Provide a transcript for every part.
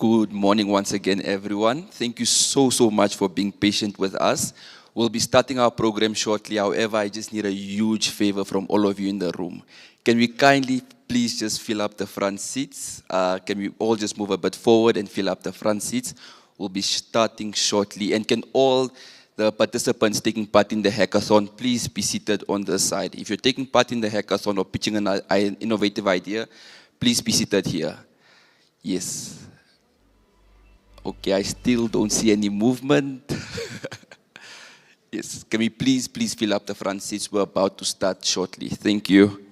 Good morning once again, everyone. Thank you so much for being patient with us. We'll be starting our program shortly. However, I just need a huge favor from all of you in the room. Can we kindly please just fill up the front seats? Can we all just move a bit forward and fill up the front seats? We'll be starting shortly. And can all the participants taking part in the hackathon please be seated on the side? If you're taking part in the hackathon or pitching an innovative idea, please be seated here. Yes. Okay, I still don't see any movement. Yes, can we please fill up the front seats? We're about to start shortly. Thank you.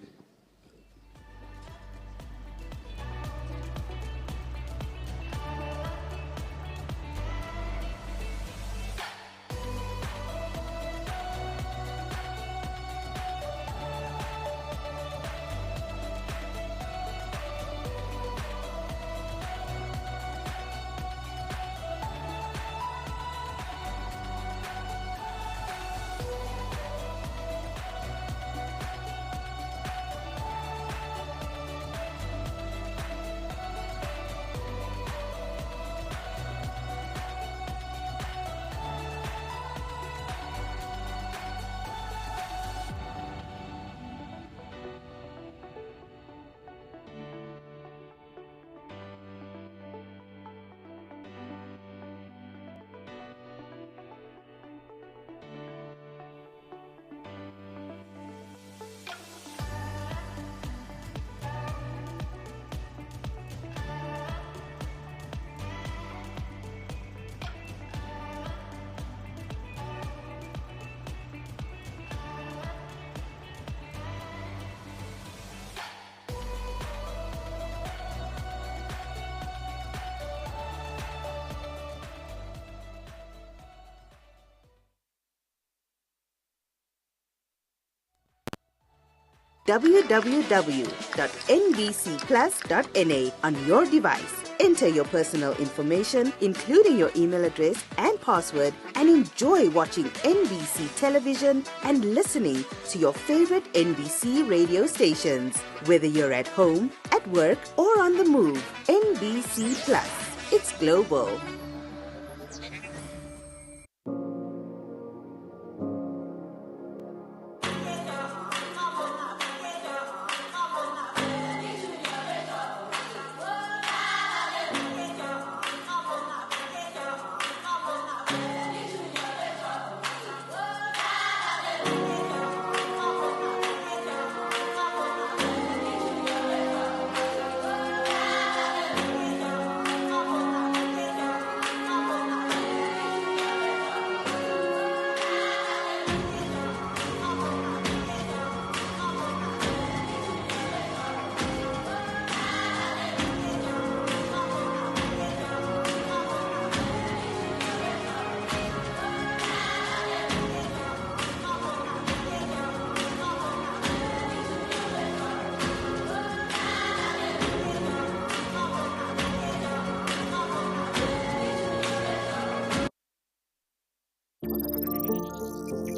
www.nbcplus.na on your device. Enter your personal information, including your email address and password, and enjoy watching NBC television and listening to your favorite NBC radio stations. Whether you're at home, at work, or on the move, NBC Plus. It's global.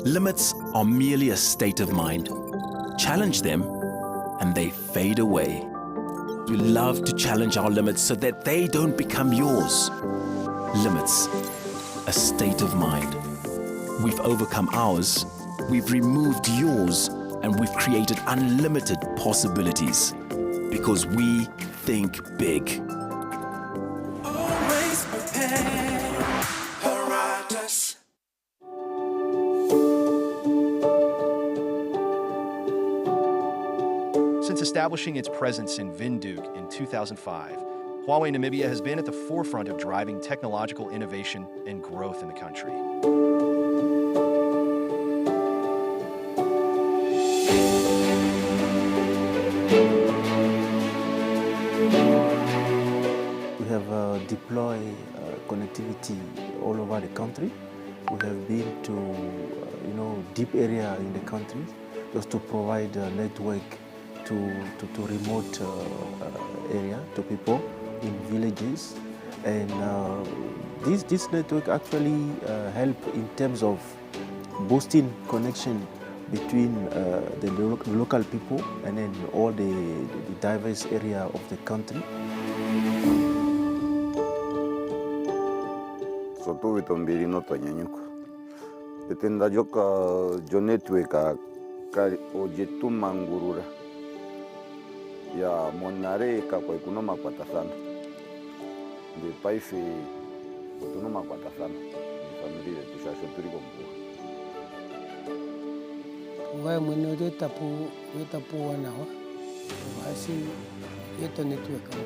Limits are merely a state of mind. Challenge them and they fade away. We love to challenge our limits so that they don't become yours. Limits, a state of mind. We've overcome ours, we've removed yours, and we've created unlimited possibilities. Because we think big. Always prepared. Since establishing its presence in Windhoek in 2005, Huawei Namibia has been at the forefront of driving technological innovation and growth in the country. We have deployed connectivity all over the country. We have been to deep area in the country just to provide a network to remote area, to people in villages. And this network actually help in terms of boosting connection between the local people and then all the diverse area of the country. sotuvi tombiri no tonyanyuko. Etenda joka jo network kari ojetu mangurura. Ya monare ka kwa ikunoma patasana. De paife otunoma patasana. Familia tushasho turi kombo. Ngai mwene de tapu wanawa. Asi yeto network ka.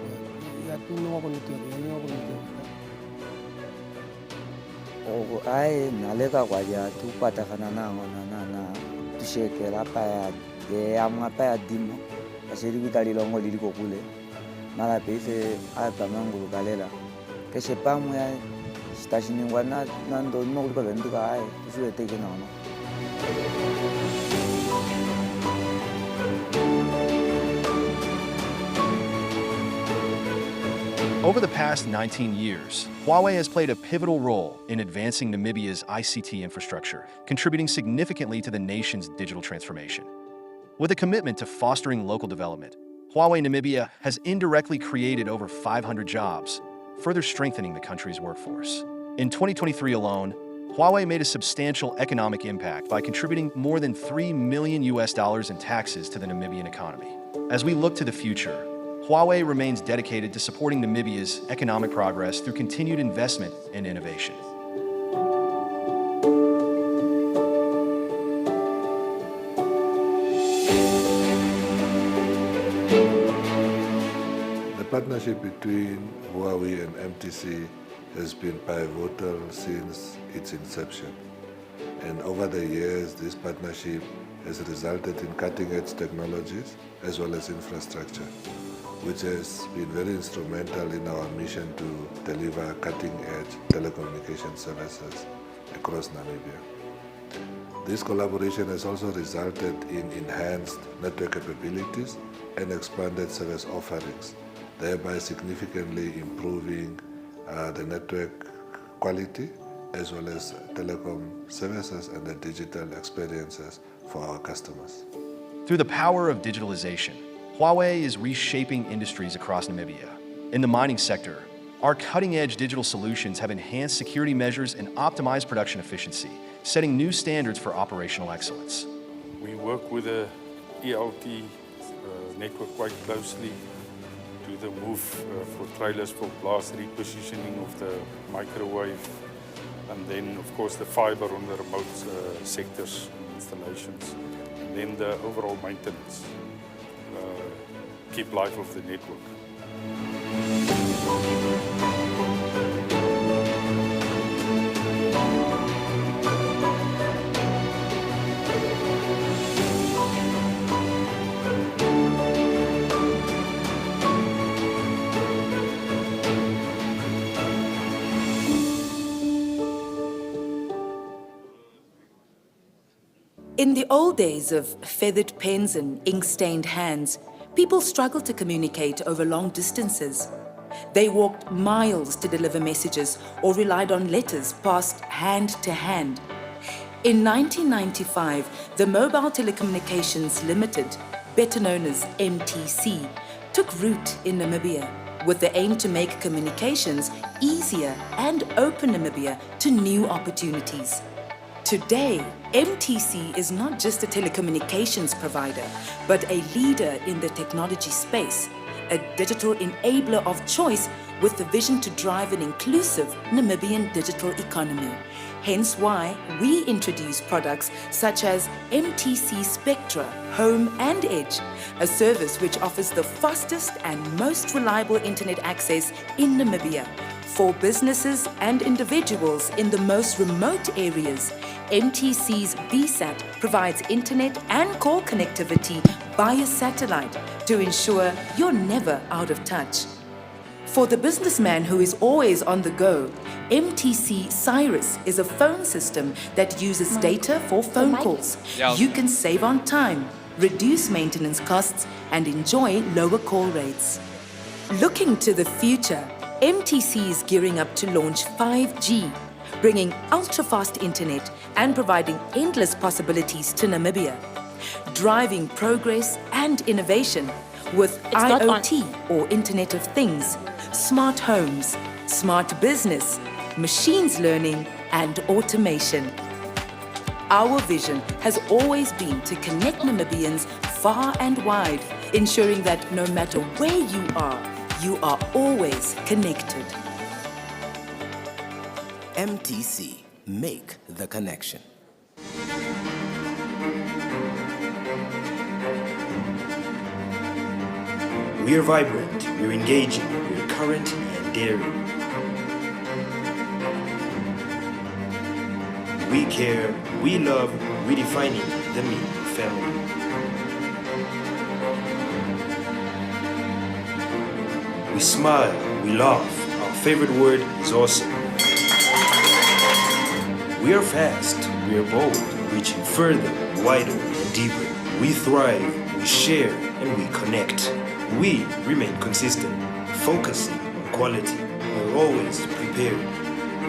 Ya tu no ko network, ya ko network. O ai nalega kwa ya tu patakana na tushekela pa ya de amwa pa ya dimo. Asiri vitali longo liliko kule. Mala pese atamangulu kalela. Keshe pamu ya stashini wana nando no kuliko venduka ai tusiwe teke na ono. Over the past 19 years, Huawei has played a pivotal role in advancing Namibia's ICT infrastructure, contributing significantly to the nation's digital transformation. With a commitment to fostering local development, Huawei Namibia has indirectly created over 500 jobs, further strengthening the country's workforce. In 2023 alone, Huawei made a substantial economic impact by contributing more than $3 million in taxes to the Namibian economy. As we look to the future, Huawei remains dedicated to supporting Namibia's economic progress through continued investment and innovation. The partnership between Huawei and MTC has been pivotal since its inception. And over the years, this partnership has resulted in cutting-edge technologies as well as infrastructure, which has been very instrumental in our mission to deliver cutting-edge telecommunication services across Namibia. This collaboration has also resulted in enhanced network capabilities and expanded service offerings, thereby significantly improving the network quality as well as telecom services and the digital experiences for our customers. Through the power of digitalization, Huawei is reshaping industries across Namibia. In the mining sector, our cutting-edge digital solutions have enhanced security measures and optimized production efficiency, setting new standards for operational excellence. We work with the ELT network quite closely to the move for trailers for blast repositioning of the microwave, and then of course the fiber on the remote sectors and installations, and then the overall maintenance. Keep life of the network. In the old days of feathered pens and ink-stained hands, people struggled to communicate over long distances. They walked miles to deliver messages or relied on letters passed hand to hand. In 1995, the Mobile Telecommunications Limited, better known as MTC, took root in Namibia with the aim to make communications easier and open Namibia to new opportunities. Today, MTC is not just a telecommunications provider, but a leader in the technology space, a digital enabler of choice with the vision to drive an inclusive Namibian digital economy. Hence why we introduce products such as MTC Spectra, Home and Edge, a service which offers the fastest and most reliable internet access in Namibia. For businesses and individuals in the most remote areas, MTC's VSAT provides internet and call connectivity via satellite to ensure you're never out of touch. For the businessman who is always on the go, MTC Cyrus is a phone system that uses data for phone calls. You can save on time, reduce maintenance costs, and enjoy lower call rates. Looking to the future, MTC is gearing up to launch 5G, bringing ultra-fast internet and providing endless possibilities to Namibia, driving progress and innovation with IoT or Internet of Things, smart homes, smart business, machines learning, and automation. Our vision has always been to connect Namibians far and wide, ensuring that no matter where you are always connected. MTC, make the connection. We are vibrant, we're engaging, we're current and daring. We care, we love, redefining the me family. We smile, we laugh, our favorite word is awesome. We are fast, we are bold, reaching further, wider, and deeper. We thrive, we share, and we connect. We remain consistent, focusing on quality. We're always prepared.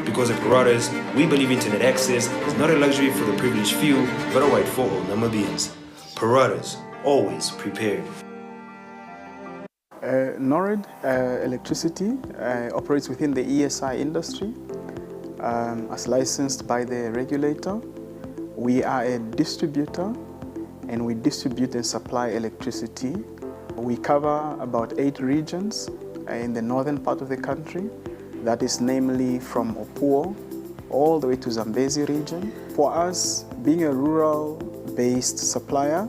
Because at Paradas, we believe internet access is not a luxury for the privileged few, but a right for all Namibians. Paradas, always prepared. NORAD Electricity operates within the ESI industry as licensed by the regulator. We are a distributor and we distribute and supply electricity. We cover about 8 regions in the northern part of the country. That is namely from Opuo all the way to Zambezi region. For us, being a rural-based supplier,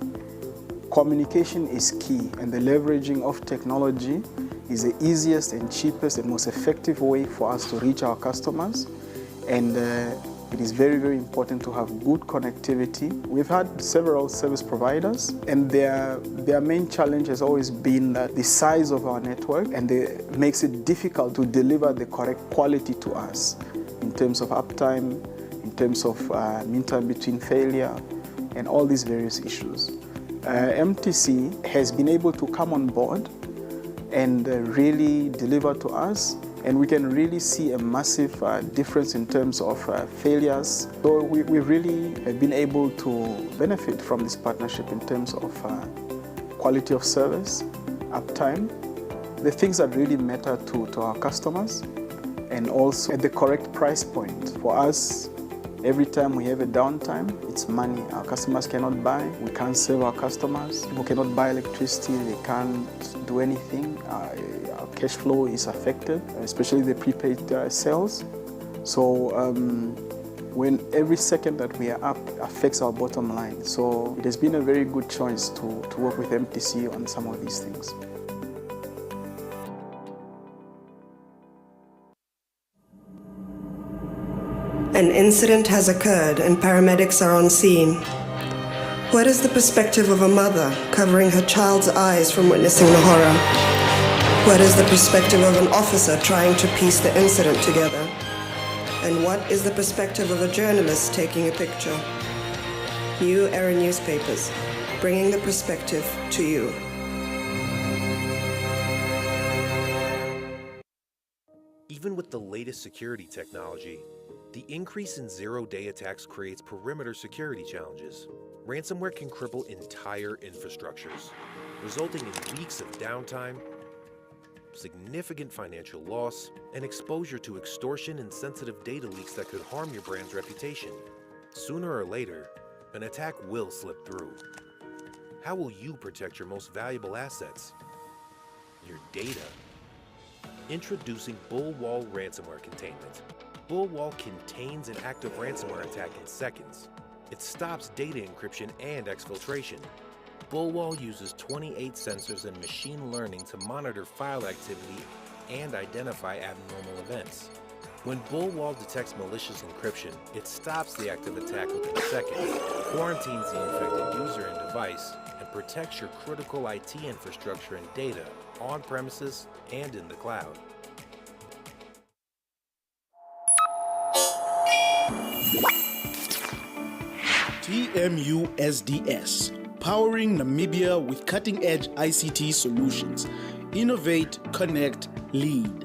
communication is key, and the leveraging of technology is the easiest and cheapest and most effective way for us to reach our customers. And it is very, very important to have good connectivity. We've had several service providers, and their main challenge has always been the size of our network, and it makes it difficult to deliver the correct quality to us in terms of uptime, in terms of mean time between failure, and all these various issues. MTC has been able to come on board and really deliver to us, and we can really see a massive difference in terms of failures. So we really have been able to benefit from this partnership in terms of quality of service, uptime, the things that really matter to our customers, and also at the correct price point. For us, every time we have a downtime, it's money. Our customers cannot buy, we can't serve our customers. People cannot buy electricity, they can't do anything. Our cash flow is affected, especially the prepaid sales. So when every second that we are up affects our bottom line. So it has been a very good choice to work with MTC on some of these things. An incident has occurred and paramedics are on scene. What is the perspective of a mother covering her child's eyes from witnessing the horror? What is the perspective of an officer trying to piece the incident together? And what is the perspective of a journalist taking a picture? New Era Newspapers, bringing the perspective to you. Even with the latest security technology, the increase in zero-day attacks creates perimeter security challenges. Ransomware can cripple entire infrastructures, resulting in weeks of downtime, significant financial loss, and exposure to extortion and sensitive data leaks that could harm your brand's reputation. Sooner or later, an attack will slip through. How will you protect your most valuable assets? Your data. Introducing Bullwall Ransomware Containment. Bullwall contains an active ransomware attack in seconds. It stops data encryption and exfiltration. Bullwall uses 28 sensors and machine learning to monitor file activity and identify abnormal events. When Bullwall detects malicious encryption, it stops the active attack within seconds, quarantines the infected user and device, and protects your critical IT infrastructure and data on premises and in the cloud. TMU SDS, powering Namibia with cutting-edge ICT solutions. Innovate, connect, lead.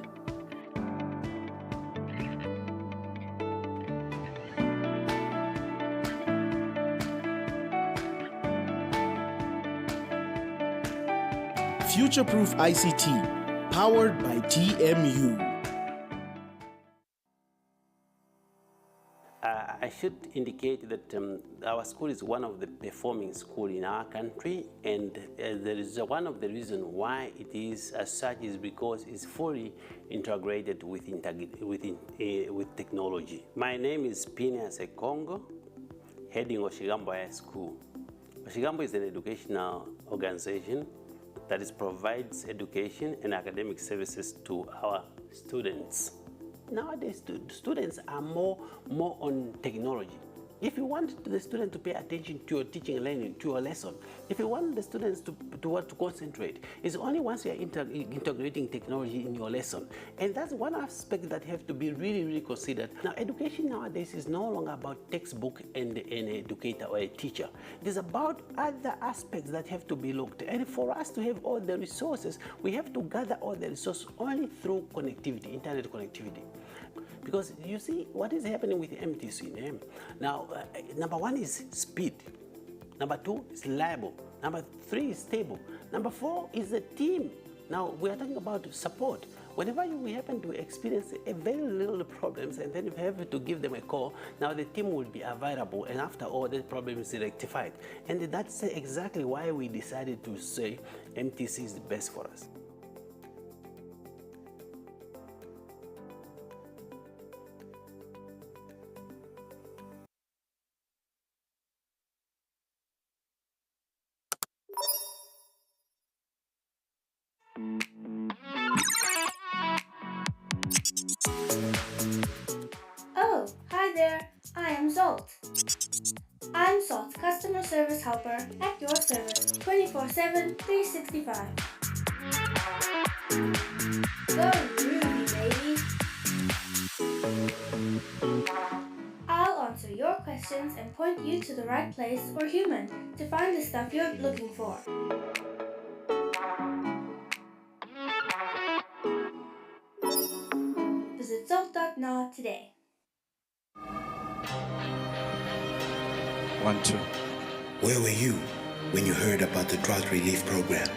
Future-proof ICT, powered by TMU. I should indicate that our school is one of the performing schools in our country, and there is one of the reasons why it is as such is because it's fully integrated with technology. My name is Phineas Ekongo, heading Oshigambo High School. Oshigambo is an educational organization that provides education and academic services to our students. Nowadays, students are more on technology. If you want the student to pay attention to your teaching and learning, to your lesson, if you want the students to concentrate, it's only once you are integrating technology in your lesson. And that's one aspect that have to be really, really considered. Now, education nowadays is no longer about textbook and an educator or a teacher. It is about other aspects that have to be looked at. And for us to have all the resources, we have to gather all the resources only through connectivity, internet connectivity. Because you see what is happening with MTC. Now, number one is speed. Number two is reliable. Number three is stable. Number four is the team. Now, we are talking about support. Whenever we happen to experience a very little problems and then you have to give them a call, now the team will be available, and after all the problem is rectified. And that's exactly why we decided to say MTC is the best for us. Oh, hi there. I am Zolt. I'm Zolt's customer service helper at your service 24/7, 365. Go groovy, baby. I'll answer your questions and point you to the right place or human to find the stuff you're looking for. Visit Zolt.na today. 1, 2. Where were you when you heard about the drought relief program?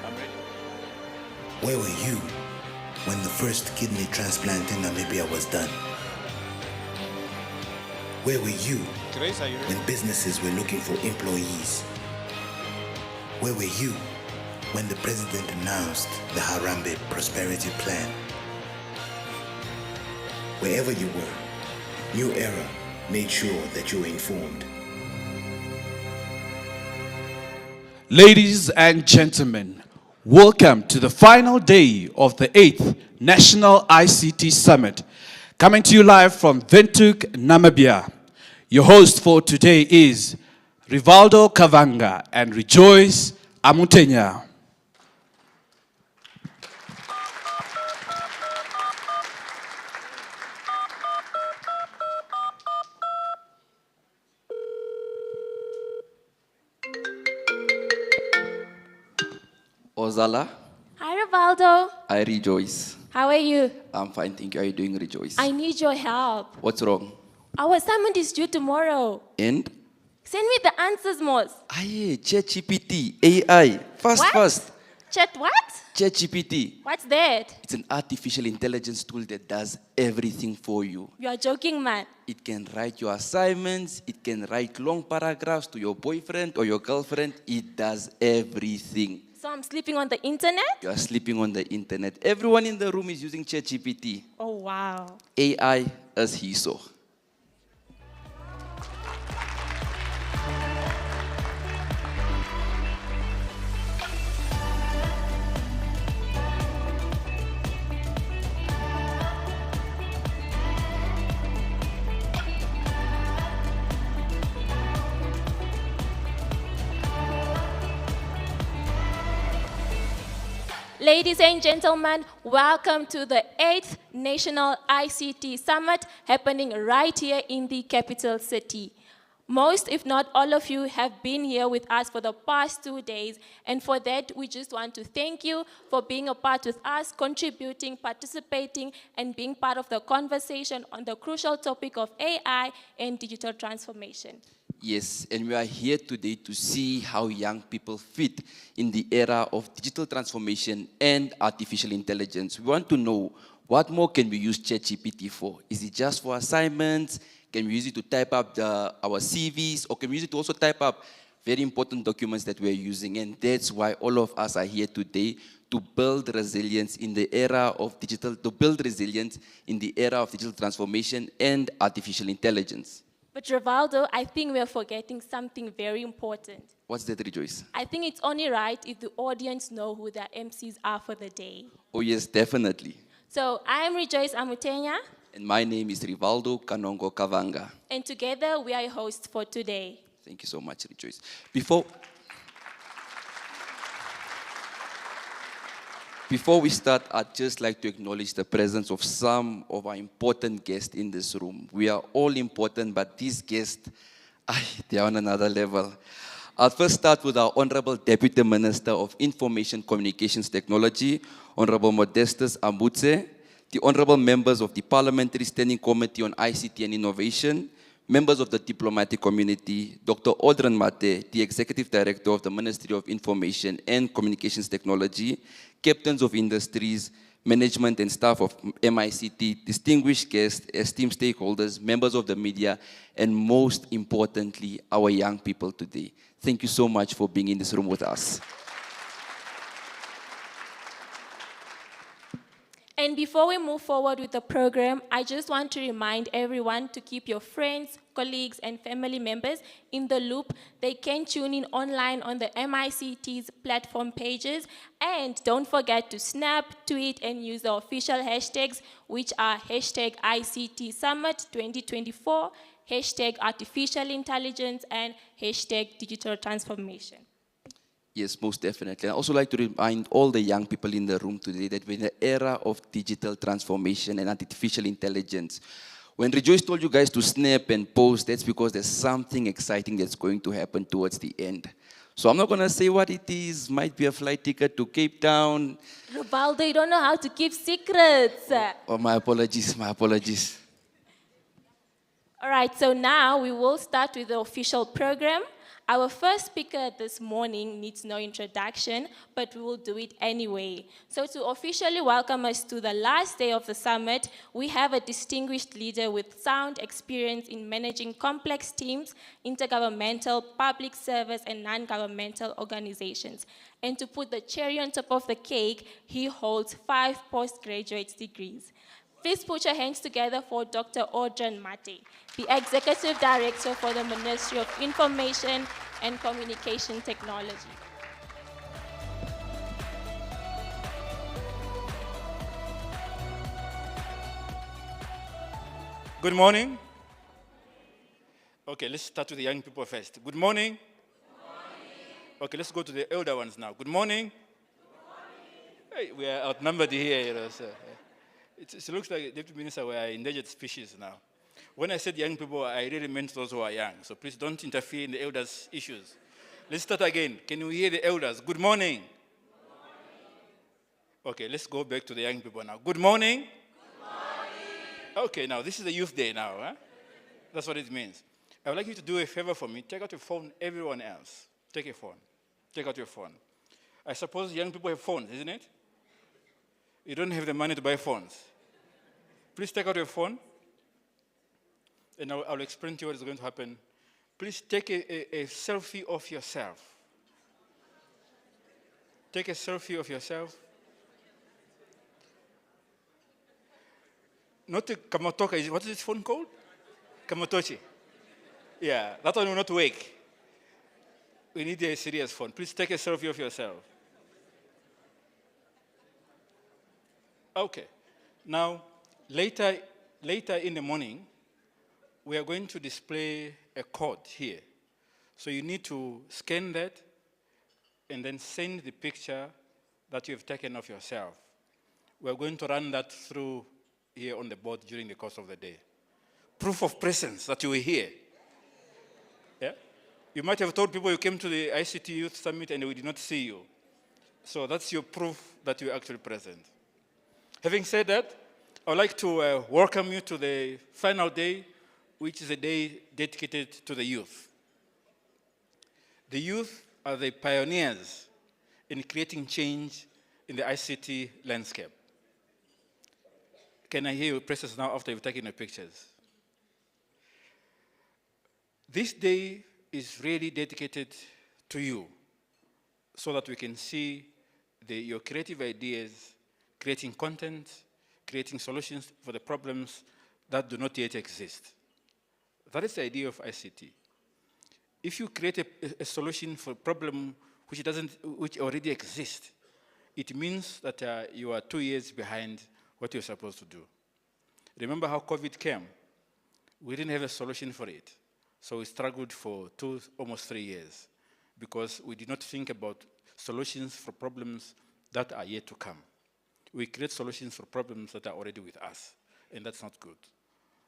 Where were you when the first kidney transplant in Namibia was done? Where were you when businesses were looking for employees? Where were you when the president announced the Harambee Prosperity Plan? Wherever you were, New Era made sure that you were informed. Ladies and gentlemen, welcome to the final day of the 8th National ICT Summit, coming to you live from Windhoek, Namibia. Your host for today is Rivaldo Kavanga and Rejoice Amutenya. Ozala. Hi, Rivaldo. I Rejoice. How are you? I'm fine, thank you. How are you doing, Rejoice? I need your help. What's wrong? Our assignment is due tomorrow. And? Send me the answers, Mos. Aye, ChatGPT, AI. Fast. Chat what? ChatGPT. What's that? It's an artificial intelligence tool that does everything for you. You are joking, man. It can write your assignments. It can write long paragraphs to your boyfriend or your girlfriend. It does everything. So I'm sleeping on the internet? You are sleeping on the internet. Everyone in the room is using ChatGPT. Oh, wow. AI as he saw. Ladies and gentlemen, welcome to the 8th National ICT Summit happening right here in the capital city. Most, if not all of you, have been here with us for the past 2 days, and for that, we just want to thank you for being a part with us, contributing, participating, and being part of the conversation on the crucial topic of AI and digital transformation. Yes, and we are here today to see how young people fit in the era of digital transformation and artificial intelligence. We want to know, what more can we use ChatGPT for? Is it just for assignments? Can we use it to type up our CVs, or can we use it to also type up very important documents that we're using? And that's why all of us are here today, to build resilience in the era of digital, to build resilience in the era of digital transformation and artificial intelligence. But Rivaldo, I think we're forgetting something very important. What's that, Rejoice? I think it's only right if the audience know who their MCs are for the day. Oh yes, definitely. So I am Rejoice Amutenya. And my name is Rivaldo Kanongo Kavanga. And together we are your hosts for today. Thank you so much, Rejoice. Before we start, I'd just like to acknowledge the presence of some of our important guests in this room. We are all important, but these guests, they are on another level. I'll first start with our Honorable Deputy Minister of Information Communications Technology, Honorable Modestus Ambutse, the Honorable Members of the Parliamentary Standing Committee on ICT and Innovation, members of the diplomatic community, Dr. Oran Mar, the Executive Director of the Ministry of Information and Communications Technology, captains of industries, management and staff of MICT, distinguished guests, esteemed stakeholders, members of the media, and most importantly, our young people today. Thank you so much for being in this room with us. And before we move forward with the program, I just want to remind everyone to keep your friends, colleagues, and family members in the loop. They can tune in online on the MICT's platform pages. And don't forget to snap, tweet, and use the official hashtags, which are hashtag ICT Summit 2024, hashtag artificial intelligence, and hashtag digital transformation. Yes, most definitely. I'd also like to remind all the young people in the room today that we're in the era of digital transformation and artificial intelligence. When Rejoice told you guys to snap and post, that's because there's something exciting that's going to happen towards the end. So I'm not going to say what it is. Might be a flight ticket to Cape Town. Rivaldo, you don't know how to keep secrets. Oh, my apologies, my apologies. All right, so now we will start with the official program. Our first speaker this morning needs no introduction, but we will do it anyway. So to officially welcome us to the last day of the summit, we have a distinguished leader with sound experience in managing complex teams, intergovernmental, public service, and non-governmental organizations. And to put the cherry on top of the cake, he holds 5 postgraduate degrees. Please put your hands together for Dr. Oran Mar, the Executive Director for the Ministry of Information and Communication Technology. Good morning. Okay, let's start with the young people first. Good morning. Good morning. Okay, let's go to the elder ones now. Good morning. Good morning. Hey, we are outnumbered here, you know, so. It looks like, Deputy Minister, we are endangered species now. When I said young people, I really meant those who are young. So please don't interfere in the elders' issues. Let's start again. Can we hear the elders? Good morning. Good morning. Okay, let's go back to the young people now. Good morning. Good morning. Okay, now this is the youth day now. Huh? That's what it means. I would like you to do a favor for me. Take out your phone, everyone else. Take a phone. Take out your phone. I suppose young people have phones, isn't it? You don't have the money to buy phones. Please take out your phone, and I'll explain to you what is going to happen. Please take a selfie of yourself. Take a selfie of yourself. Not a Kamatoka, what is this phone called? Kamatochi. Yeah, that one will not work. We need a serious phone. Please take a selfie of yourself. Okay. Now, later in the morning, we are going to display a code here. So you need to scan that and then send the picture that you have taken of yourself. We are going to run that through here on the board during the course of the day. Proof of presence that you were here. Yeah? You might have told people you came to the ICT Youth Summit and we did not see you. So that's your proof that you're actually present. Having said that, I would like to welcome you to the final day, which is a day dedicated to the youth. The youth are the pioneers in creating change in the ICT landscape. Can I hear your presses now after you've taken your pictures? This day is really dedicated to you so that we can see your creative ideas, creating content, creating solutions for the problems that do not yet exist. That is the idea of ICT. If you create a solution for a problem which already exists, it means that you are 2 years behind what you're supposed to do. Remember how COVID came? We didn't have a solution for it. So we struggled for almost 3 years because we did not think about solutions for problems that are yet to come. We create solutions for problems that are already with us, and that's not good.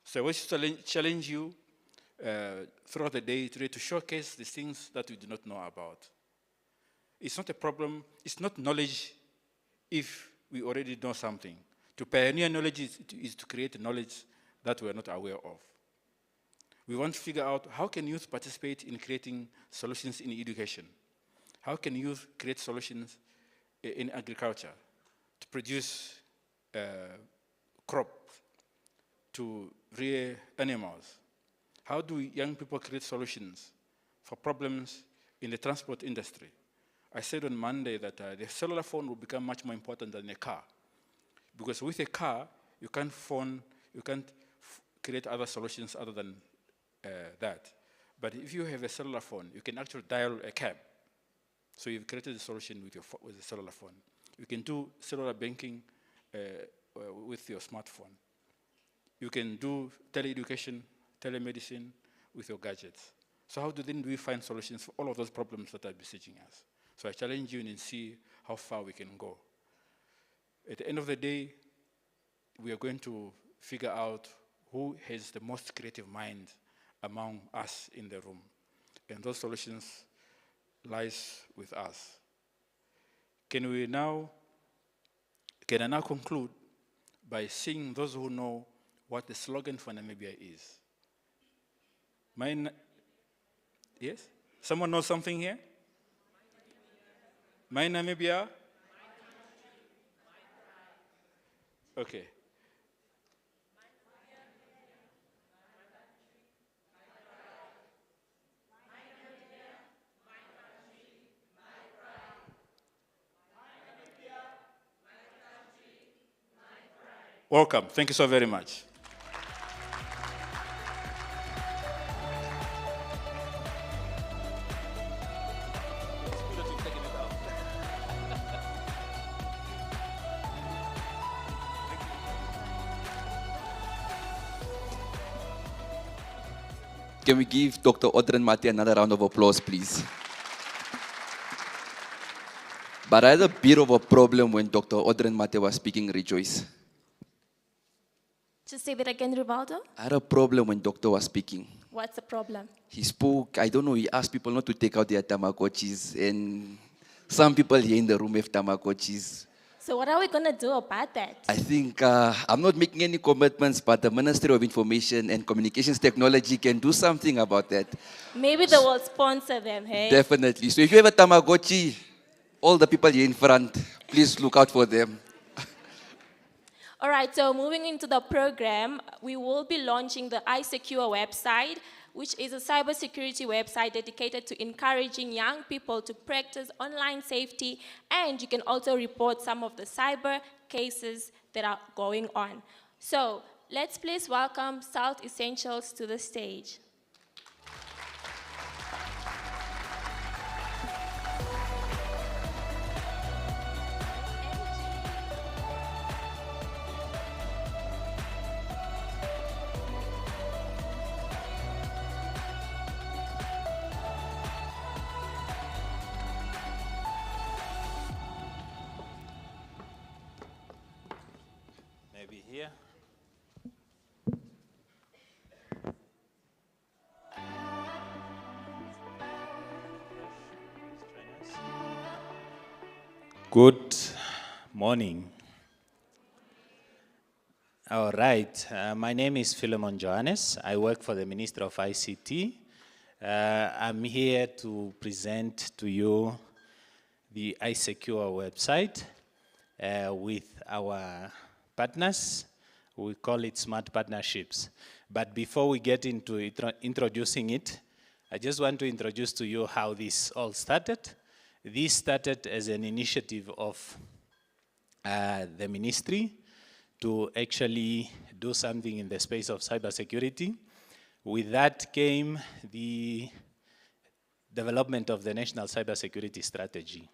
So I wish to challenge you throughout the day today to showcase the things that we do not know about. It's not a problem, it's not knowledge if we already know something. To pioneer knowledge is to create knowledge that we are not aware of. We want to figure out how can youth participate in creating solutions in education? How can youth create solutions in agriculture to produce crops, to rear animals? How do young people create solutions for problems in the transport industry? I said on Monday that the cellular phone will become much more important than a car. Because with a car, you can't create other solutions other than that. But if you have a cellular phone, you can actually dial a cab. So you've created a solution with a cellular phone. You can do cellular banking with your smartphone. You can do teleeducation, telemedicine with your gadgets. So how do we find solutions for all of those problems that are besieging us? So I challenge you and see how far we can go. At the end of the day, we are going to figure out who has the most creative mind among us in the room. And those solutions lies with us. Can I now conclude by seeing those who know what the slogan for Namibia is? Yes? Someone knows something here? My Namibia? Okay. Welcome. Thank you so very much. Can we give Dr. Oran Mar another round of applause, please? But I had a bit of a problem when Dr. Oran Mar was speaking, Rejoice. Just say that again, Rivaldo. I had a problem when Doctor was speaking. What's the problem? He spoke, I don't know, he asked people not to take out their Tamagotchis, and some people here in the room have Tamagotchis. So what are we going to do about that? I think, I'm not making any commitments, but the Ministry of Information and Communications Technology can do something about that. Maybe they will sponsor them, hey? Definitely. So if you have a Tamagotchi, all the people here in front, please look out for them. All right, so moving into the program, we will be launching the iSecure website, which is a cybersecurity website dedicated to encouraging young people to practice online safety, and you can also report some of the cyber cases that are going on. So let's please welcome Salt Essentials to the stage. Here. Good morning. All right, my name is Philemon Johannes. I work for the Ministry of ICT. I'm here to present to you the iSecure website with our partners. We call it Smart Partnerships. But before we get into introducing it, I just want to introduce to you how this all started. This started as an initiative of the ministry to actually do something in the space of cybersecurity. With that came the development of the National Cybersecurity Strategy.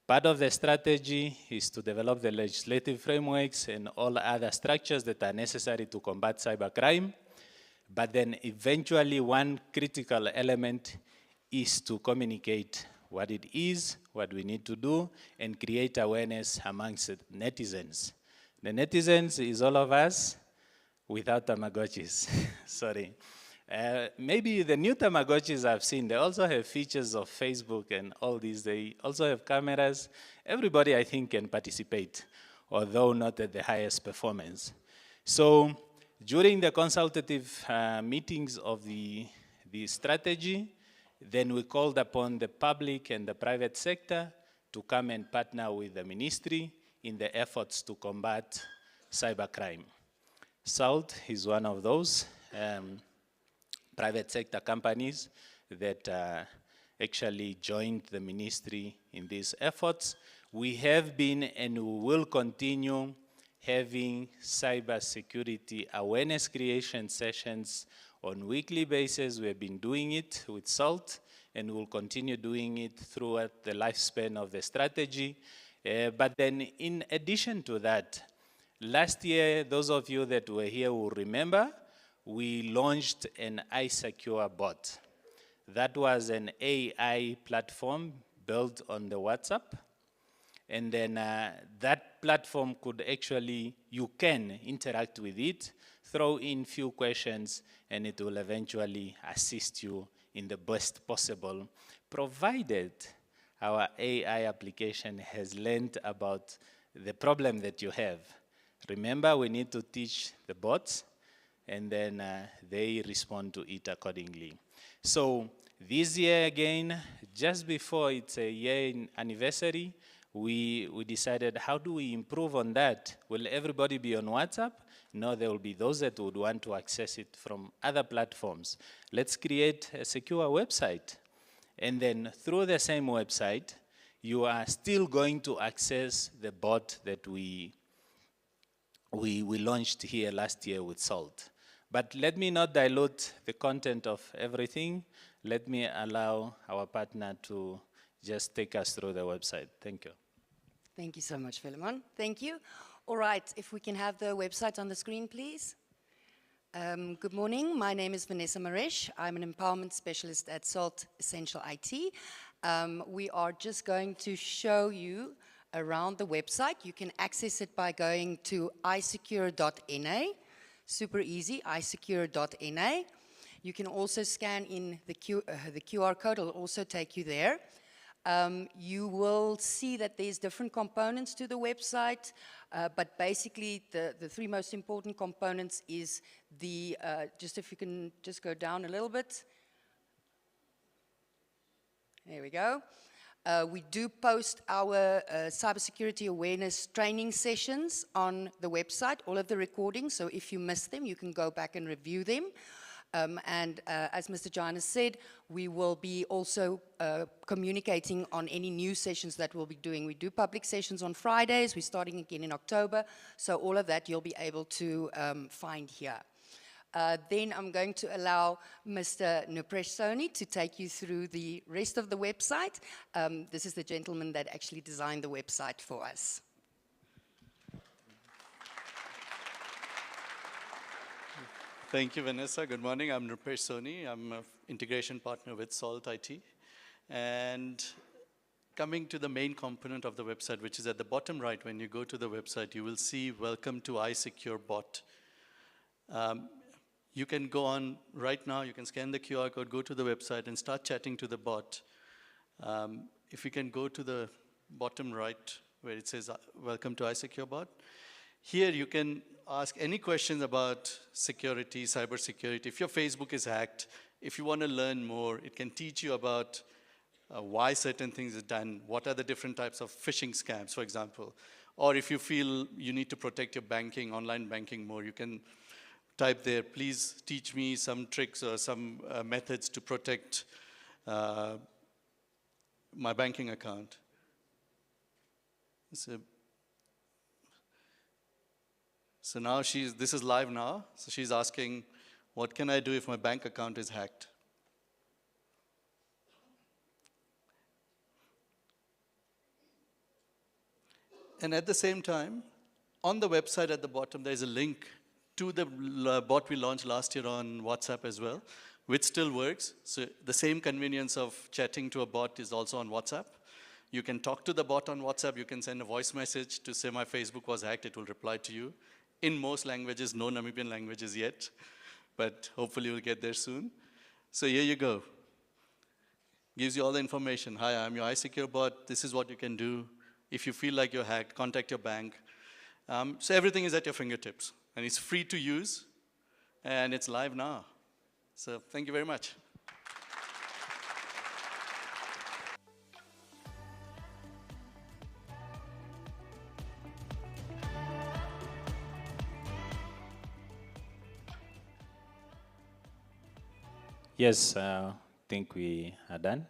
Part of the strategy is to develop the legislative frameworks and all other structures that are necessary to combat cybercrime. But then eventually one critical element is to communicate what it is, what we need to do, and create awareness amongst netizens. The netizens is all of us without Tamagotchis, sorry. Maybe the new Tamagotchis I've seen, they also have features of Facebook and all these. They also have cameras. Everybody, I think, can participate, although not at the highest performance. So during the consultative meetings of the strategy, then we called upon the public and the private sector to come and partner with the ministry in the efforts to combat cybercrime. SALT is one of those private sector companies that actually joined the ministry in these efforts. We have been and we will continue having cybersecurity awareness creation sessions on a weekly basis. We have been doing it with SALT and we'll continue doing it throughout the lifespan of the strategy. But then in addition to that, last year, those of you that were here will remember, we launched an iSecure bot. That was an AI platform built on the WhatsApp. And then that platform could actually, you can interact with it, throw in few questions, and it will eventually assist you in the best possible, provided our AI application has learned about the problem that you have. Remember, we need to teach the bots, and then they respond to it accordingly. So this year again, just before it's a year anniversary, we decided, how do we improve on that? Will everybody be on WhatsApp? No, there will be those that would want to access it from other platforms. Let's create a secure website. And then through the same website, you are still going to access the bot that we launched here last year with SALT. But let me not dilute the content of everything. Let me allow our partner to just take us through the website. Thank you. Thank you so much, Philemon. Thank you. All right, if we can have the website on the screen, please. Good morning. My name is Vanessa Maresh. I'm an empowerment specialist at SALT Essential IT. We are just going to show you around the website. You can access it by going to iSecure.na. Super easy, iSecure.na. You can also scan in the QR code. It'll also take you there. You will see that there's different components to the website, but basically the three most important components is the, just if you can just go down a little bit. There we go. We do post our cybersecurity awareness training sessions on the website, all of the recordings, so if you missed them, you can go back and review them. As Mr. Johannes said, we will be also communicating on any new sessions that we'll be doing. We do public sessions on Fridays. We're starting again in October. So all of that you'll be able to find here. Then I'm going to allow Mr. Nupresh Soni to take you through the rest of the website. This is the gentleman that actually designed the website for us. Thank you, Vanessa. Good morning. I'm Nupresh Soni. I'm an integration partner with SALT IT. And coming to the main component of the website, which is at the bottom right, when you go to the website, you will see Welcome to iSecure bot. You can go on right now, you can scan the QR code, go to the website and start chatting to the bot. If you can go to the bottom right where it says Welcome to iSecure bot. Here you can ask any questions about security, cybersecurity. If your Facebook is hacked, if you want to learn more, it can teach you about why certain things are done, what are the different types of phishing scams, for example. Or if you feel you need to protect your banking, online banking more, you can type there, please teach me some tricks or some methods to protect my banking account. So now this is live now. So she's asking, what can I do if my bank account is hacked? And at the same time, on the website at the bottom, there's a link to the bot we launched last year on WhatsApp as well, which still works. So the same convenience of chatting to a bot is also on WhatsApp. You can talk to the bot on WhatsApp. You can send a voice message to say my Facebook was hacked. It will reply to you. In most languages, no Namibian languages yet, but hopefully we'll get there soon. So here you go. Gives you all the information. Hi, I'm your iSecure bot. This is what you can do. If you feel like you're hacked, contact your bank. So everything is at your fingertips. And it's free to use, and it's live now. So thank you very much. Yes, I think we are done.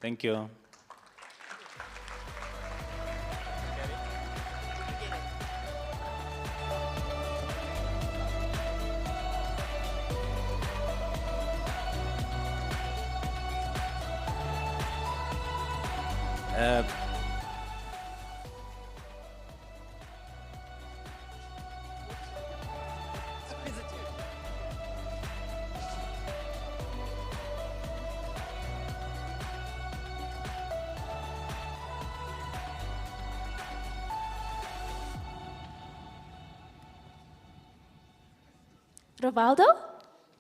Thank you. Rivaldo,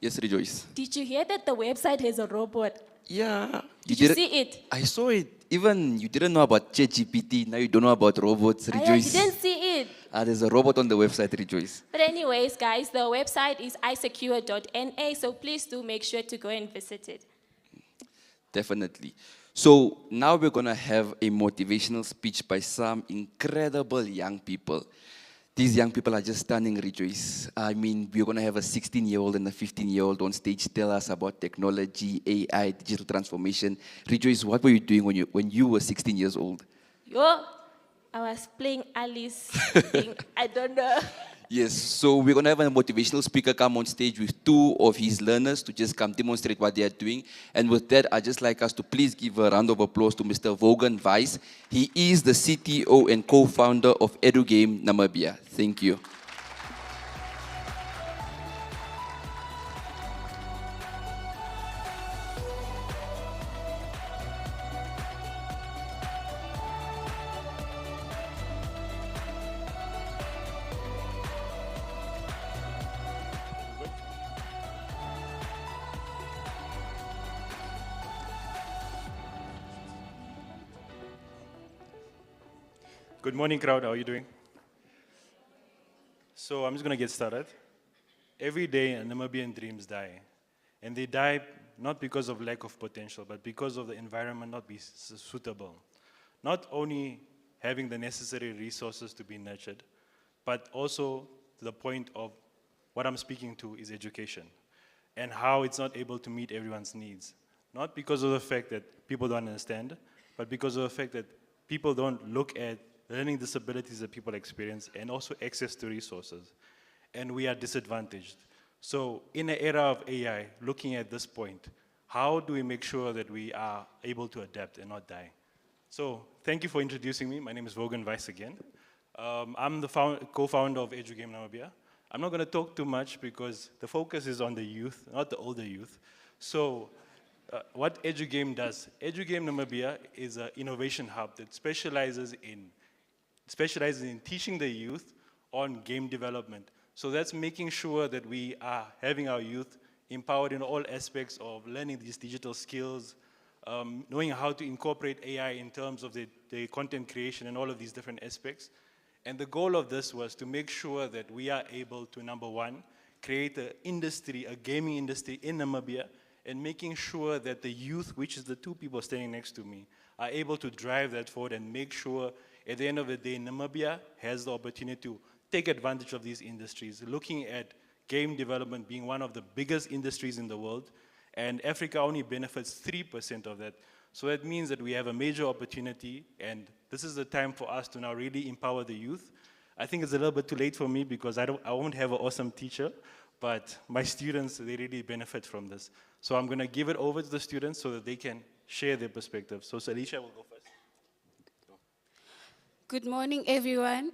Yes, Rejoice. did you hear that the website has a robot? Yeah. Did you see it? I saw it. Even you didn't know about ChatGPT, now you don't know about robots, I Rejoice. didn't see it. There's a robot on the website, Rejoice. But anyways, guys, the website is iSecure.na, so please do make sure to go and visit it. Definitely. So now we're going to have a motivational speech by some incredible young people. These young people are just stunning, Rejoice. I mean, we're going to have a 16-year-old and a 15-year-old on stage tell us about technology, AI, digital transformation. Rejoice, what were you doing when you were 16 years old? Yo, I was playing Alice. I don't know. Yes, so we're going to have a motivational speaker come on stage with two of his learners to just come demonstrate what they are doing. And with that, I'd just like us to please give a round of applause to Mr. Vaughan Weiss. He is the CTO and co-founder of EduGame Namibia. Thank you. Good morning, crowd. How are you doing? So I'm just going to get started. Every day, Namibian dreams die. And they die not because of lack of potential, but because of the environment not being suitable. Not only having the necessary resources to be nurtured, but also to the point of what I'm speaking to is education and how it's not able to meet everyone's needs. Not because of the fact that people don't understand, but because of the fact that people don't look at learning disabilities that people experience, and also access to resources. And we are disadvantaged. So in an era of AI, looking at this point, how do we make sure that we are able to adapt and not die? So thank you for introducing me. My name is Vaughan Weiss again. I'm the co-founder of EduGame Namibia. I'm not going to talk too much because the focus is on the youth, not the older youth. So what EduGame does, EduGame Namibia is an innovation hub that specializes in teaching the youth on game development. So that's making sure that we are having our youth empowered in all aspects of learning these digital skills, knowing how to incorporate AI in terms of the content creation and all of these different aspects. And the goal of this was to make sure that we are able to, number one, create an industry, a gaming industry in Namibia, and making sure that the youth, which is the two people standing next to me, are able to drive that forward and make sure at the end of the day, Namibia has the opportunity to take advantage of these industries, looking at game development being one of the biggest industries in the world, and Africa only benefits 3% of that. So that means that we have a major opportunity, and this is the time for us to now really empower the youth. I think it's a little bit too late for me because I won't have an awesome teacher, but my students, they really benefit from this. So I'm gonna give it over to the students so that they can share their perspective. So Alicia will go first. Good morning, everyone.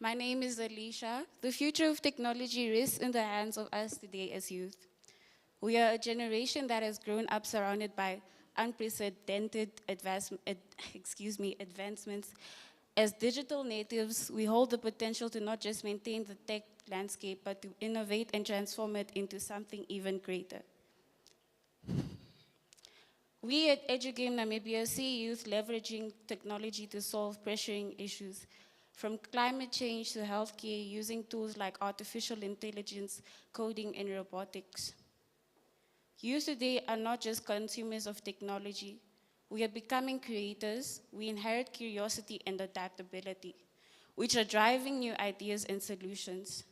My name is Alicia. The future of technology rests in the hands of us today as youth. We are a generation that has grown up surrounded by unprecedented advancements. As digital natives, we hold the potential to not just maintain the tech landscape, but to innovate and transform it into something even greater. We at EduGame Namibia see youth leveraging technology to solve pressuring issues, from climate change to healthcare, using tools like artificial intelligence, coding, and robotics. Youth today are not just consumers of technology. We are becoming creators. We inherit curiosity and adaptability, which are driving new ideas and solutions.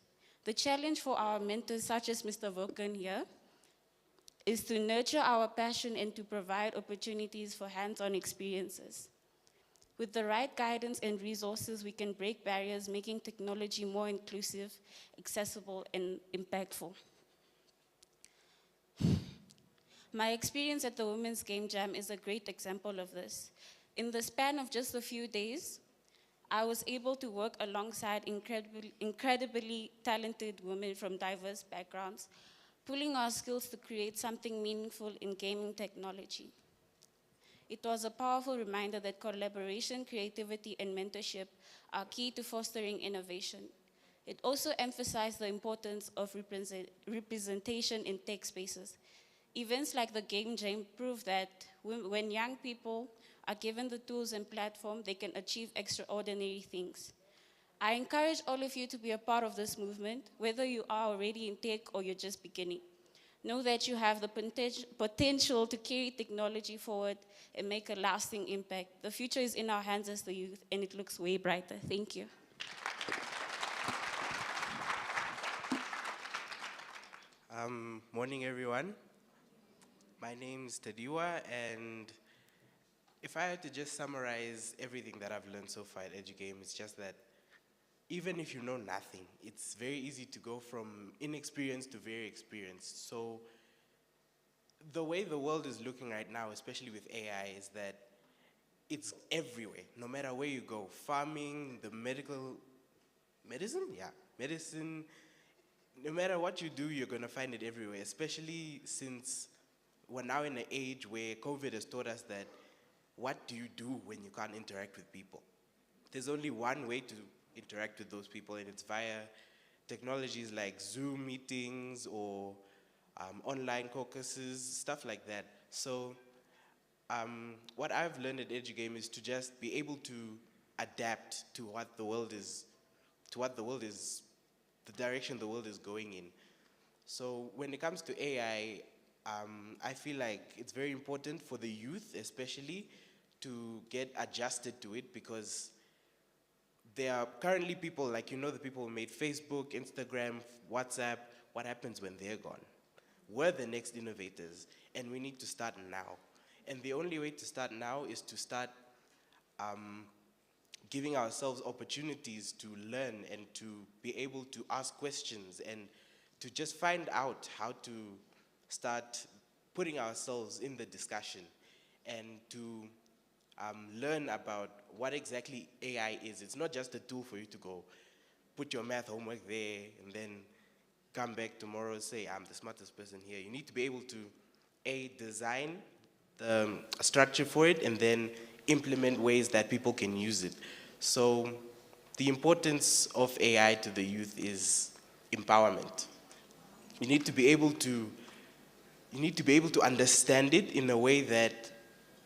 The challenge for our mentors, such as Mr. Vulcan here, is to nurture our passion and to provide opportunities for hands-on experiences. With the right guidance and resources, we can break barriers, making technology more inclusive, accessible, and impactful. My experience at the Women's Game Jam is a great example of this. In the span of just a few days, I was able to work alongside incredibly talented women from diverse backgrounds, pulling our skills to create something meaningful in gaming technology. It was a powerful reminder that collaboration, creativity, and mentorship are key to fostering innovation. It also emphasized the importance of representation in tech spaces. Events like the Game Jam prove that when young people are given the tools and platform, they can achieve extraordinary things. I encourage all of you to be a part of this movement, whether you are already in tech or you're just beginning. Know that you have the potential to carry technology forward and make a lasting impact. The future is in our hands as the youth, and it looks way brighter. Thank you. Morning, everyone. My name's Tadiwa, and if I had to just summarize everything that I've learned so far at EduGame, it's just that even if you know nothing, it's very easy to go from inexperienced to very experienced. So the way the world is looking right now, especially with AI, is that it's everywhere, no matter where you go. Farming, the medicine, no matter what you do, you're gonna find it everywhere, especially since we're now in an age where COVID has taught us that what do you do when you can't interact with people? There's only one way to interact with those people, and it's via technologies like Zoom meetings or online caucuses, stuff like that. So what I've learned at EduGame is to just be able to adapt to what the world is, the direction the world is going in. So when it comes to AI, I feel like it's very important for the youth especially to get adjusted to it, because there are currently people, like, you know, the people who made Facebook, Instagram, WhatsApp. What happens when they're gone? We're the next innovators, and we need to start now. And the only way to start now is to start giving ourselves opportunities to learn and to be able to ask questions and to just find out how to start putting ourselves in the discussion and to learn about what exactly AI is. It's not just a tool for you to go put your math homework there and then come back tomorrow and say, I'm the smartest person here. You need to be able to, A, design the structure for it and then implement ways that people can use it. So the importance of AI to the youth is empowerment. You need to be able to understand it in a way that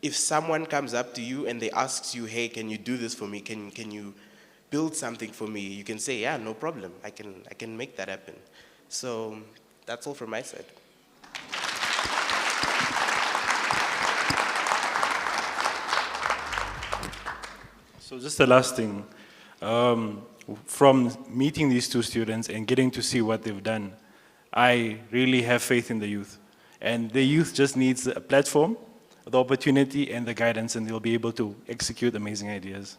if someone comes up to you and they asks you, hey, can you do this for me? Can you build something for me? You can say, yeah, no problem. I can make that happen. So that's all from my side. So just the last thing. From meeting these two students and getting to see what they've done, I really have faith in the youth. And the youth just needs a platform, the opportunity, and the guidance, and they'll be able to execute amazing ideas.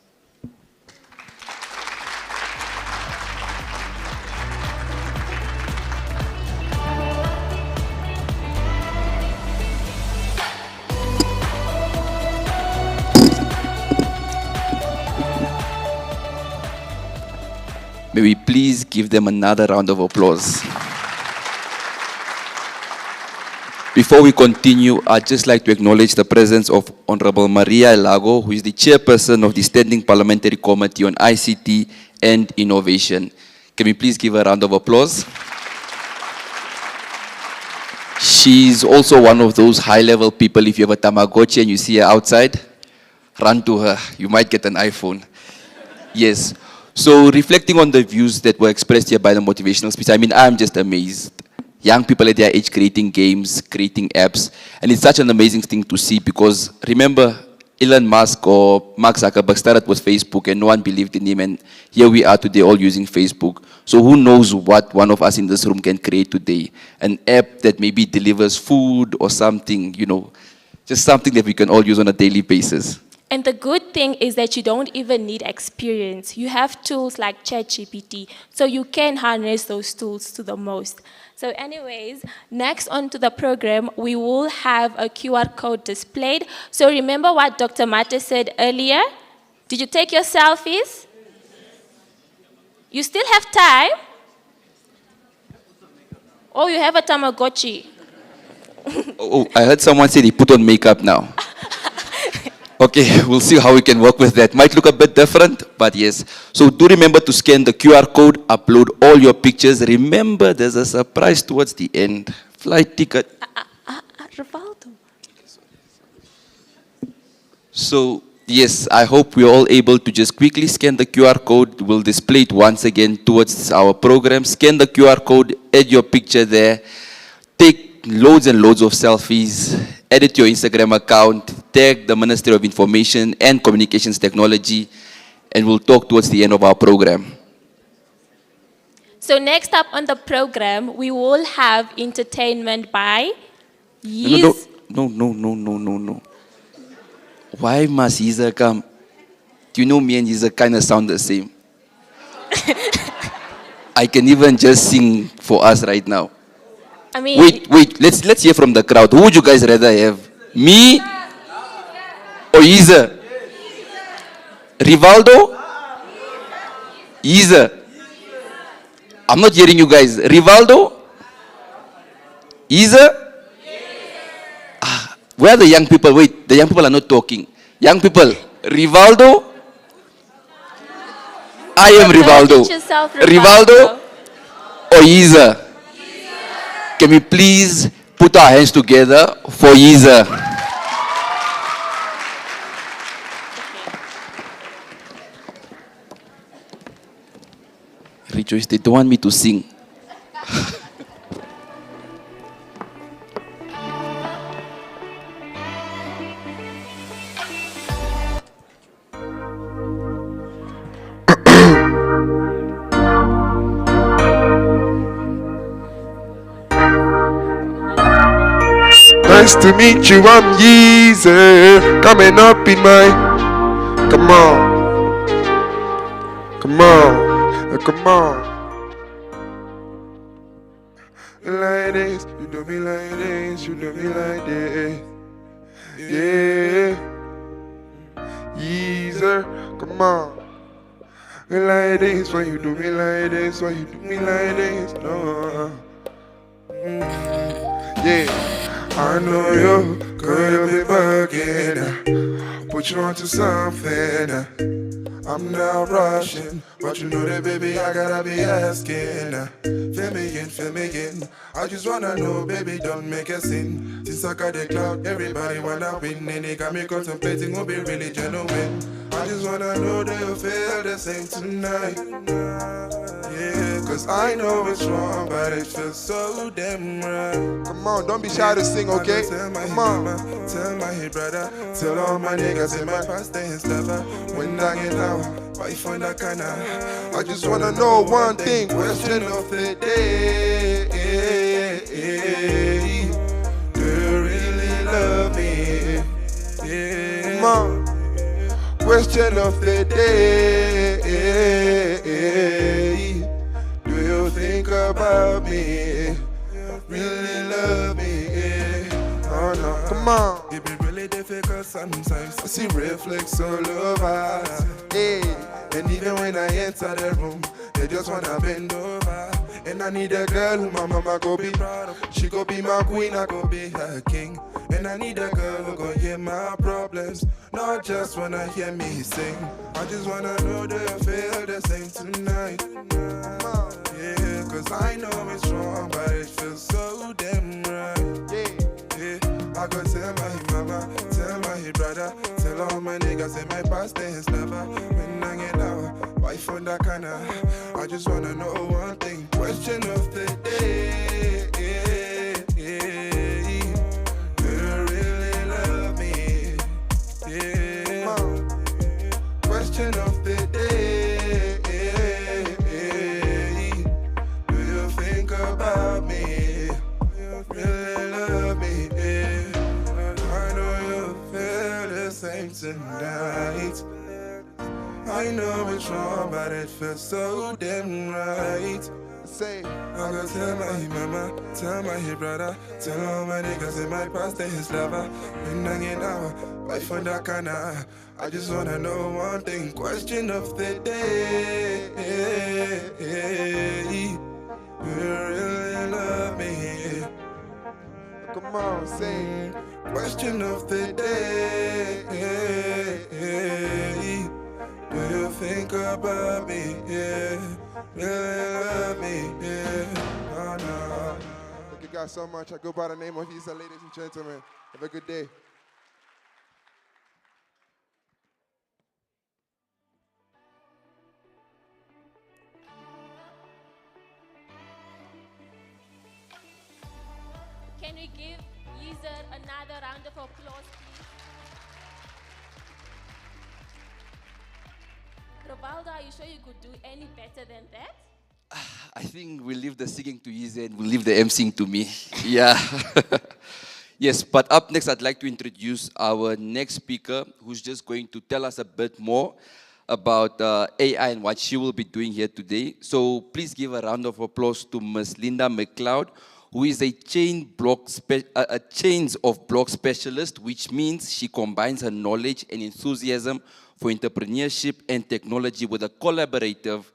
May we please give them another round of applause. Before we continue, I'd just like to acknowledge the presence of Honorable Maria Elago, who is the chairperson of the Standing Parliamentary Committee on ICT and Innovation. Can we please give her a round of applause? She's also one of those high-level people, if you have a Tamagotchi and you see her outside, run to her. You might get an iPhone. Yes. So reflecting on the views that were expressed here by the motivational speech, I mean, I'm just amazed. Young people at their age creating games, creating apps, and it's such an amazing thing to see because remember, Elon Musk or Mark Zuckerberg started with Facebook and no one believed in him, and here we are today all using Facebook. So who knows what one of us in this room can create today? An app that maybe delivers food or something, you know, just something that we can all use on a daily basis. And the good thing is that you don't even need experience. You have tools like ChatGPT, so you can harness those tools to the most. So anyways, next onto the program, we will have a QR code displayed. So remember what Dr. Mate said earlier? Did you take your selfies? You still have time? Oh, you have a Tamagotchi. Oh, I heard someone say they put on makeup now. Okay, we'll see how we can work with that. Might look a bit different, but yes. So do remember to scan the QR code, upload all your pictures. Remember, there's a surprise towards the end. Flight ticket. Rivaldo. So, yes, I hope we're all able to just quickly scan the QR code. We'll display it once again towards our program. Scan the QR code, add your picture there. Take loads and loads of selfies. Edit your Instagram account, tag the Ministry of Information and Communications Technology, and we'll talk towards the end of our program. So next up on the program, we will have entertainment by Yeez. No. Why must Yeezer come? Do you know me and Yeezer kind of sound the same? I can even just sing for us right now. I mean, wait, let's hear from the crowd. Who would you guys rather have? Me or Yeezer? Rivaldo? Yeezer? I'm not hearing you guys. Rivaldo? Yeezer? Where are the young people? Wait, the young people are not talking. Young people, Rivaldo? I am Rivaldo. Rivaldo or Yeezer? Can we please put our hands together for Yeezer? Rejoice, they don't want me to sing. Nice to meet you, I'm Yeezer. Coming up in my. Come on. Like this, you do me like this, you do me like this. Yeah. Yeezer, come on. Like this, why you do me like this, why you do me like this, no. Yeah. I know you could be bugging, put you onto something. I'm not rushing, but you know that, baby, I gotta be asking. Fill me in. I just wanna know, baby, don't make a scene. Since I got the cloud, everybody wanna win, and they got me contemplating who be really genuine. I I just wanna know that you feel the same tonight. Yeah, cause I know it's wrong, but it feels so damn right. Come on, don't be shy to sing, okay? Come on. Tell my hey brother, tell all my niggas in my past they ain't never. When I get out, why find that kinda? I just wanna know one thing. Question of the day. Do you really love me? Yeah. Come on. Question of the day. Do you think about me? Really love me? Oh no. Come on. It be really difficult sometimes. I see red flags all over. Hey. And even when I enter the room, they just wanna bend over. And I need a girl who my mama go be proud of. She go be my queen, I go be her king. And I need a girl who gon' hear my problems, not just wanna hear me sing. I just wanna know that you feel the same tonight. Yeah, cause I know it's wrong, but it feels so damn right. Yeah, I go tell my mama, tell my brother, tell all my niggas in my past they ain't never. When I get out, why for that kinda? I just wanna know one thing. Question of the day. Do you really love me? Yeah. Question of the day. Do you think about me? Really love me? I know you feel the same tonight. I know it's wrong, but it feels so damn right. Say, I go tell my mama, tell my brother, tell all my niggas in my past they his lover. When I get out, why for that kinda? I just wanna know one thing. Question of the day. Do you really love me? Come on, sing. Question of the day. Do you think about me? Yeah. Really love me? Yeah. Oh no. Thank you guys so much. I go by the name of Isa, ladies and gentlemen. Have a good day. Can we give Yeezer another round of applause, please? Robaldo, are you sure you could do any better than that? I think we'll leave the singing to Yeezer and we'll leave the emceeing to me. Yeah. Yes, but up next, I'd like to introduce our next speaker, who's just going to tell us a bit more about AI and what she will be doing here today. So please give a round of applause to Ms. Linda McLeod, who is a chains of block specialist, which means she combines her knowledge and enthusiasm for entrepreneurship and technology with a collaborative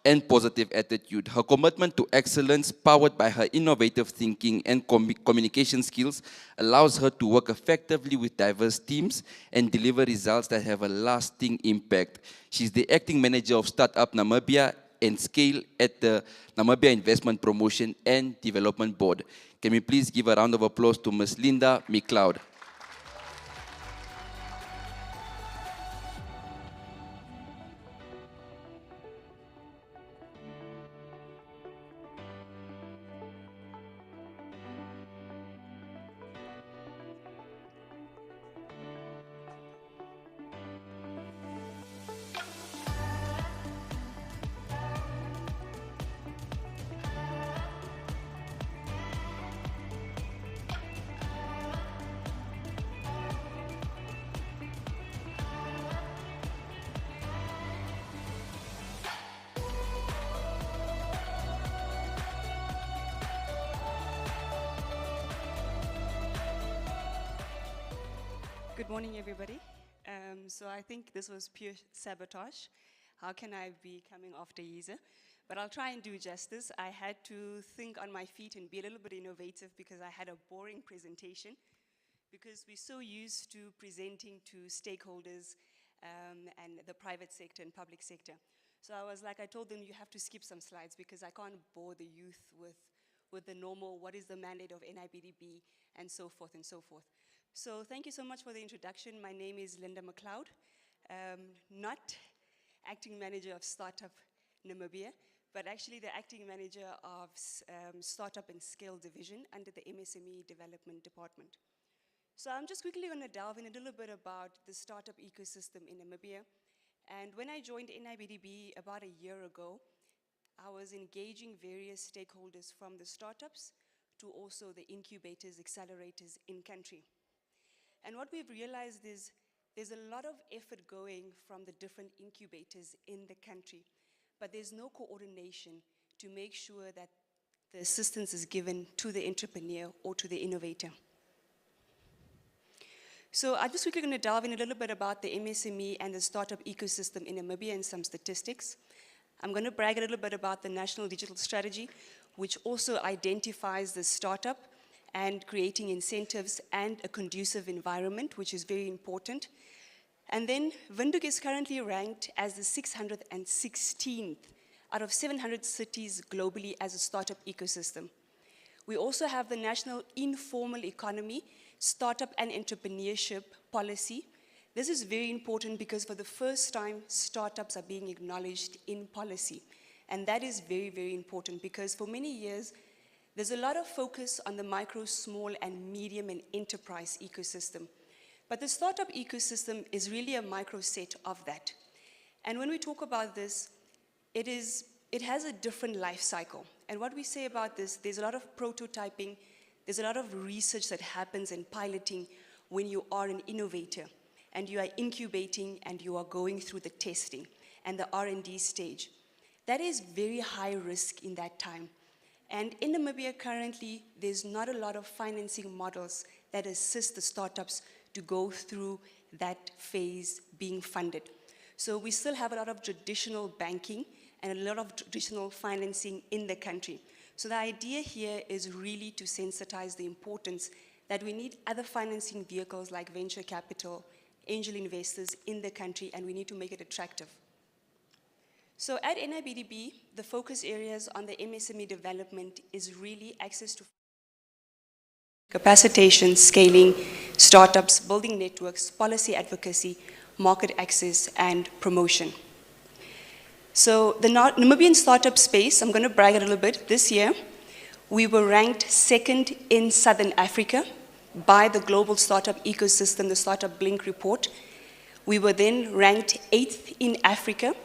and positive attitude. Her commitment to excellence, powered by her innovative thinking and communication skills, allows her to work effectively with diverse teams and deliver results that have a lasting impact. She's the acting manager of Startup Namibia and Scale at the Namibia Investment Promotion and Development Board. Can we please give a round of applause to Ms. Linda McLeod? Good morning, everybody. So I think this was pure sabotage. How can I be coming after Yeezer? But I'll try and do justice. I had to think on my feet and be a little bit innovative because I had a boring presentation, because we're so used to presenting to stakeholders and the private sector and public sector. So I was like, I told them you have to skip some slides because I can't bore the youth with the normal, what is the mandate of NIBDB, and so forth and so forth. So thank you so much for the introduction. My name is Linda McLeod. not acting manager of Startup Namibia, but actually the acting manager of Startup and Scale Division under the MSME Development Department. So I'm just quickly going to delve in a little bit about the startup ecosystem in Namibia. And when I joined NIBDB about a year ago, I was engaging various stakeholders from the startups to also the incubators, accelerators in country. And what we've realized is there's a lot of effort going from the different incubators in the country, but there's no coordination to make sure that the assistance is given to the entrepreneur or to the innovator. So I'm just quickly going to delve in a little bit about the MSME and the startup ecosystem in Namibia and some statistics. I'm going to brag a little bit about the National Digital Strategy, which also identifies the startup and creating incentives and a conducive environment, which is very important. And then Windhoek is currently ranked as the 616th out of 700 cities globally as a startup ecosystem. We also have the National Informal Economy, Startup and Entrepreneurship Policy. This is very important because for the first time, startups are being acknowledged in policy. And that is very, very important because for many years, there's a lot of focus on the micro, small, and medium and enterprise ecosystem. But the startup ecosystem is really a microset of that. And when we talk about this, it has a different life cycle. And what we say about this, there's a lot of prototyping, there's a lot of research that happens and piloting when you are an innovator and you are incubating and you are going through the testing and the R&D stage. That is very high risk in that time. And in Namibia currently, there's not a lot of financing models that assist the startups to go through that phase being funded. So we still have a lot of traditional banking and a lot of traditional financing in the country. So the idea here is really to sensitize the importance that we need other financing vehicles like venture capital, angel investors in the country, and we need to make it attractive. So at NIBDB, the focus areas on the MSME development is really access to capacitation, scaling, startups, building networks, policy advocacy, market access, and promotion. So the Namibian startup space, I'm going to brag a little bit. This year, we were ranked second in Southern Africa by the Global Startup Ecosystem, the Startup Blink report. We were then ranked 8th in Africa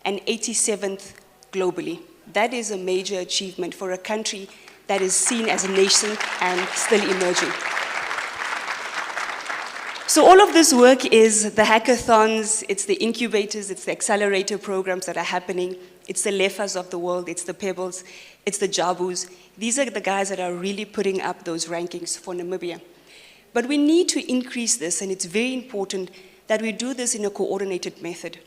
and 87th globally. That is a major achievement for a country that is seen as a nation and still emerging. So all of this work is the hackathons, it's the incubators, it's the accelerator programs that are happening, it's the Lefas of the world, it's the Pebbles, it's the Jabus. These are the guys that are really putting up those rankings for Namibia. But we need to increase this, and it's very important that we do this in a coordinated method.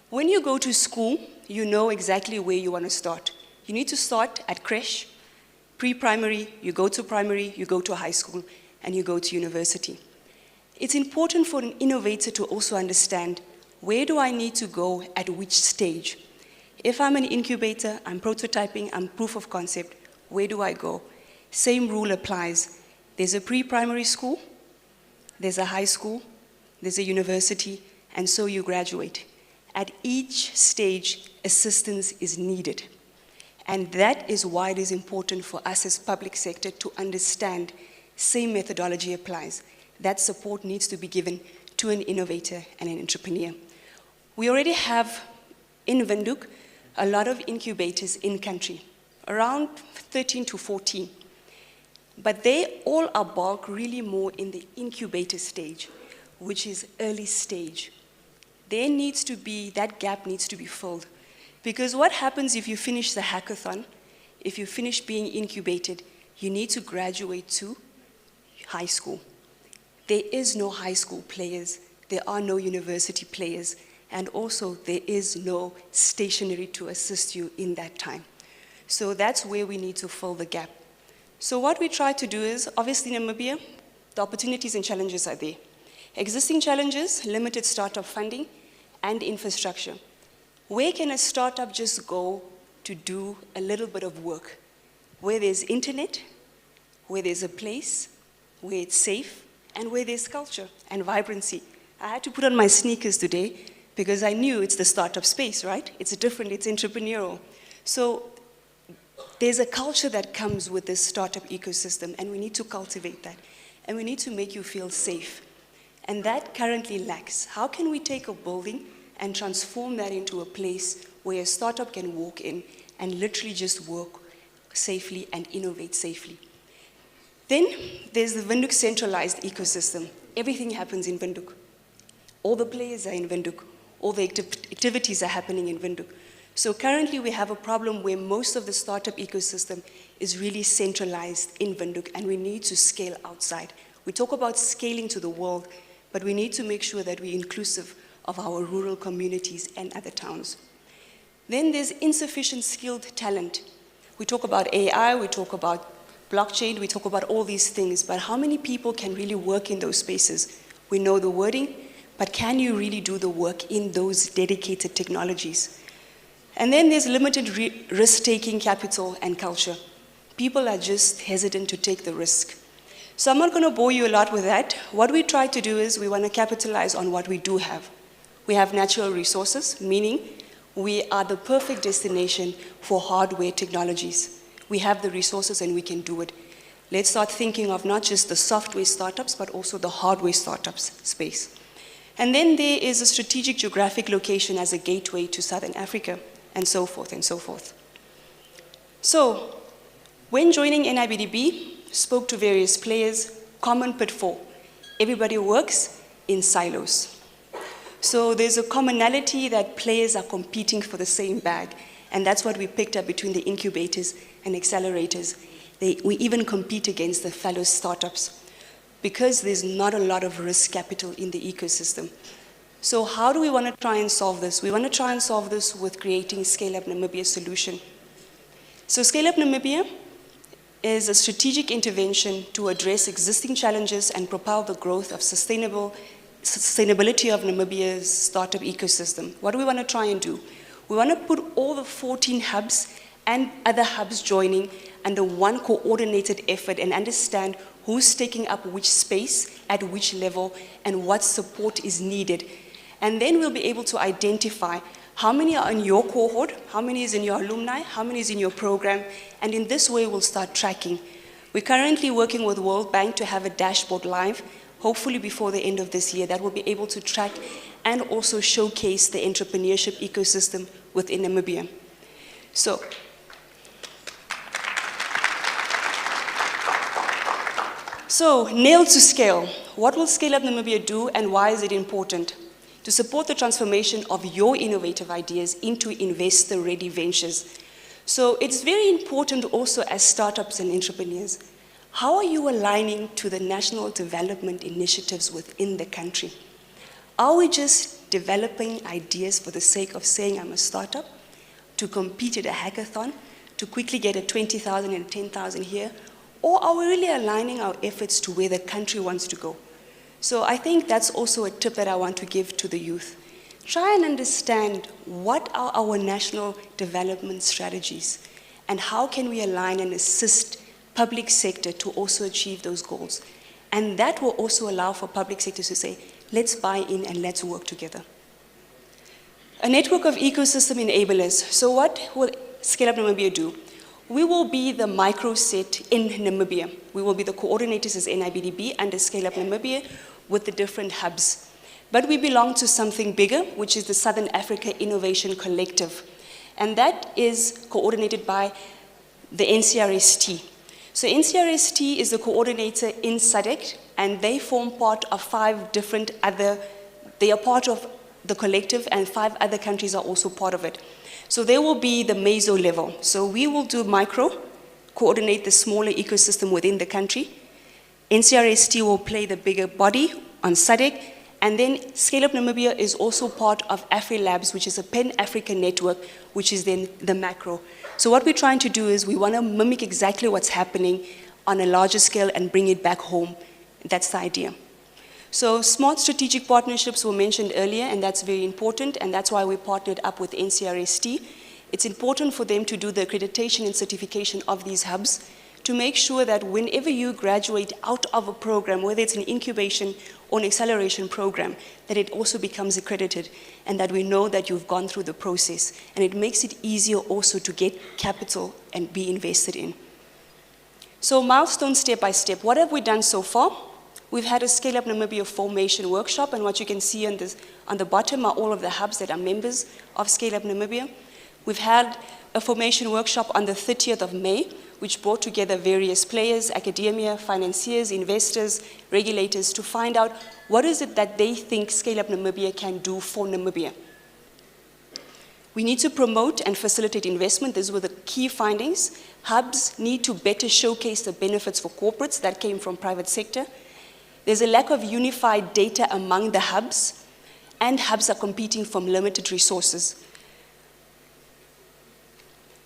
When you go to school, you know exactly where you want to start. You need to start at creche, pre-primary, you go to primary, you go to high school, and you go to university. It's important for an innovator to also understand, where do I need to go at which stage? If I'm an incubator, I'm prototyping, I'm proof of concept, where do I go? Same rule applies. There's a pre-primary school, there's a high school, there's a university, and so you graduate. At each stage, assistance is needed. And that is why it is important for us as public sector to understand same methodology applies. That support needs to be given to an innovator and an entrepreneur. We already have in Windhoek a lot of incubators in country, around 13 to 14. But they all are bulk really more in the incubator stage, which is early stage. There needs to be, that gap needs to be filled. Because what happens if you finish the hackathon, if you finish being incubated, you need to graduate to high school. There is no high school players, there are no university players, and also there is no stationery to assist you in that time. So that's where we need to fill the gap. So what we try to do is, obviously in Namibia, the opportunities and challenges are there. Existing challenges, limited startup funding, and infrastructure. Where can a startup just go to do a little bit of work? Where there's internet, where there's a place, where it's safe, and where there's culture and vibrancy. I had to put on my sneakers today because I knew it's the startup space, right? It's different, it's entrepreneurial. So there's a culture that comes with this startup ecosystem, and we need to cultivate that. And we need to make you feel safe. And that currently lacks. How can we take a building and transform that into a place where a startup can walk in and literally just work safely and innovate safely? Then there's the Windhoek centralized ecosystem. Everything happens in Windhoek. All the players are in Windhoek. All the activities are happening in Windhoek. So currently we have a problem where most of the startup ecosystem is really centralized in Windhoek, and we need to scale outside. We talk about scaling to the world, but we need to make sure that we're inclusive of our rural communities and other towns. Then there's insufficient skilled talent. We talk about AI, we talk about blockchain, we talk about all these things, but how many people can really work in those spaces? We know the wording, but can you really do the work in those dedicated technologies? And then there's limited risk-taking capital and culture. People are just hesitant to take the risk. So I'm not going to bore you a lot with that. What we try to do is we want to capitalize on what we do have. We have natural resources, meaning we are the perfect destination for hardware technologies. We have the resources and we can do it. Let's start thinking of not just the software startups, but also the hardware startups space. And then there is a strategic geographic location as a gateway to Southern Africa, and so forth and so forth. So, when joining NIBDB, spoke to various players, common pitfall. Everybody works in silos. So there's a commonality that players are competing for the same bag, and that's what we picked up between the incubators and accelerators. We even compete against the fellow startups because there's not a lot of risk capital in the ecosystem. So how do we want to try and solve this? We want to try and solve this with creating Scale Up Namibia solution. So Scale Up Namibia is a strategic intervention to address existing challenges and propel the growth of sustainability of Namibia's startup ecosystem. What do we want to try and do? We want to put all the 14 hubs and other hubs joining under one coordinated effort and understand who's taking up which space at which level and what support is needed. And then we'll be able to identify how many are in your cohort, how many is in your alumni, how many is in your program, and in this way we'll start tracking. We're currently working with World Bank to have a dashboard live, hopefully before the end of this year, that will be able to track and also showcase the entrepreneurship ecosystem within Namibia. So, nailed to scale. What will Scale Up Namibia do and why is it important? To support the transformation of your innovative ideas into investor-ready ventures. So it's very important also as startups and entrepreneurs. How are you aligning to the national development initiatives within the country? Are we just developing ideas for the sake of saying I'm a startup, to compete at a hackathon, to quickly get a 20,000 and 10,000 here? Or are we really aligning our efforts to where the country wants to go? So I think that's also a tip that I want to give to the youth. Try and understand what are our national development strategies and how can we align and assist public sector to also achieve those goals. And that will also allow for public sectors to say, let's buy in and let's work together. A network of ecosystem enablers. So what will Scale Up Namibia do? We will be the microset in Namibia. We will be the coordinators as NIBDB under Scale Up Namibia with the different hubs. But we belong to something bigger, which is the Southern Africa Innovation Collective. And that is coordinated by the NCRST. So NCRST is the coordinator in SADC, and they form part of 5 different other, they are part of the collective, and 5 other countries are also part of it. So they will be the meso level. So we will do micro, coordinate the smaller ecosystem within the country. NCRST will play the bigger body on SADC, and then Scale Up Namibia is also part of AfriLabs, which is a Pan-African network, which is then the macro. So what we're trying to do is we want to mimic exactly what's happening on a larger scale and bring it back home. That's the idea. So smart strategic partnerships were mentioned earlier, and that's very important, and that's why we partnered up with NCRST. It's important for them to do the accreditation and certification of these hubs to make sure that whenever you graduate out of a program, whether it's an incubation or an acceleration program, that it also becomes accredited and that we know that you've gone through the process. And it makes it easier also to get capital and be invested in. So milestone step by step. What have we done so far? We've had a Scale Up Namibia formation workshop, and what you can see on the bottom are all of the hubs that are members of Scale Up Namibia. We've had a formation workshop on the 30th of May, which brought together various players, academia, financiers, investors, regulators, to find out what is it that they think Scale Up Namibia can do for Namibia. We need to promote and facilitate investment. These were the key findings. Hubs need to better showcase the benefits for corporates. That came from private sector. There's a lack of unified data among the hubs, and hubs are competing from limited resources.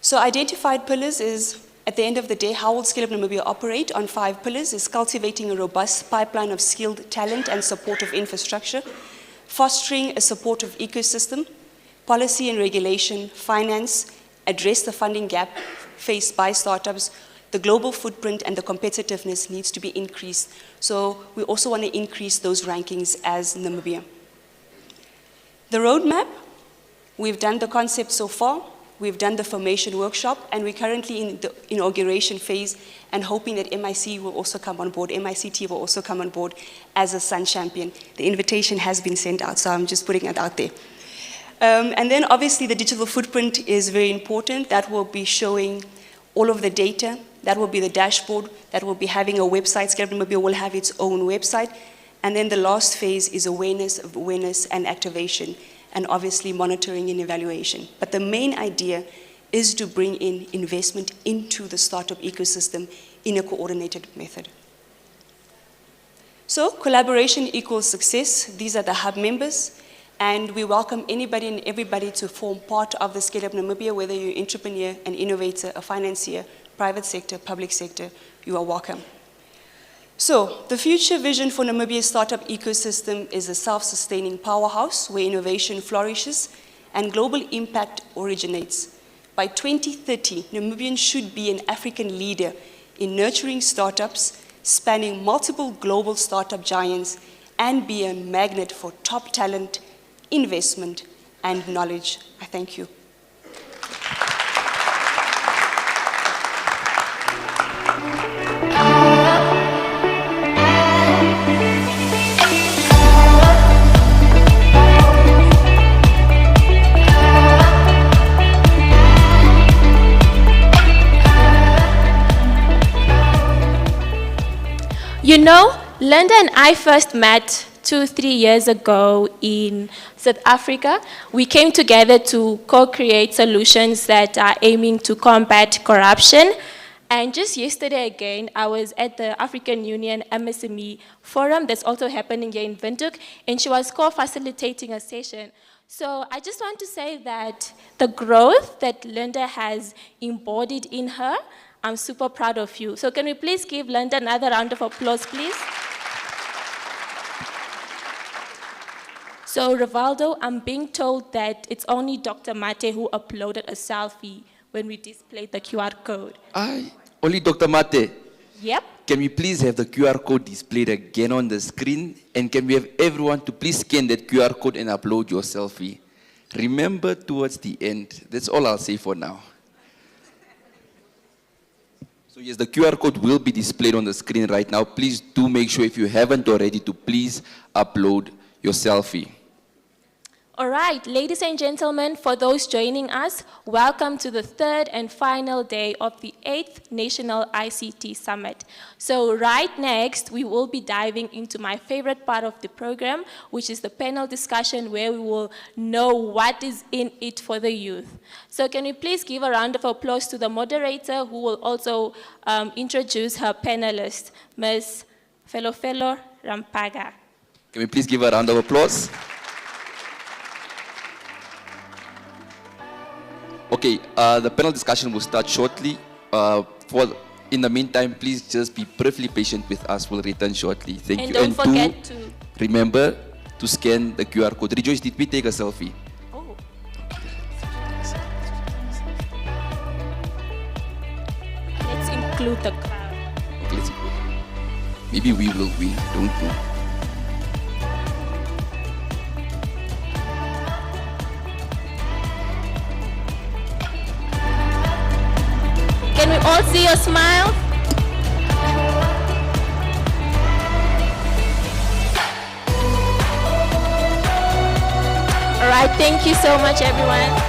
So identified pillars is, at the end of the day, how will Scale Up Namibia operate on 5 pillars? Is cultivating a robust pipeline of skilled talent and supportive infrastructure, fostering a supportive ecosystem, policy and regulation, finance, address the funding gap faced by startups. The global footprint and the competitiveness needs to be increased. So we also want to increase those rankings as Namibia. The roadmap, we've done the concept so far. We've done the formation workshop, and we're currently in the inauguration phase and hoping that MIC will also come on board, MICT will also come on board as a Sun Champion. The invitation has been sent out, so I'm just putting it out there. And then obviously the digital footprint is very important. That will be showing all of the data. That will be the dashboard. That will be having a website. Scale Up Namibia will have its own website. And then the last phase is awareness and activation, and obviously monitoring and evaluation. But the main idea is to bring in investment into the startup ecosystem in a coordinated method. So collaboration equals success. These are the hub members. And we welcome anybody and everybody to form part of the Scale Up Namibia, whether you're an entrepreneur, an innovator, a financier, private sector, public sector, you are welcome. So the future vision for Namibia's startup ecosystem is a self-sustaining powerhouse where innovation flourishes and global impact originates. By 2030, Namibians should be an African leader in nurturing startups, spanning multiple global startup giants, and be a magnet for top talent, investment, and knowledge. I thank you. You know, Linda and I first met 2-3 years ago in South Africa. We came together to co-create solutions that are aiming to combat corruption. And just yesterday again, I was at the African Union MSME Forum that's also happening here in Windhoek, and she was co-facilitating a session. So I just want to say that the growth that Linda has embodied in her, I'm super proud of you. So can we please give Linda another round of applause, please? So Rivaldo, I'm being told that it's only Dr. Mate who uploaded a selfie when we displayed the QR code. Only Dr. Mate? Yep. Can we please have the QR code displayed again on the screen? And can we have everyone to please scan that QR code and upload your selfie? Remember towards the end. That's all I'll say for now. So yes, the QR code will be displayed on the screen right now. Please do make sure, if you haven't already, to please upload your selfie. All right, ladies and gentlemen, for those joining us, welcome to the third and final day of the 8th National ICT Summit. So right next, we will be diving into my favorite part of the program, which is the panel discussion, where we will know what is in it for the youth. So can we please give a round of applause to the moderator, who will also introduce her panelists, Ms. Felofelo Rampaga. Can we please give a round of applause? Okay, the panel discussion will start shortly. In the meantime, please just be briefly patient with us. We'll return shortly. Thank you. Don't forget to remember to scan the QR code. Rejoice, did we take a selfie? Oh. Let's include the crowd. Okay, maybe we will win. Don't know. Can we all see your smile? All right, thank you so much, everyone.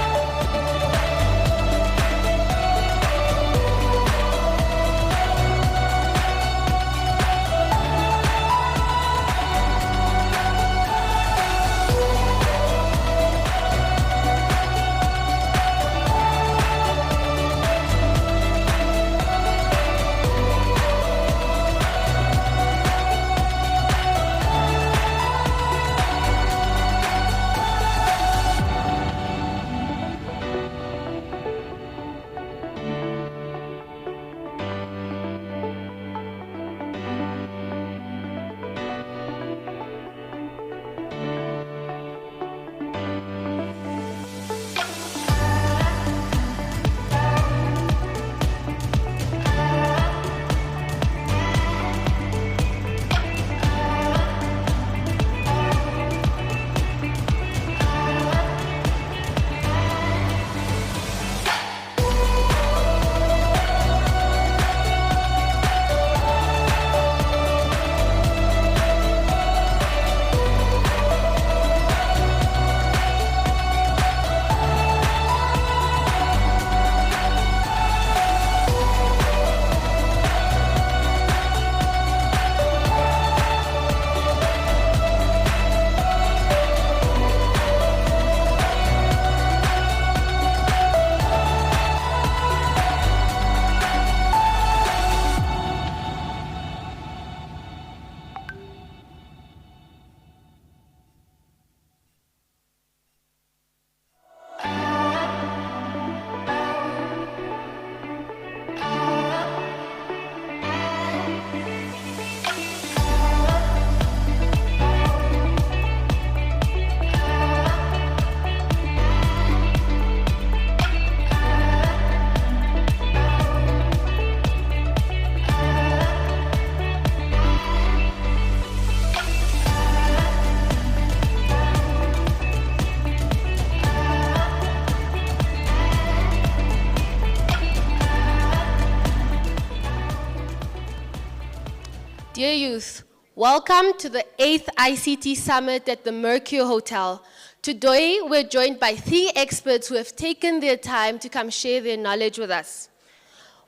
Dear youth, welcome to the 8th ICT Summit at the Mercure Hotel. Today, we're joined by 3 experts who have taken their time to come share their knowledge with us.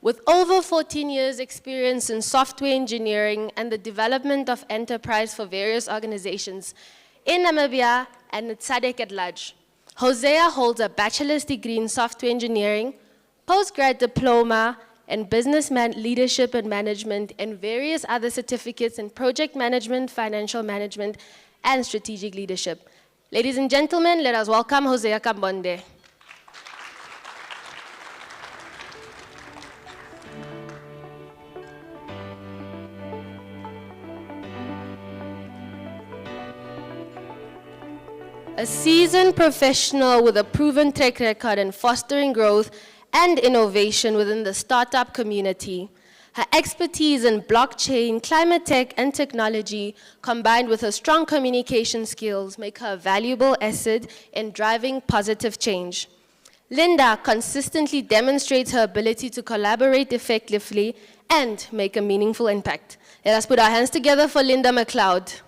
With over 14 years experience in software engineering and the development of enterprise for various organizations in Namibia and in SADC at large, Hosea holds a bachelor's degree in software engineering, postgrad diploma in business leadership and management, and various other certificates in project management, financial management, and strategic leadership. Ladies and gentlemen, let us welcome Hosea Kambonde. A seasoned professional with a proven track record in fostering growth and innovation within the startup community. Her expertise in blockchain, climate tech, and technology, combined with her strong communication skills, make her a valuable asset in driving positive change. Linda consistently demonstrates her ability to collaborate effectively and make a meaningful impact. Let us put our hands together for Linda McLeod.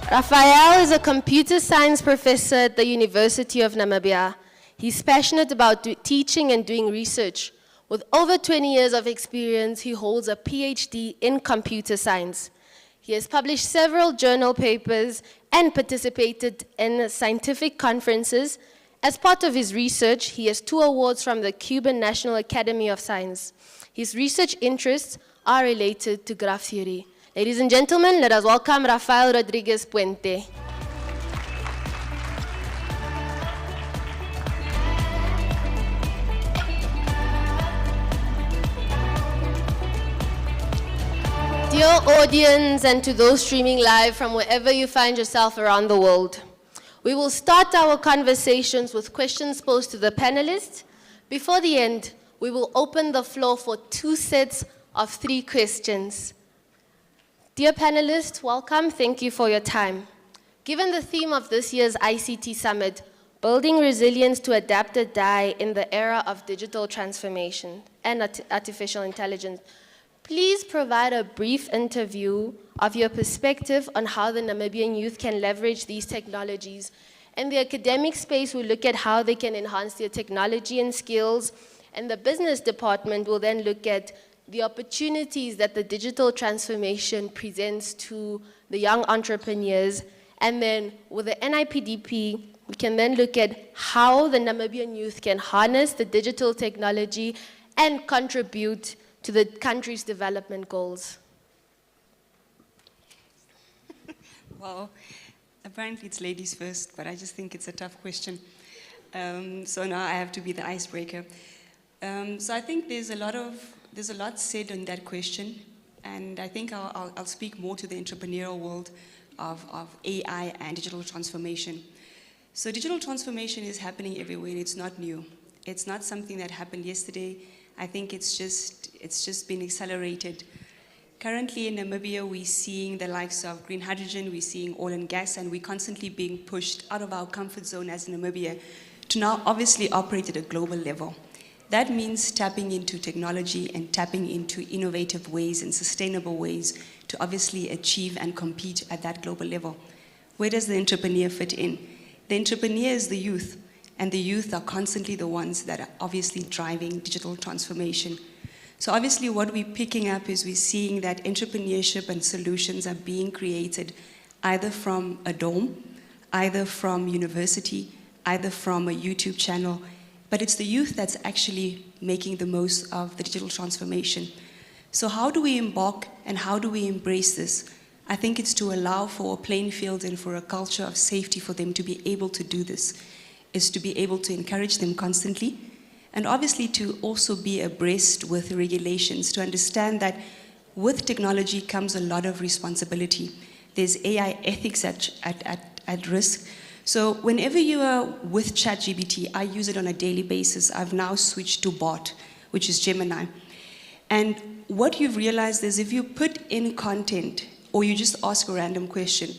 Raphael is a computer science professor at the University of Namibia. He's passionate about teaching and doing research. With over 20 years of experience, he holds a PhD in computer science. He has published several journal papers and participated in scientific conferences. As part of his research, he has 2 awards from the Cuban National Academy of Science. His research interests are related to graph theory. Ladies and gentlemen, let us welcome Rafael Rodriguez Puente. Dear audience, and to those streaming live from wherever you find yourself around the world, we will start our conversations with questions posed to the panelists. Before the end, we will open the floor for 2 sets of 3 questions. Dear panelists, welcome. Thank you for your time. Given the theme of this year's ICT Summit, building resilience to adapt or die in the era of digital transformation and artificial intelligence. Please provide a brief interview of your perspective on how the Namibian youth can leverage these technologies. In the academic space, we'll look at how they can enhance their technology and skills, and the business department will then look at the opportunities that the digital transformation presents to the young entrepreneurs. And then with the NIPDP, we can then look at how the Namibian youth can harness the digital technology and contribute to the country's development goals. Well, apparently it's ladies first, but I just think it's a tough question. So now I have to be the icebreaker. So I think there's a lot said on that question, and I think I'll speak more to the entrepreneurial world of AI and digital transformation. So digital transformation is happening everywhere, and it's not new. It's not something that happened yesterday. I think it's just been accelerated. Currently in Namibia, we're seeing the likes of green hydrogen, we're seeing oil and gas, and we're constantly being pushed out of our comfort zone as Namibia to now obviously operate at a global level. That means tapping into technology and tapping into innovative ways and sustainable ways to obviously achieve and compete at that global level. Where does the entrepreneur fit in? The entrepreneur is the youth, and the youth are constantly the ones that are obviously driving digital transformation. So obviously what we're picking up is we're seeing that entrepreneurship and solutions are being created either from a dorm, either from university, either from a YouTube channel, but it's the youth that's actually making the most of the digital transformation. So how do we embark and how do we embrace this? I think it's to allow for a playing field and for a culture of safety for them to be able to do this, is to be able to encourage them constantly, and obviously to also be abreast with regulations, to understand that with technology comes a lot of responsibility. There's AI ethics at risk. So whenever you are with ChatGPT, I use it on a daily basis. I've now switched to bot, which is Gemini. And what you've realized is if you put in content or you just ask a random question,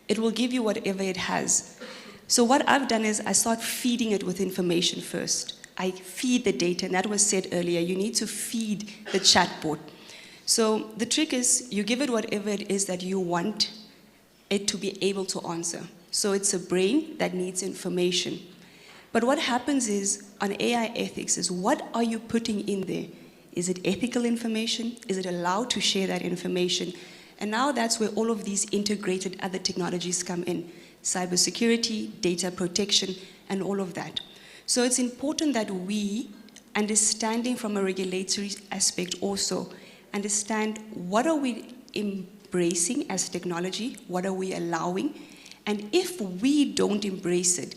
it will give you whatever it has. So what I've done is I start feeding it with information first. I feed the data, and that was said earlier, you need to feed the chatbot. So the trick is you give it whatever it is that you want it to be able to answer. So it's a brain that needs information. But what happens is, on AI ethics, is what are you putting in there? Is it ethical information? Is it allowed to share that information? And now that's where all of these integrated other technologies come in. Cybersecurity, data protection, and all of that. So it's important that we, understanding from a regulatory aspect also, understand what are we embracing as technology, what are we allowing, and if we don't embrace it,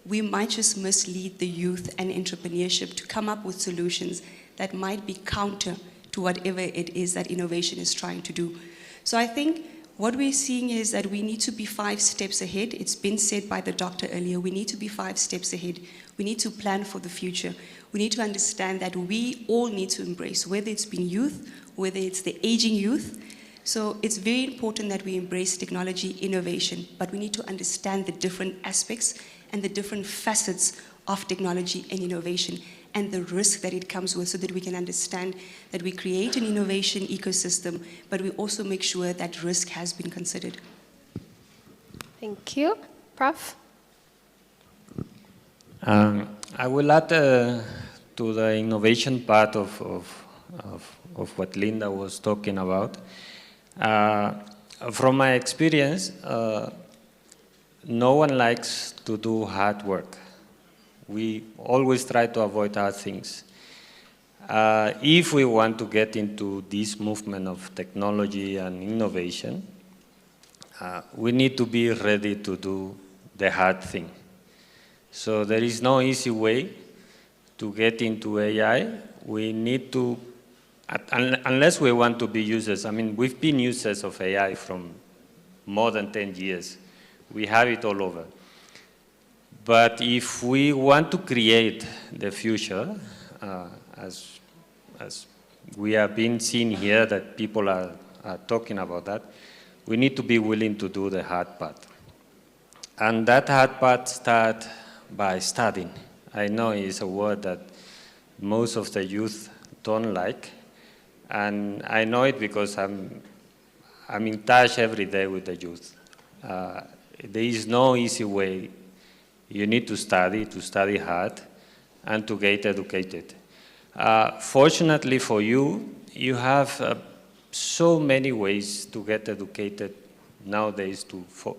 we might just mislead the youth and entrepreneurship to come up with solutions that might be counter to whatever it is that innovation is trying to do. So I think what we're seeing is that we need to be 5 steps ahead. It's been said by the doctor earlier, we need to be 5 steps ahead. We need to plan for the future. We need to understand that we all need to embrace, whether it's been youth, whether it's the aging youth. So it's very important that we embrace technology innovation, but we need to understand the different aspects and the different facets of technology and innovation and the risk that it comes with, so that we can understand that we create an innovation ecosystem, but we also make sure that risk has been considered. Thank you. Prof? I will add to the innovation part of what Linda was talking about. From my experience, no one likes to do hard work. We always try to avoid hard things. If we want to get into this movement of technology and innovation, we need to be ready to do the hard thing. So there is no easy way to get into AI. We need to, unless we want to be users, I mean, we've been users of AI from more than 10 years. We have it all over. But if we want to create the future, as we have been seeing here that people are talking about that, we need to be willing to do the hard part. And that hard part starts by studying. I know it's a word that most of the youth don't like, and I know it because I'm in touch every day with the youth. There is no easy way. You need to study hard, and to get educated. Fortunately for you, you have so many ways to get educated nowadays,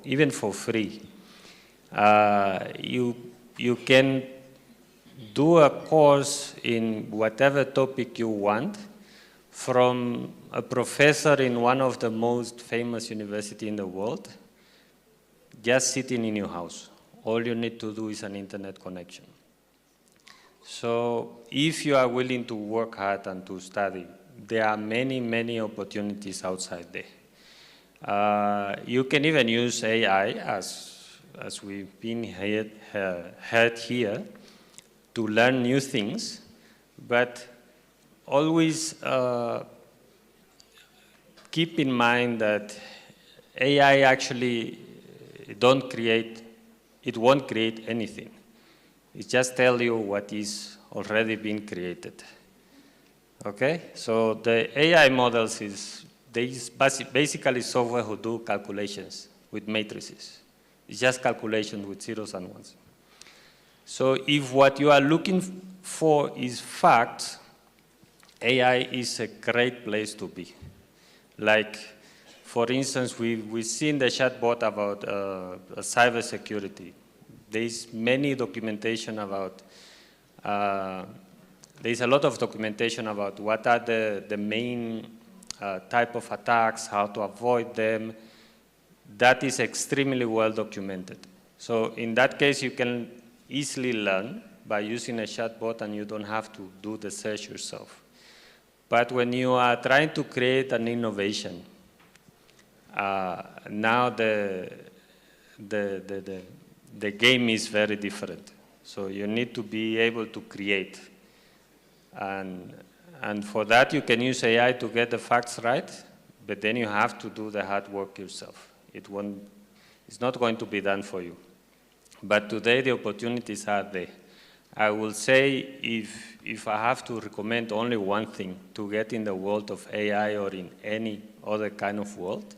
even for free. You can do a course in whatever topic you want from a professor in one of the most famous universities in the world, just sitting in your house. All you need to do is an internet connection. So if you are willing to work hard and to study, there are many, many opportunities outside there. You can even use AI, as we've been heard here, to learn new things, but always keep in mind that AI actually won't create anything. It just tells you what is already been created. Okay? So the AI models is basically software who do calculations with matrices. It's just calculation with zeros and ones. So if what you are looking for is facts, AI is a great place to be. Like, for instance, we've seen the chatbot about cybersecurity. There's many documentation about, there's a lot of documentation about what are the main type of attacks, how to avoid them. That is extremely well documented. So in that case, you can easily learn by using a chatbot, and you don't have to do the search yourself. But when you are trying to create an innovation, now the game is very different. So you need to be able to create. And for that, you can use AI to get the facts right, but then you have to do the hard work yourself. It's not going to be done for you. But today, the opportunities are there. I will say, if I have to recommend only one thing to get in the world of AI or in any other kind of world,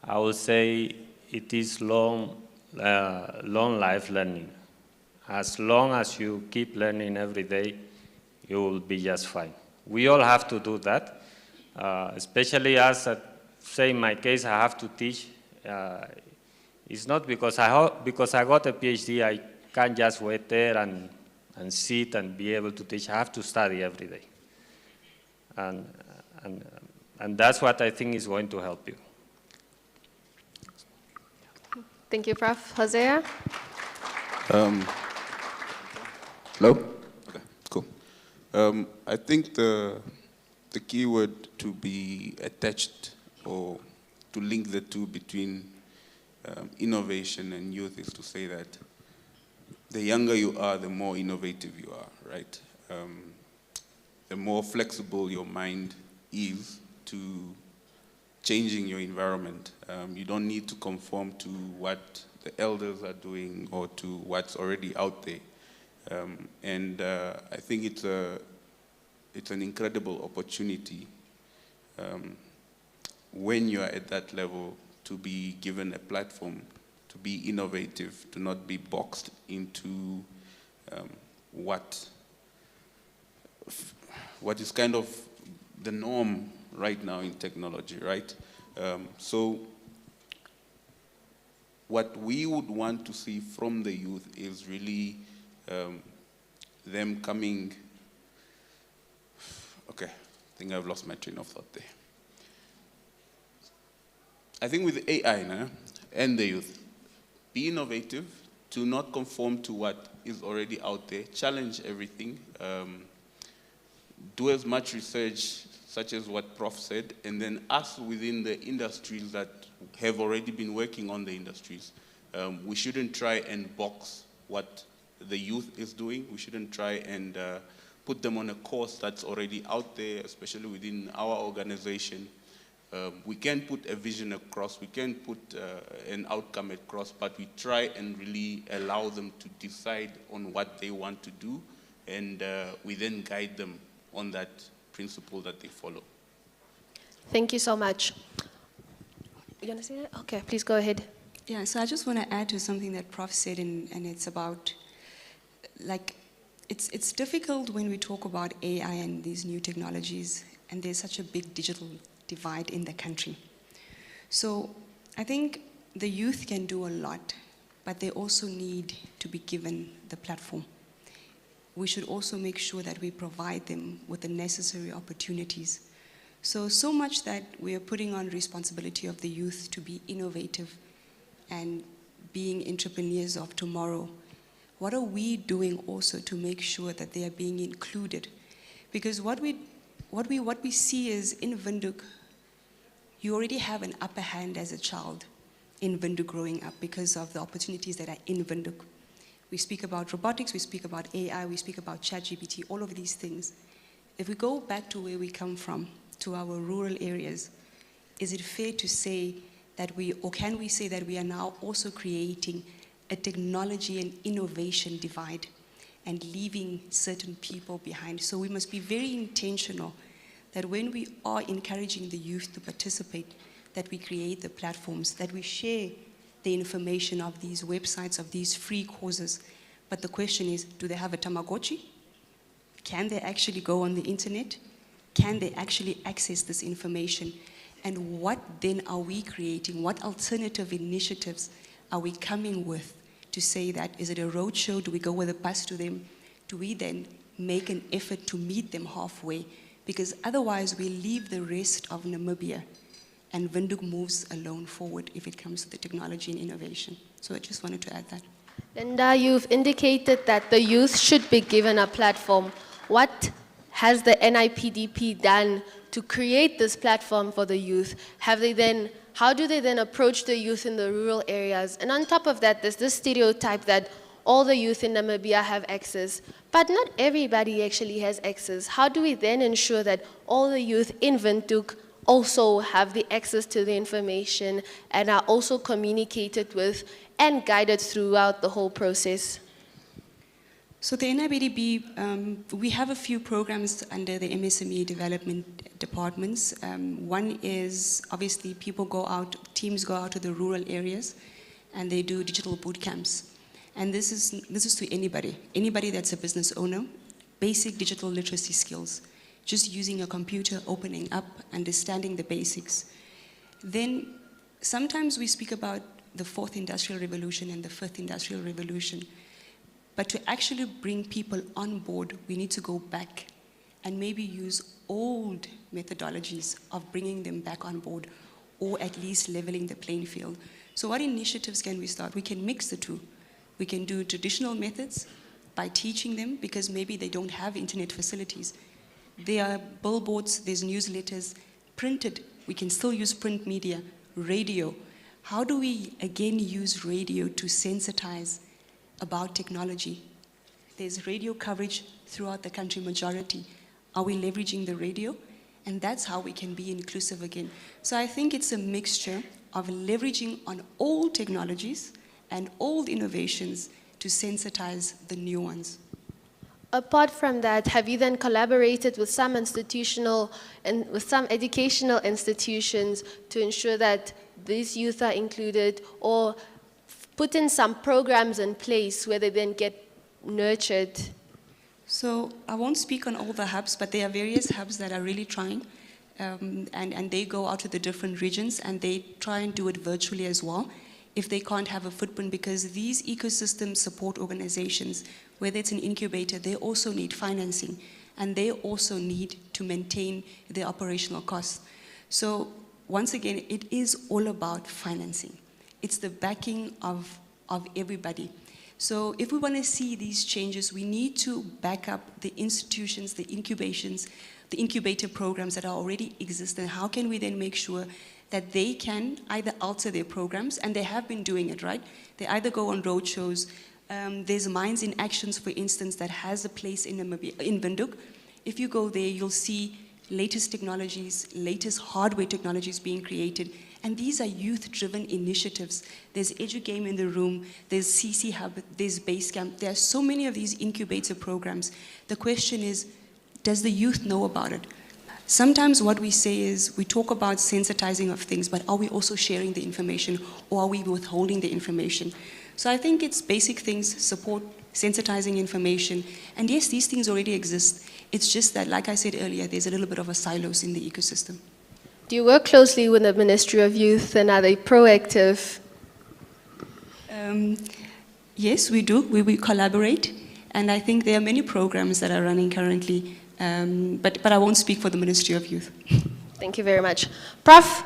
I will say it is long life learning. As long as you keep learning every day, you will be just fine. We all have to do that, especially as, say in my case, I have to teach. It's not because I got a PhD, I can't just wait there and sit and be able to teach. I have to study every day. And that's what I think is going to help you. Thank you, Prof. Hosea? Hello? Okay, cool. I think the key word to be attached or to link the two between innovation and youth is to say that the younger you are, the more innovative you are, right? The more flexible your mind is to changing your environment. You don't need to conform to what the elders are doing or to what's already out there. I think it's an incredible opportunity when you are at that level to be given a platform to be innovative, to not be boxed into what is kind of the norm right now in technology, right? So what we would want to see from the youth is really them coming, okay, I think I've lost my train of thought there. I think with AI and the youth, be innovative, to not conform to what is already out there, challenge everything, do as much research such as what Prof said, and then us within the industries that have already been working on the industries. We shouldn't try and box what the youth is doing. We shouldn't try and put them on a course that's already out there, especially within our organization. We can put a vision across, we can put an outcome across, but we try and really allow them to decide on what they want to do, and we then guide them on that principle that they follow. Thank you so much. You want to say that? Okay, please go ahead. Yeah, so I just want to add to something that Prof said, and it's about, like, it's difficult when we talk about AI and these new technologies, and there's such a big digital divide in the country. So I think the youth can do a lot, but they also need to be given the platform. We should also make sure that we provide them with the necessary opportunities. So much that we are putting on responsibility of the youth to be innovative and being entrepreneurs of tomorrow. What are we doing also to make sure that they are being included? Because what we see is in Windhoek, you already have an upper hand as a child in Windhoek growing up because of the opportunities that are in Windhoek. We speak about robotics, we speak about AI, we speak about ChatGPT, all of these things. If we go back to where we come from, to our rural areas, is it fair to say that or can we say that we are now also creating a technology and innovation divide and leaving certain people behind? So we must be very intentional that when we are encouraging the youth to participate, that we create the platforms, that we share the information of these websites, of these free courses. But the question is, do they have a Tamagotchi? Can they actually go on the internet? Can they actually access this information? And what then are we creating? What alternative initiatives are we coming with to say that, is it a roadshow? Do we go with a bus to them? Do we then make an effort to meet them halfway? Because otherwise we leave the rest of Namibia and Windhoek moves alone forward if it comes to the technology and innovation. So I just wanted to add that. Linda, you've indicated that the youth should be given a platform. What has the NIPDP done to create this platform for the youth? How do they then approach the youth in the rural areas? And on top of that, there's this stereotype that all the youth in Namibia have access, but not everybody actually has access. How do we then ensure that all the youth in Windhoek also have the access to the information and are also communicated with and guided throughout the whole process? So the NIPDP, we have a few programs under the MSME development departments. One is, obviously, teams go out to the rural areas and they do digital boot camps. And this is to anybody that's a business owner, basic digital literacy skills, just using a computer, opening up, understanding the basics. Then sometimes we speak about the 4th Industrial Revolution and the 5th Industrial Revolution. But to actually bring people on board, we need to go back and maybe use old methodologies of bringing them back on board, or at least leveling the playing field. So what initiatives can we start? We can mix the two. We can do traditional methods by teaching them, because maybe they don't have internet facilities. There are billboards, there's newsletters, printed. We can still use print media, radio. How do we, again, use radio to sensitize about technology? There's radio coverage throughout the country, majority. Are we leveraging the radio? And that's how we can be inclusive again. So I think it's a mixture of leveraging on old technologies and old innovations to sensitize the new ones. Apart from that, have you then collaborated with some institutional and with some educational institutions to ensure that these youth are included, or put in some programs in place where they then get nurtured? So I won't speak on all the hubs, but there are various hubs that are really trying, and they go out to the different regions and they try and do it virtually as well, if they can't have a footprint, because these ecosystem support organizations, whether it's an incubator, they also need financing, and they also need to maintain their operational costs. So once again, it is all about financing. It's the backing of everybody. So if we want to see these changes, we need to back up the institutions, the incubations, the incubator programs that are already existing. How can we then make sure that they can either alter their programs, and they have been doing it, right? They either go on roadshows. There's Minds in Actions, for instance, that has a place in Namibia, in Windhoek. If you go there, you'll see latest technologies, latest hardware technologies being created. And these are youth-driven initiatives. There's EduGame in the room, there's CC Hub, there's Basecamp. There are so many of these incubator programs. The question is, does the youth know about it? Sometimes what we say is, we talk about sensitizing of things, but are we also sharing the information, or are we withholding the information? So I think it's basic things, support, sensitizing information. And yes, these things already exist. It's just that, like I said earlier, there's a little bit of a silos in the ecosystem. Do you work closely with the Ministry of Youth, and are they proactive? Yes, we do. We collaborate. And I think there are many programs that are running currently, but I won't speak for the Ministry of Youth. Thank you very much. Prof,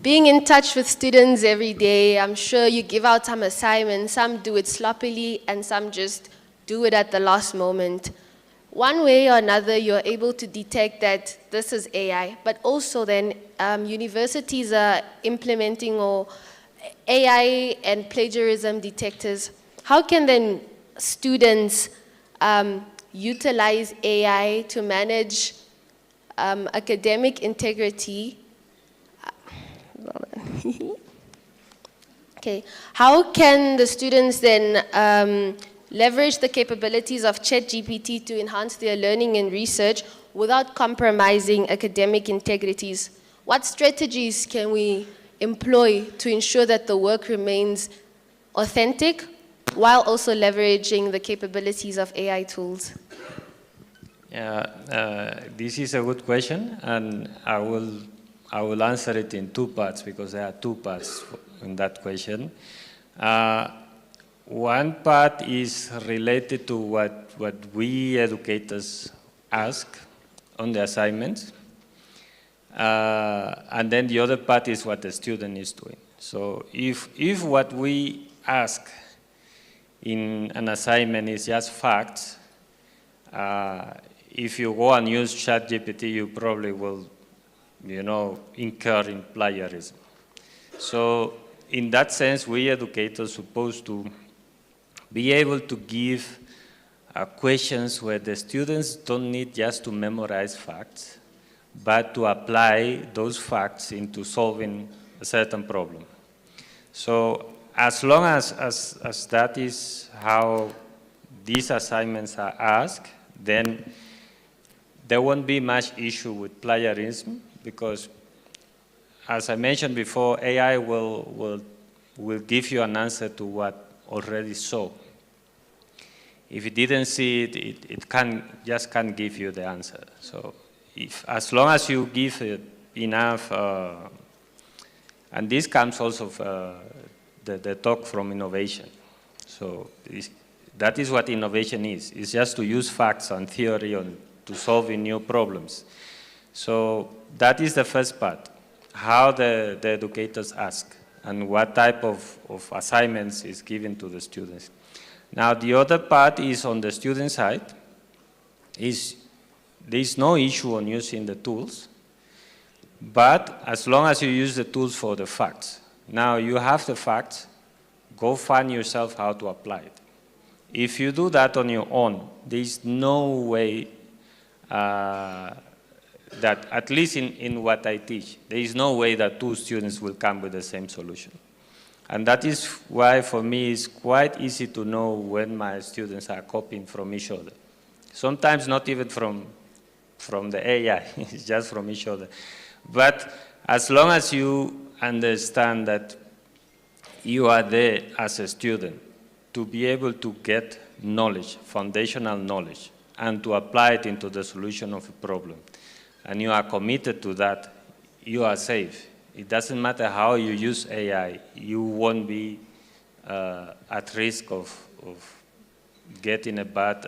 being in touch with students every day, I'm sure you give out some assignments, some do it sloppily, and some just do it at the last moment. One way or another, you're able to detect that this is AI, but also then universities are implementing or AI and plagiarism detectors. How can then students utilize AI to manage academic integrity? Okay, how can the students then leverage the capabilities of ChatGPT to enhance their learning and research without compromising academic integrities? What strategies can we employ to ensure that the work remains authentic while also leveraging the capabilities of AI tools? This is a good question, and I will answer it in two parts, because there are two parts in that question. One part is related to what we educators ask on the assignments. And then the other part is what the student is doing. So if what we ask in an assignment is just facts, if you go and use ChatGPT, you probably will, incur in plagiarism. So in that sense, we educators are supposed to be able to give questions where the students don't need just to memorize facts, but to apply those facts into solving a certain problem. So as long as that is how these assignments are asked, then there won't be much issue with plagiarism, because as I mentioned before, AI will give you an answer to what already saw. If it didn't see it, it just can't give you the answer. So as long as you give it enough, and this comes also from the talk from innovation. So that is what innovation is. It's just to use facts and theory to solve new problems. So that is the first part, how the educators ask and what type of assignments is given to the students. Now the other part is on the student side, there's no issue on using the tools, but as long as you use the tools for the facts. Now you have the facts, go find yourself how to apply it. If you do that on your own, there's no way that, at least in what I teach, there is no way that two students will come with the same solution. And that is why, for me, it's quite easy to know when my students are copying from each other. Sometimes not even from the AI, it's just from each other. But as long as you understand that you are there as a student to be able to get knowledge, foundational knowledge, and to apply it into the solution of a problem, and you are committed to that, you are safe. It doesn't matter how you use AI, you won't be at risk of getting a bad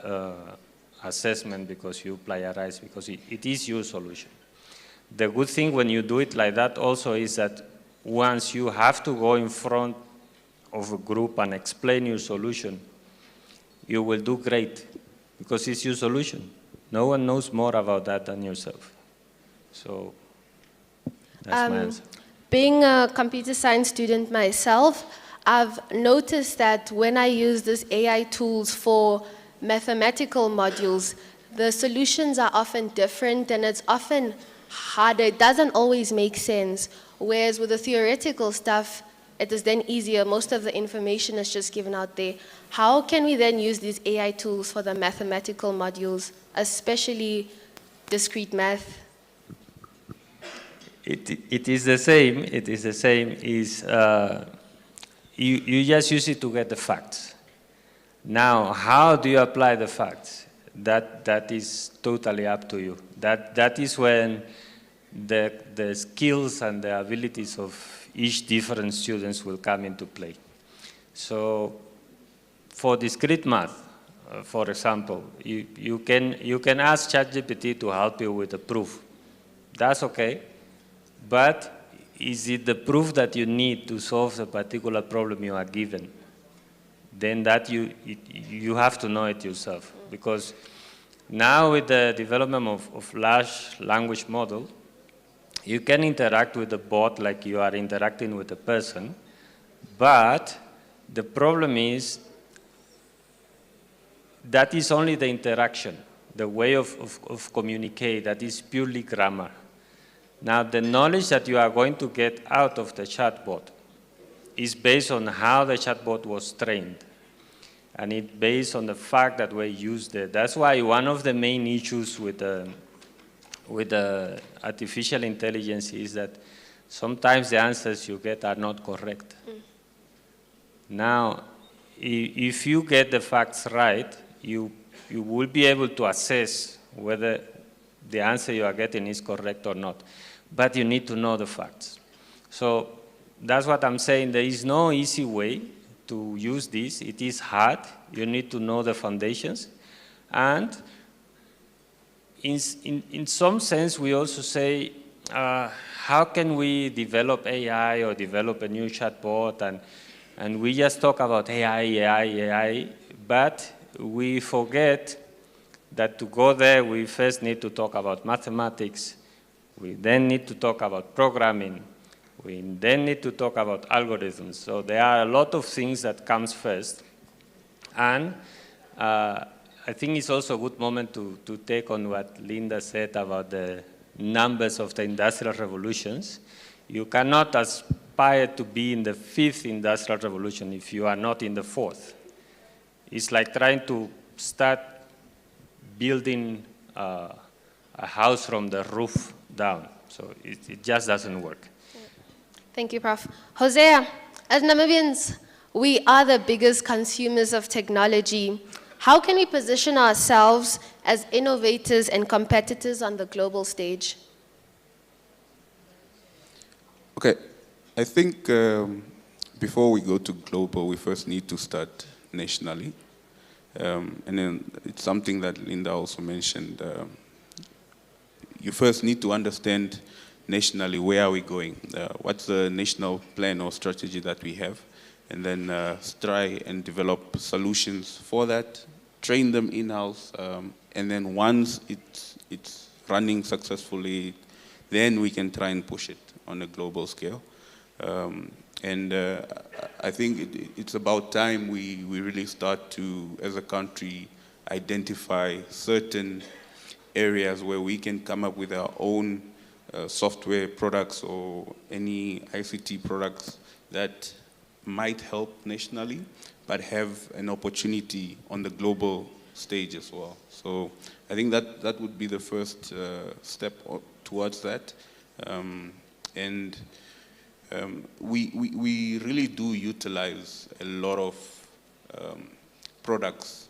assessment because you plagiarize, because it is your solution. The good thing when you do it like that also is that once you have to go in front of a group and explain your solution, you will do great, because it's your solution. No one knows more about that than yourself. So that's my answer. Being a computer science student myself, I've noticed that when I use these AI tools for mathematical modules, the solutions are often different and it's often harder. It doesn't always make sense. Whereas with the theoretical stuff, it is then easier. Most of the information is just given out there. How can we then use these AI tools for the mathematical modules, especially discrete math? It is the same. It is the same. You just use it to get the facts. Now, how do you apply the facts? That is totally up to you. That is when the skills and the abilities of each different students will come into play. So, for discrete math, for example, you can ask ChatGPT to help you with a proof. That's okay. But is it the proof that you need to solve the particular problem you are given? Then that you have to know it yourself. Because now with the development of large language model, you can interact with the bot like you are interacting with a person, but the problem is that is only the interaction, the way of communicate, that is purely grammar. Now, the knowledge that you are going to get out of the chatbot is based on how the chatbot was trained. And it's based on the fact that we used it. That's why one of the main issues with the artificial intelligence is that sometimes the answers you get are not correct. Now, if you get the facts right, you will be able to assess whether the answer you are getting is correct or not. But you need to know the facts. So that's what I'm saying. There is no easy way to use this. It is hard. You need to know the foundations. And in some sense, we also say, how can we develop AI or develop a new chatbot? And we just talk about AI, but we forget that to go there, we first need to talk about mathematics. We then need to talk about programming. We then need to talk about algorithms. So there are a lot of things that comes first. And I think it's also a good moment to take on what Linda said about the numbers of the industrial revolutions. You cannot aspire to be in the 5th industrial revolution if you are not in the 4th. It's like trying to start building a house from the roof down. So it just doesn't work. Thank you, Prof. Hosea, as Namibians, we are the biggest consumers of technology. How can we position ourselves as innovators and competitors on the global stage? Okay, I think before we go to global, we first need to start nationally. And then it's something that Linda also mentioned. You first need to understand nationally where are we going, what's the national plan or strategy that we have, and then try and develop solutions for that, train them in-house, and then once it's running successfully, then we can try and push it on a global scale. I think it's about time we really start to, as a country, identify certain areas where we can come up with our own software products or any ICT products that might help nationally, but have an opportunity on the global stage as well. So I think that would be the first step towards that. We really do utilize a lot of products,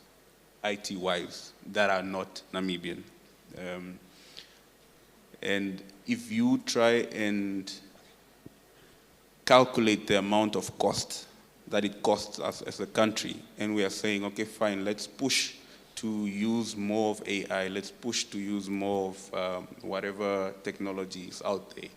IT-wise, that are not Namibian. And if you try and calculate the amount of cost that it costs us as a country, and we are saying, okay, fine, let's push to use more of AI, let's push to use more of whatever technology is out there.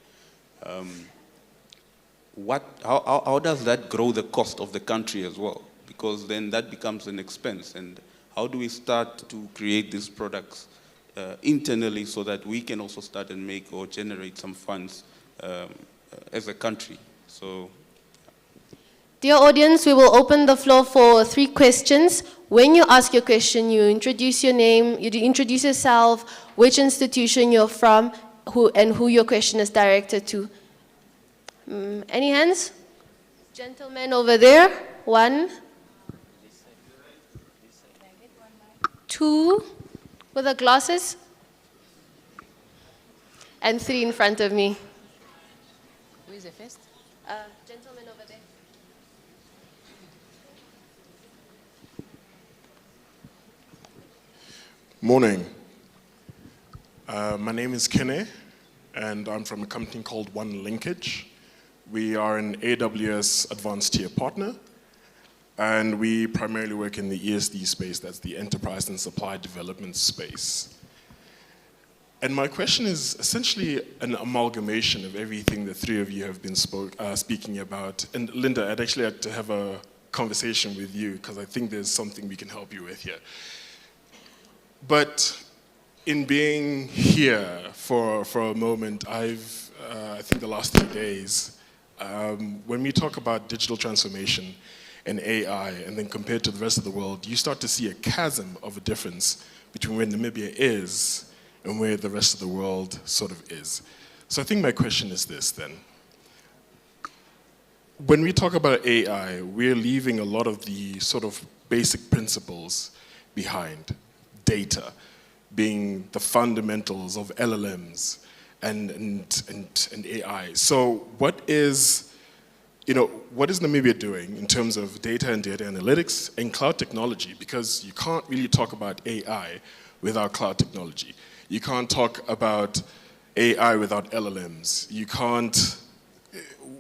How does that grow the cost of the country as well? Because then that becomes an expense. And how do we start to create these products internally so that we can also start and make or generate some funds as a country? So, Dear audience, we will open the floor for 3 questions. When you ask your question, you introduce your name, you introduce yourself, which institution you're from, who your question is directed to. Any hands? Gentleman over there. 1. 2 with the glasses. And 3 in front of me. Who is the first? Gentleman over there. Morning. My name is Kene, and I'm from a company called One Linkage. We are an AWS Advanced Tier partner, and we primarily work in the ESD space, that's the Enterprise and Supply Development space. And my question is essentially an amalgamation of everything the 3 of you have been speaking about. And Linda, I'd actually like to have a conversation with you, because I think there's something we can help you with here. But in being here for a moment, I think the last 3 days, when we talk about digital transformation and AI, and then compared to the rest of the world, you start to see a chasm of a difference between where Namibia is and where the rest of the world sort of is. So I think my question is this then. When we talk about AI, we're leaving a lot of the sort of basic principles behind. Data being the fundamentals of LLMs and AI. So what is Namibia doing in terms of data and data analytics and cloud technology? Because you can't really talk about AI without cloud technology. You can't talk about AI without LLMs. You can't,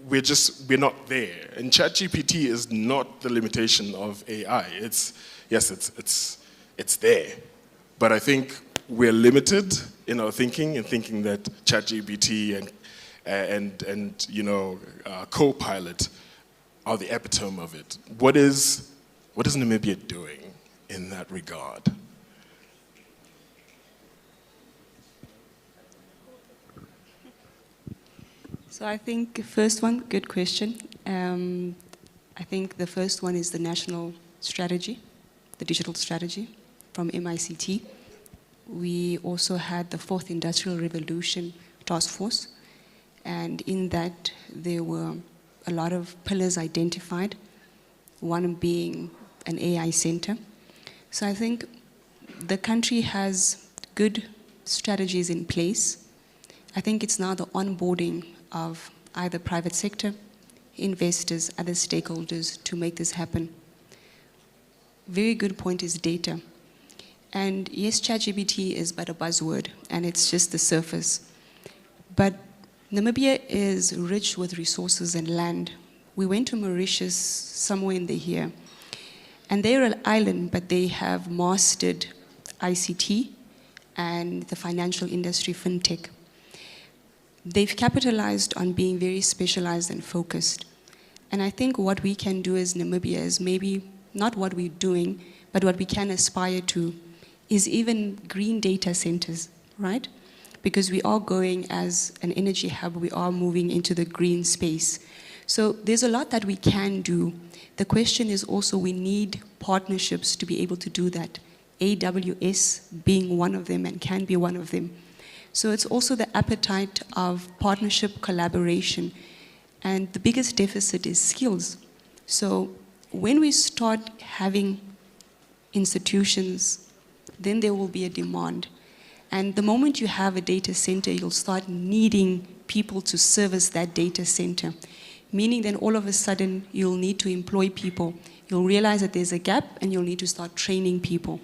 we're not there. And ChatGPT is not the limitation of AI. It's there. But I think we're limited in our thinking and thinking that ChatGPT and Copilot are the epitome of it. What is Namibia doing in that regard? So I think first one, good question. I think the first one is the national strategy, the digital strategy from MICT. We also had the 4th Industrial Revolution Task Force, and in that there were a lot of pillars identified, one being an AI center. So I think the country has good strategies in place. I think it's now the onboarding of either private sector, investors, other stakeholders to make this happen. Very good point is data. And yes, ChatGPT is but a buzzword, and it's just the surface. But Namibia is rich with resources and land. We went to Mauritius somewhere in the year, and they're an island, but they have mastered ICT and the financial industry, fintech. They've capitalized on being very specialized and focused. And I think what we can do as Namibia is maybe not what we're doing, but what we can aspire to is even green data centers, right? Because we are going as an energy hub, we are moving into the green space. So there's a lot that we can do. The question is also we need partnerships to be able to do that. AWS being one of them and can be one of them. So it's also the appetite of partnership collaboration. And the biggest deficit is skills. So when we start having institutions, then there will be a demand. And the moment you have a data center, you'll start needing people to service that data center. Meaning then all of a sudden, you'll need to employ people. You'll realize that there's a gap and you'll need to start training people.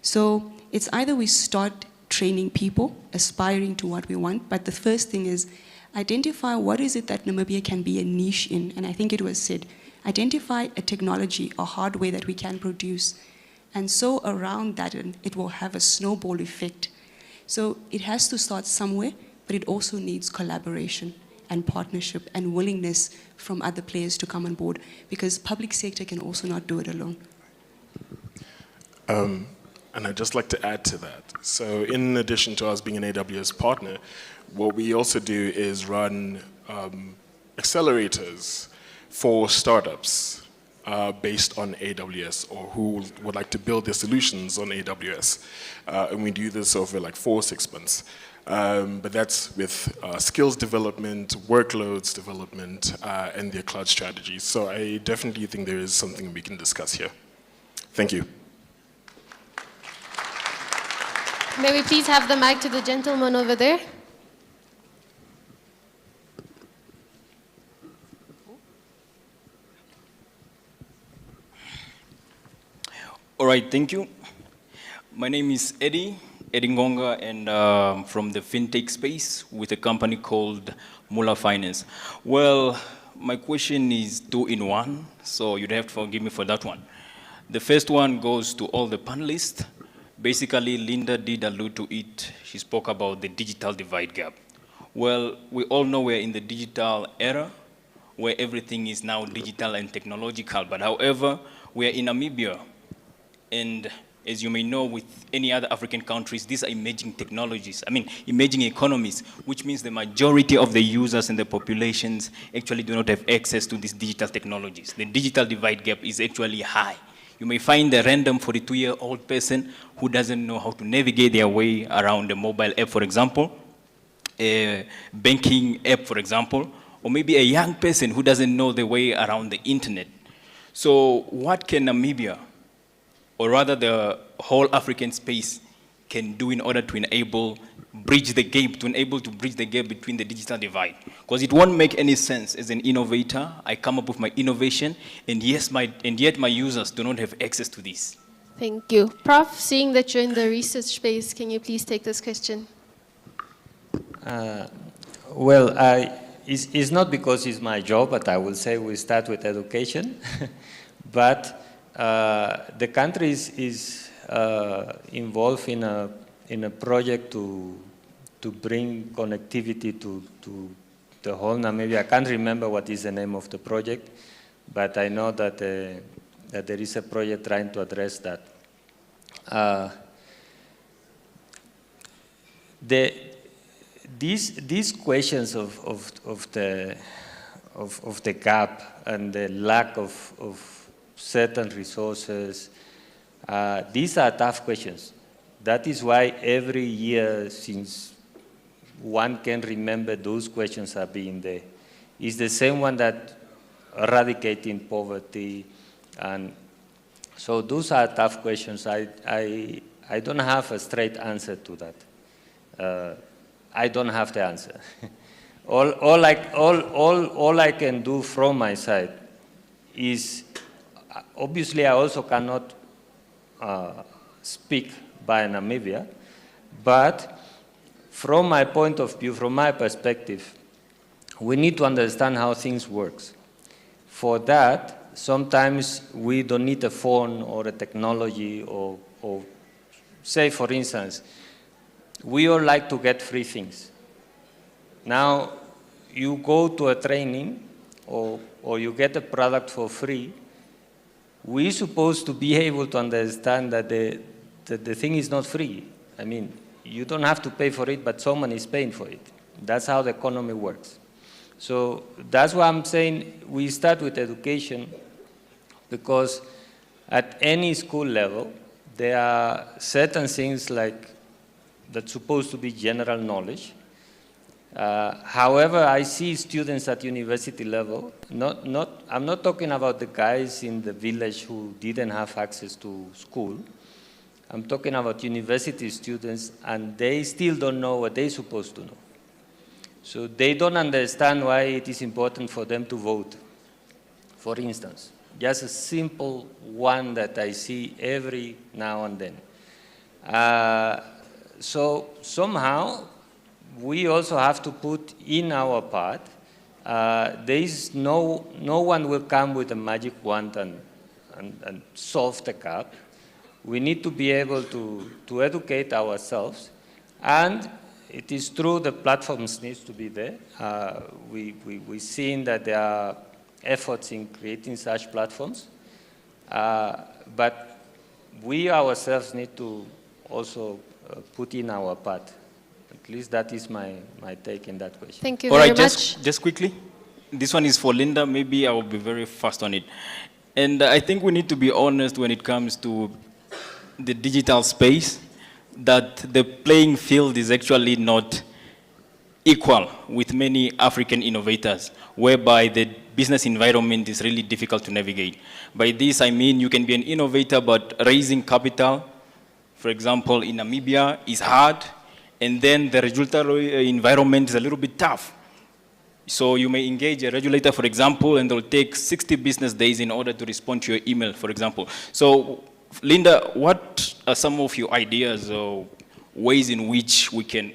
So it's either we start training people, aspiring to what we want, but the first thing is identify what is it that Namibia can be a niche in. And I think it was said, identify a technology or hardware that we can produce. And so around that, it will have a snowball effect. So it has to start somewhere, but it also needs collaboration and partnership and willingness from other players to come on board, because public sector can also not do it alone. And I'd just like to add to that. So in addition to us being an AWS partner, what we also do is run accelerators for startups based on AWS, or who would like to build their solutions on AWS. And we do this over like 4 or 6 months. But that's with skills development, workloads development, and their cloud strategies. So I definitely think there is something we can discuss here. Thank you. May we please have the mic to the gentleman over there? All right, thank you. My name is Eddie Ngonga, and from the fintech space with a company called Mula Finance. Well, my question is 2 in 1, so you'd have to forgive me for that one. The first one goes to all the panelists. Basically, Linda did allude to it. She spoke about the digital divide gap. Well, we all know we're in the digital era where everything is now digital and technological, but however, we're in Namibia. And as you may know, with any other African countries, these are emerging technologies, emerging economies, which means the majority of the users and the populations actually do not have access to these digital technologies. The digital divide gap is actually high. You may find a random 42-year-old person who doesn't know how to navigate their way around a mobile app, for example, a banking app, for example, or maybe a young person who doesn't know the way around the internet. So what can Namibia, or rather the whole African space, can do in order to bridge the gap between the digital divide? Because it won't make any sense as an innovator. I come up with my innovation, and yet my users do not have access to this. Thank you. Prof, seeing that you're in the research space, can you please take this question? It's not because it's my job, but I will say we start with education. But the country is involved in a project to bring connectivity to the whole Namibia. I can't remember what is the name of the project, but I know that that there is a project trying to address that. These questions of the gap and the lack of certain resources, these are tough questions. That is why every year, since one can remember, those questions are being there. It's the same one that eradicating poverty, and so those are tough questions. I don't have a straight answer to that. I don't have the answer. all I can do from my side is, obviously, I also cannot speak by Namibia, but from my point of view, from my perspective, we need to understand how things work. For that, sometimes we don't need a phone or a technology, or say, for instance, we all like to get free things. Now, you go to a training or you get a product for free, we're supposed to be able to understand that the thing is not free. I mean, you don't have to pay for it, but someone is paying for it. That's how the economy works. So that's why I'm saying we start with education, because at any school level, there are certain things like that's supposed to be general knowledge. However, I see students at university level, I'm not talking about the guys in the village who didn't have access to school. I'm talking about university students, and they still don't know what they're supposed to know. So they don't understand why it is important for them to vote, for instance. Just a simple one that I see every now and then. So somehow, we also have to put in our part. There is no one will come with a magic wand and solve the gap. We need to be able to educate ourselves, and it is true the platforms needs to be there. We've seen that there are efforts in creating such platforms, but we ourselves need to also put in our part. At least that is my take in that question. Thank you very much. Just quickly. This one is for Linda. Maybe I will be very fast on it. And I think we need to be honest when it comes to the digital space, that the playing field is actually not equal with many African innovators, whereby the business environment is really difficult to navigate. By this, I mean you can be an innovator, but raising capital, for example, in Namibia is hard, and then the regulatory environment is a little bit tough. So you may engage a regulator, for example, and they'll take 60 business days in order to respond to your email, for example. So, Linda, what are some of your ideas or ways in which we can,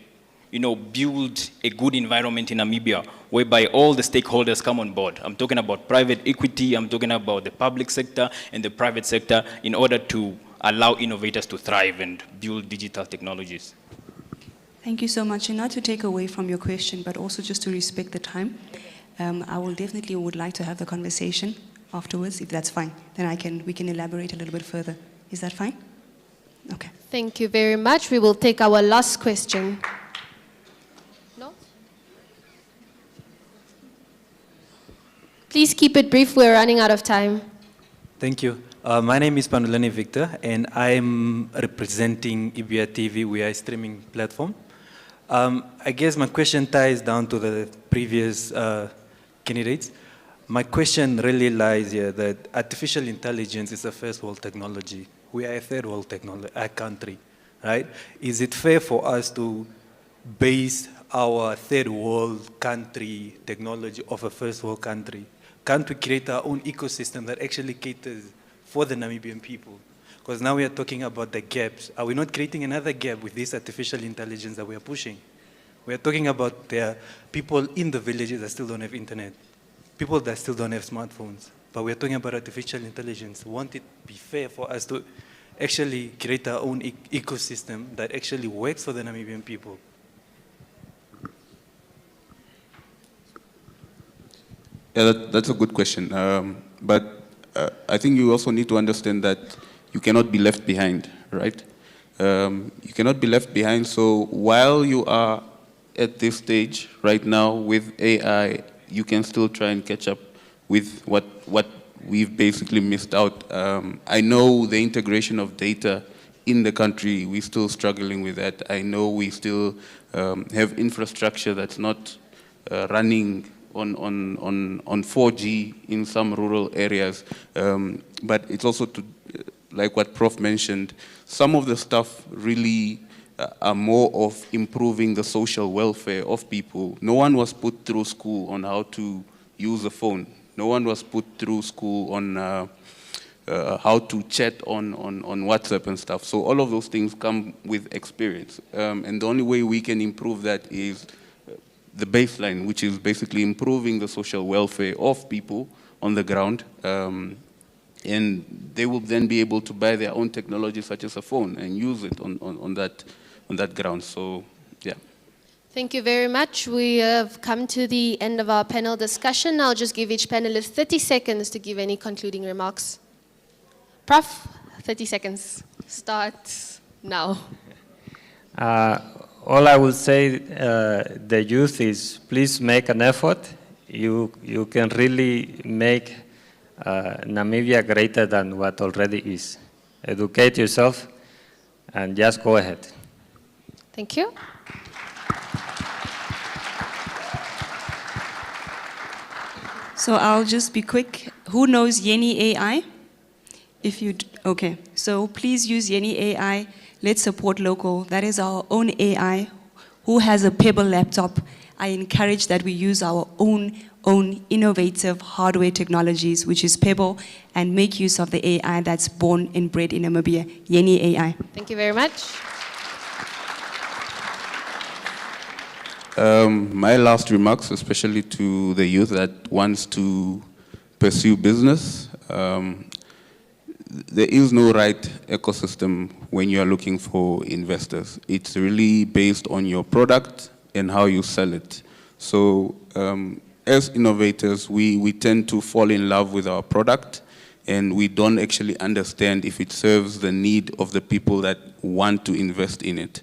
build a good environment in Namibia, whereby all the stakeholders come on board? I'm talking about private equity, I'm talking about the public sector and the private sector, in order to allow innovators to thrive and build digital technologies. Thank you so much. And not to take away from your question, but also just to respect the time, I will definitely would like to have the conversation afterwards, if that's fine. Then we can elaborate a little bit further. Is that fine? Okay. Thank you very much. We will take our last question. No? Please keep it brief. We're running out of time. Thank you. My name is Panulani Victor, and I'm representing Ibia TV. We are a streaming platform. I guess my question ties down to the previous candidates. My question really lies here that artificial intelligence is a first world technology. We are a third world country, right? Is it fair for us to base our third world country technology of a first world country? Can't we create our own ecosystem that actually caters for the Namibian people? Because now we are talking about the gaps. Are we not creating another gap with this artificial intelligence that we are pushing? We are talking about there are people in the villages that still don't have internet, people that still don't have smartphones, but we are talking about artificial intelligence. Won't it be fair for us to actually create our own ecosystem that actually works for the Namibian people? Yeah, that's a good question. But I think you also need to understand that you cannot be left behind, right? You cannot be left behind. So while you are at this stage right now with AI, you can still try and catch up with what we've basically missed out. I know the integration of data in the country, we're still struggling with that. I know we still have infrastructure that's not running on 4G in some rural areas. But it's also like what Prof mentioned, some of the stuff really are more of improving the social welfare of people. No one was put through school on how to use a phone. No one was put through school on how to chat on WhatsApp and stuff. So all of those things come with experience. And the only way we can improve that is the baseline, which is basically improving the social welfare of people on the ground. And they will then be able to buy their own technology, such as a phone, and use it on that ground. So, yeah. Thank you very much. We have come to the end of our panel discussion. I'll just give each panelist 30 seconds to give any concluding remarks. Prof, 30 seconds. Start now. All I will say, the youth is, please make an effort. You can really make Namibia greater than what already is. Educate yourself and just go ahead. Thank you. So I'll just be quick. Who knows Yeni AI? Okay, so please use Yeni AI. Let's support local. That is our own AI. Who has a Pebble laptop? I encourage that we use our own innovative hardware technologies, which is Pebble, and make use of the AI that's born and bred in Namibia, Yeni AI. Thank you very much. My last remarks, especially to the youth that wants to pursue business, there is no right ecosystem when you are looking for investors. It's really based on your product and how you sell it. So as innovators, we tend to fall in love with our product, and we don't actually understand if it serves the need of the people that want to invest in it,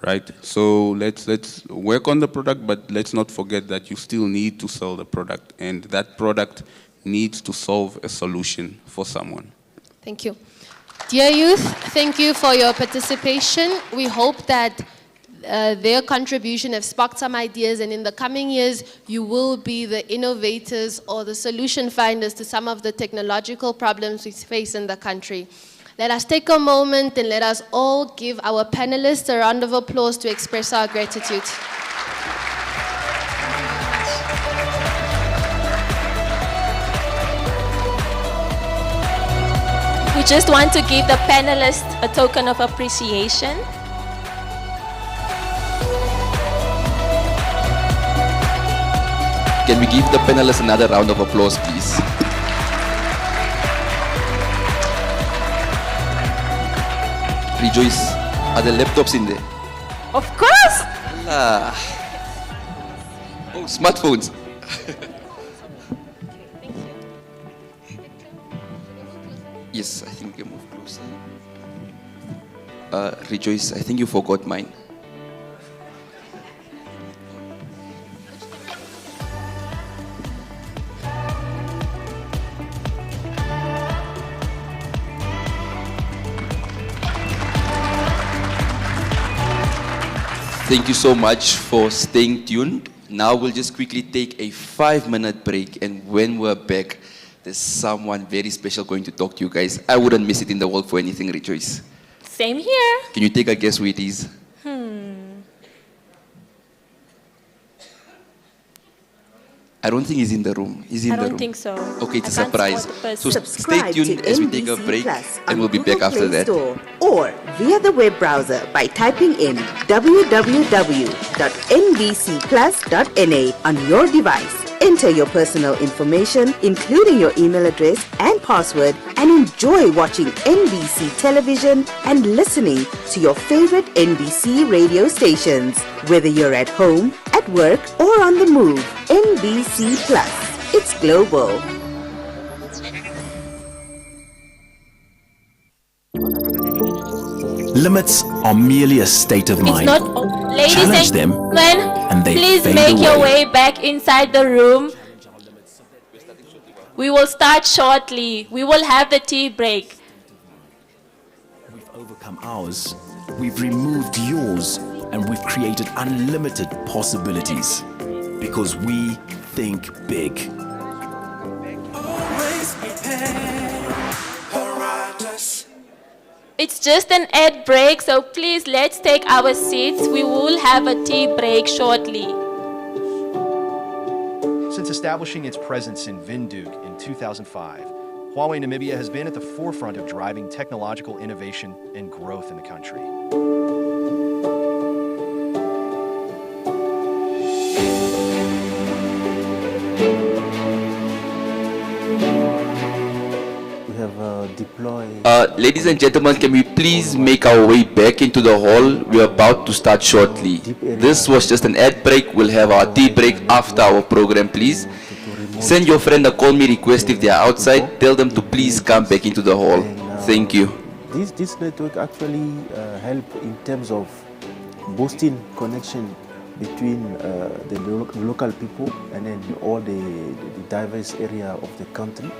right? So let's work on the product, but let's not forget that you still need to sell the product, and that product needs to solve a solution for someone. Thank you. Dear youth, thank you for your participation. We hope that their contribution have sparked some ideas, and in the coming years, you will be the innovators or the solution finders to some of the technological problems we face in the country. Let us take a moment and let us all give our panelists a round of applause to express our gratitude. We just want to give the panelists a token of appreciation. Can we give the panelists another round of applause, please? Rejoice, are the laptops in there? Of course! Allah. Oh, smartphones. Yes, I think we can move closer. Rejoice, I think you forgot mine. Thank you so much for staying tuned. Now we'll just quickly take a 5-minute break, and when we're back, there's someone very special going to talk to you guys. I wouldn't miss it in the world for anything, Rejoice. Same here. Can you take a guess who it is? I don't think he's in the room. He's in I the don't room. think so. Okay, it's I a can't surprise. spot the person. So stay tuned as we take a break, and we'll be back after that. Store or via the web browser by typing in www.nbcplus.na on your device. Enter your personal information, including your email address and password, and enjoy watching NBC television and listening to your favorite NBC radio stations. Whether you're at home, at work, or on the move, NBC Plus. It's global. Limits are merely a state of mind. It's not, ladies Challenge and them, gentlemen, and they please fade make your away. way back inside the room. We will start shortly. We will have the tea break. We've overcome ours, we've removed yours, and we've created unlimited possibilities. Because we think big. It's just an ad break, so please let's take our seats. We will have a tea break shortly. Since establishing its presence in Windhoek in 2005, Huawei Namibia has been at the forefront of driving technological innovation and growth in the country. We have deployed. Ladies and gentlemen, can we please make our way back into the hall? We're about to start shortly. This was just an ad break. We'll have our tea break after our program, please. Send your friend a call me request if they are outside. Tell them to please come back into the hall. Thank you. This network actually help in terms of boosting connection between the local people and then all the diverse area of the country.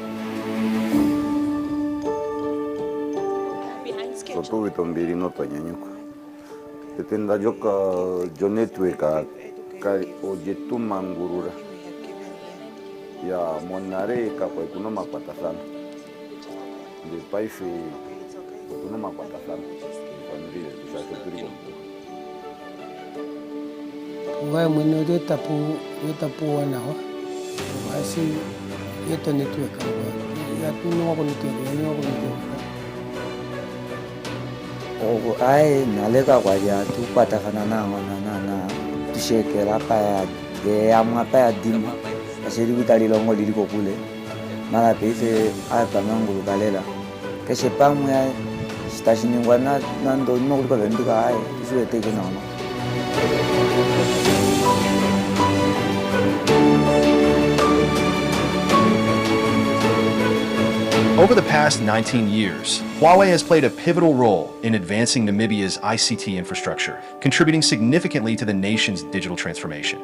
Soto witombiri no tanyanyuka. Tetenda joka jo network ka ojetu mangurura. Ya monare ka kwa kuno mapata sana. De paife kuno mapata sana. Familia tushaka turi. Wai mwene tapu wanawa. Basi yeto network ka. Ya tuno wako network. Ogo ai nalega kwa ya tu patakana na tushekela pa ya amwa pa ya dimu asiri vitali longo liliko kule mara pese aka mangu kalela keshe pamu ya stashinywa na ndo no kuliko vendika ai tuwe teke na mama. Over the past 19 years, Huawei has played a pivotal role in advancing Namibia's ICT infrastructure, contributing significantly to the nation's digital transformation.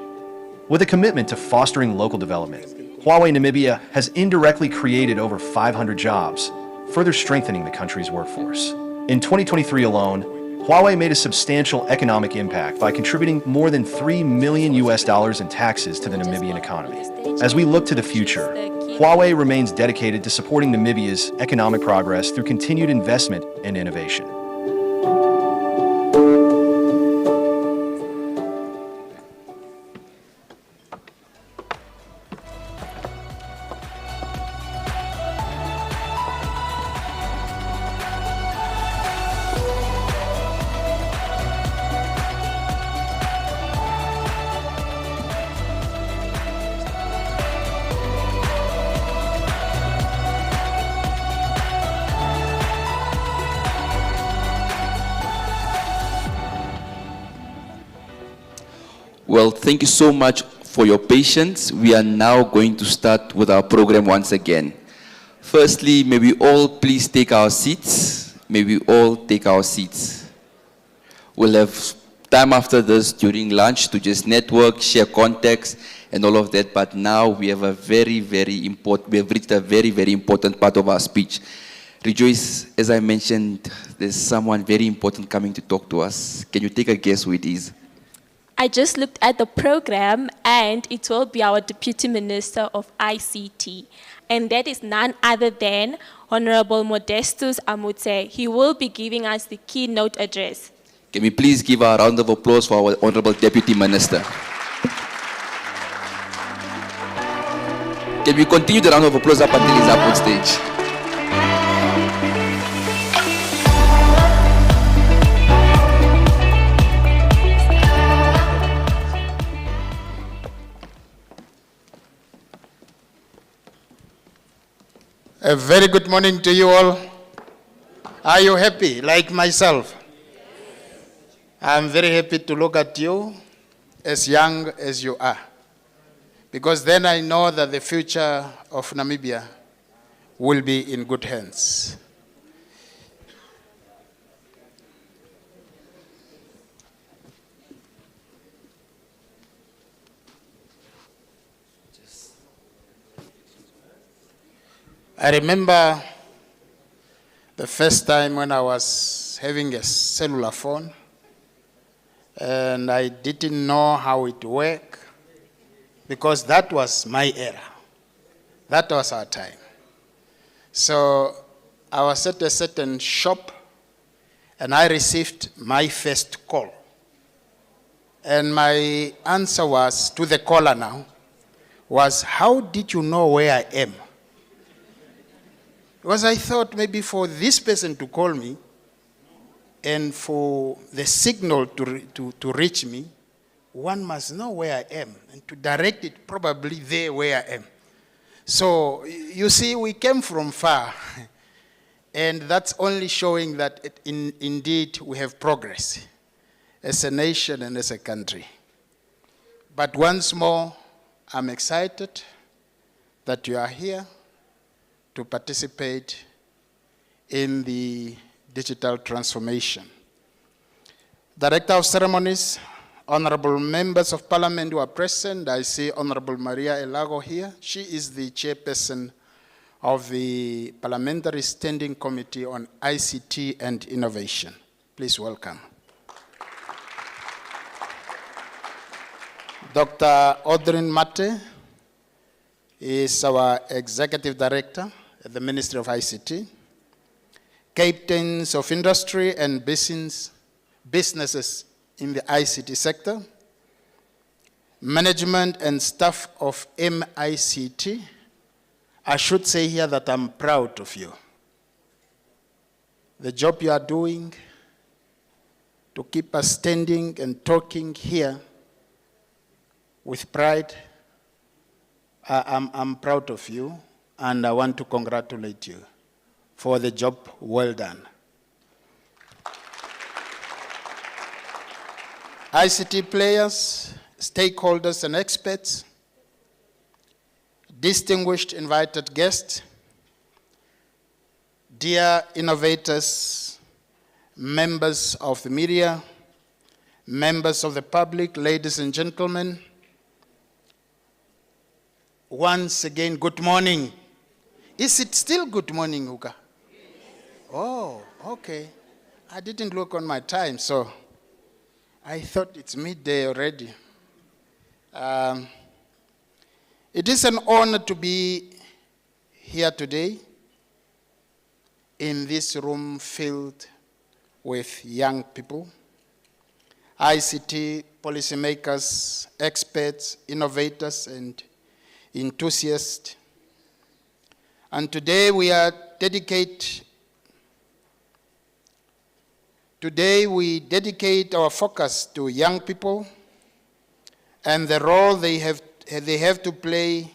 With a commitment to fostering local development, Huawei Namibia has indirectly created over 500 jobs, further strengthening the country's workforce. In 2023 alone, Huawei made a substantial economic impact by contributing more than $3 million in taxes to the Namibian economy. As we look to the future, Huawei remains dedicated to supporting Namibia's economic progress through continued investment and innovation. Well, thank you so much for your patience. We are now going to start with our program once again. Firstly, may we all please take our seats. May we all take our seats. We'll have time after this during lunch to just network, share context, and all of that. But now we have we have reached a very, very important part of our speech. Rejoice, as I mentioned, there's someone very important coming to talk to us. Can you take a guess who it is? I just looked at the program, and it will be our Deputy Minister of ICT. And that is none other than Honorable Modestus Amute. He will be giving us the keynote address. Can we please give a round of applause for our Honorable Deputy Minister? Can we continue the round of applause up until he's up on stage? A very good morning to you all. Are you happy, like myself? I'm very happy to look at you, as young as you are, because then I know that the future of Namibia will be in good hands. I remember the first time when I was having a cellular phone and I didn't know how it worked, because that was my era. That was our time. So I was at a certain shop and I received my first call. And my answer was, to the caller now, was, how did you know where I am? Because I thought maybe for this person to call me and for the signal to reach me, one must know where I am and to direct it probably there where I am. So you see, we came from far, and that's only showing that indeed we have progress as a nation and as a country. But once more, I'm excited that you are here to participate in the digital transformation. Director of Ceremonies, honorable members of parliament who are present, I see Honorable Maria Elago here. She is the chairperson of the Parliamentary Standing Committee on ICT and Innovation. Please welcome. Dr. Oran Mar is our Executive Director at the Ministry of ICT. Captains of industry and businesses in the ICT sector. Management and staff of MICT. I should say here that I'm proud of you. The job you are doing to keep us standing and talking here with pride. I'm proud of you, and I want to congratulate you for the job well done. ICT players, stakeholders and experts, distinguished invited guests, dear innovators, members of the media, members of the public, ladies and gentlemen, once again, good morning. Is it still good morning, Uka? Oh, okay. I didn't look on my time, so I thought it's midday already. It is an honor to be here today in this room filled with young people, ICT policymakers, experts, innovators, and enthusiasts. And today we dedicate our focus to young people and the role they have to play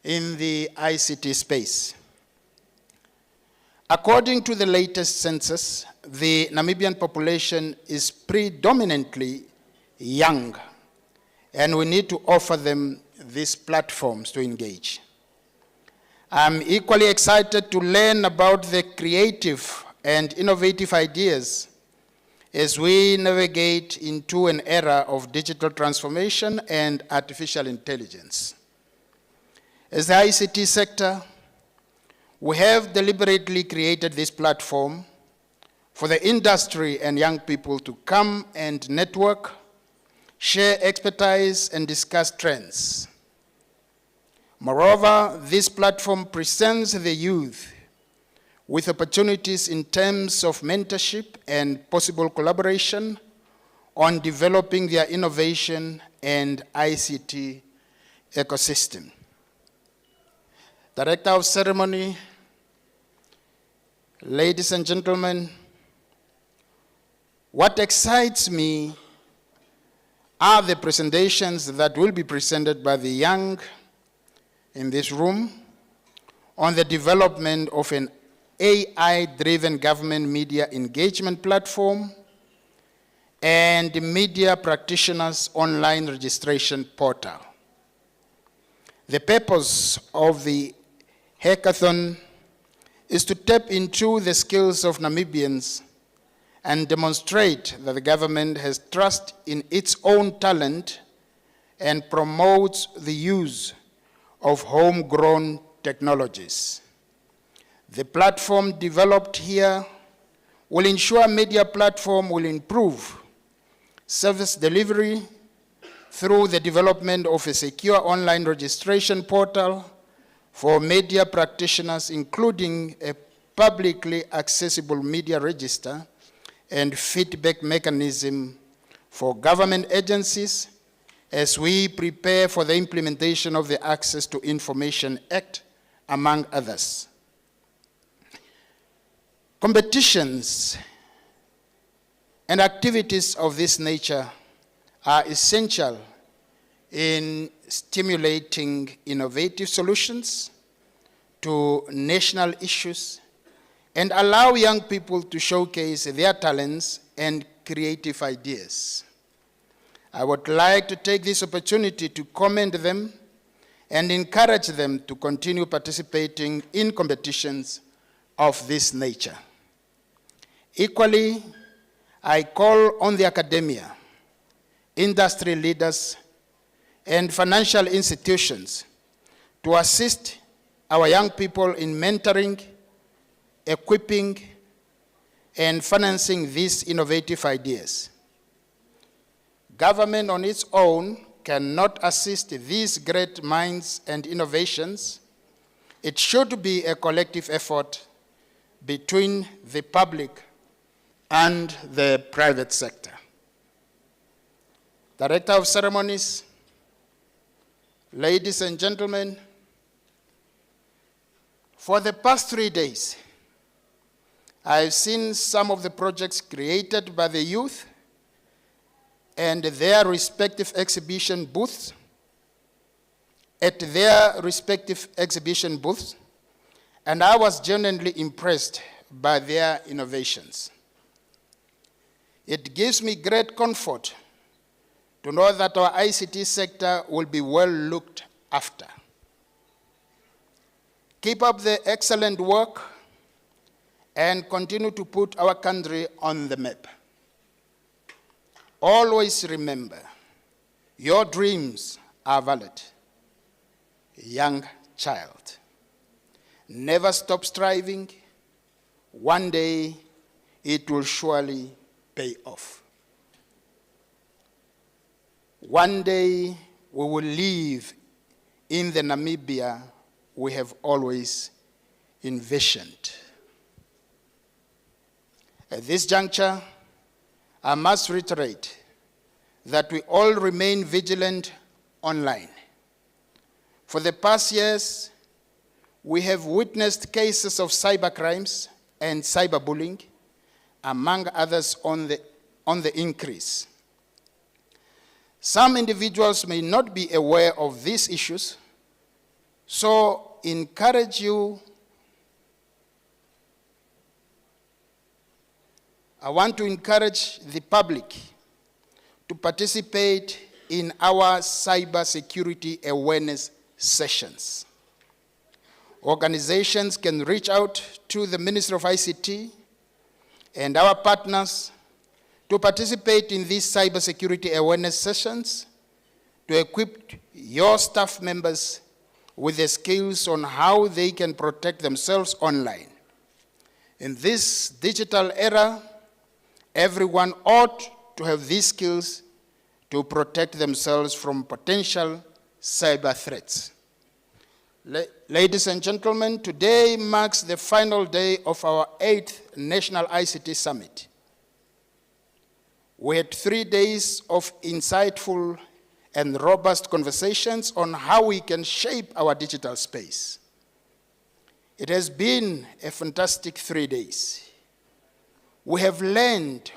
in the ICT space. According to the latest census, the Namibian population is predominantly young, and we need to offer them these platforms to engage. I'm equally excited to learn about the creative and innovative ideas as we navigate into an era of digital transformation and artificial intelligence. As the ICT sector, we have deliberately created this platform for the industry and young people to come and network, share expertise, and discuss trends. Moreover, this platform presents the youth with opportunities in terms of mentorship and possible collaboration on developing their innovation and ICT ecosystem. Director of Ceremony, ladies and gentlemen, what excites me are the presentations that will be presented by the young in this room on the development of an AI-driven government media engagement platform and media practitioners online registration portal. The purpose of the hackathon is to tap into the skills of Namibians and demonstrate that the government has trust in its own talent and promotes the use of homegrown technologies. The platform developed here will ensure media platform will improve service delivery through the development of a secure online registration portal for media practitioners, including a publicly accessible media register and feedback mechanism for government agencies as we prepare for the implementation of the Access to Information Act, among others. Competitions and activities of this nature are essential in stimulating innovative solutions to national issues and allow young people to showcase their talents and creative ideas. I would like to take this opportunity to commend them and encourage them to continue participating in competitions of this nature. Equally, I call on the academia, industry leaders, and financial institutions to assist our young people in mentoring, equipping, and financing these innovative ideas. Government on its own cannot assist these great minds and innovations. It should be a collective effort between the public and the private sector. Director of Ceremonies, ladies and gentlemen, for the past 3 days, I've seen some of the projects created by the youth and their respective exhibition booths, and I was genuinely impressed by their innovations. It gives me great comfort to know that our ICT sector will be well looked after. Keep up the excellent work and continue to put our country on the map. Always remember, your dreams are valid. Young child, never stop striving. One day, it will surely pay off. One day, we will live in the Namibia we have always envisioned. At this juncture, I must reiterate that we all remain vigilant online. For the past years, we have witnessed cases of cybercrimes and cyberbullying, among others, on the increase. Some individuals may not be aware of these issues, so I want to encourage the public to participate in our cybersecurity awareness sessions. Organizations can reach out to the Ministry of ICT and our partners to participate in these cybersecurity awareness sessions to equip your staff members with the skills on how they can protect themselves online. In this digital era, everyone ought to have these skills to protect themselves from potential cyber threats. Ladies and gentlemen, today marks the final day of our 8th National ICT Summit. We had 3 days of insightful and robust conversations on how we can shape our digital space. It has been a fantastic 3 days. We have learned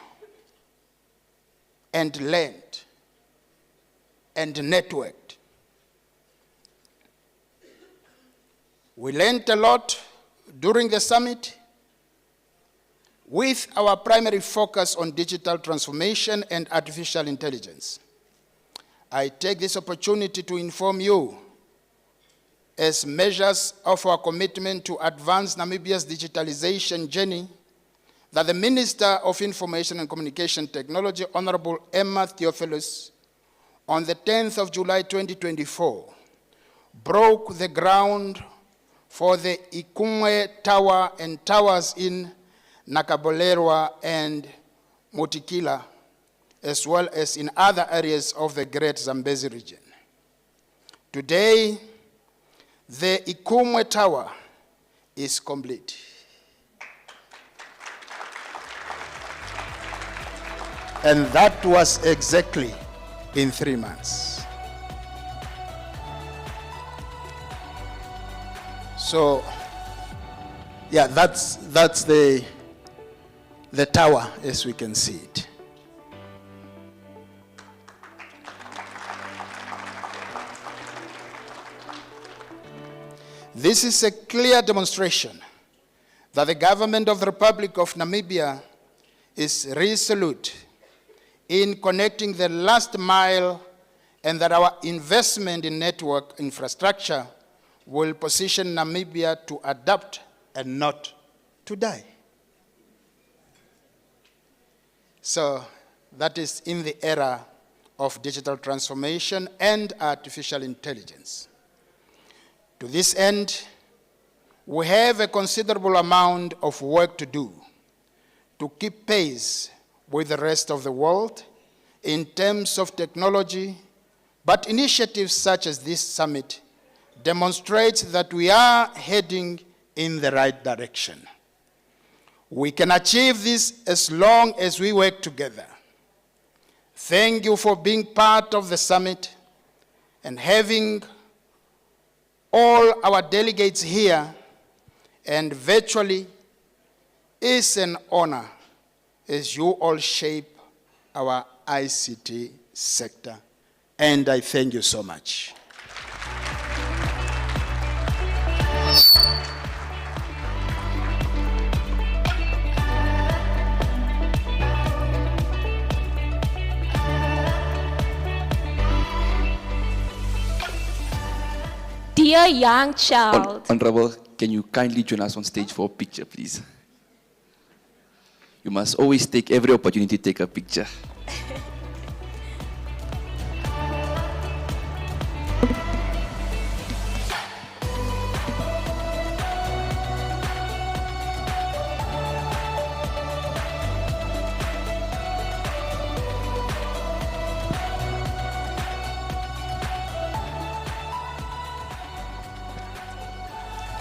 and networked. We learned a lot during the summit with our primary focus on digital transformation and artificial intelligence. I take this opportunity to inform you, as measures of our commitment to advance Namibia's digitalization journey, that the Minister of Information and Communication Technology, Honorable Emma Theophilus, on the 10th of July 2024, broke the ground for the Ikumwe Tower and towers in Nakabolerwa and Motikila, as well as in other areas of the Great Zambezi region. Today, the Ikumwe Tower is complete. And that was exactly in 3 months. So, yeah, that's the tower as we can see it. This is a clear demonstration that the government of the Republic of Namibia is resolute in connecting the last mile, and that our investment in network infrastructure will position Namibia to adapt and not to die. So that is in the era of digital transformation and artificial intelligence. To this end, we have a considerable amount of work to do to keep pace with the rest of the world in terms of technology, but initiatives such as this summit demonstrates that we are heading in the right direction. We can achieve this as long as we work together. Thank you for being part of the summit, and having all our delegates here and virtually is an honor as you all shape our ICT sector. And I thank you so much. Dear young child. Honorable, can you kindly join us on stage for a picture, please? You must always take every opportunity to take a picture.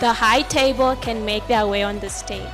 The high table can make their way on the stage.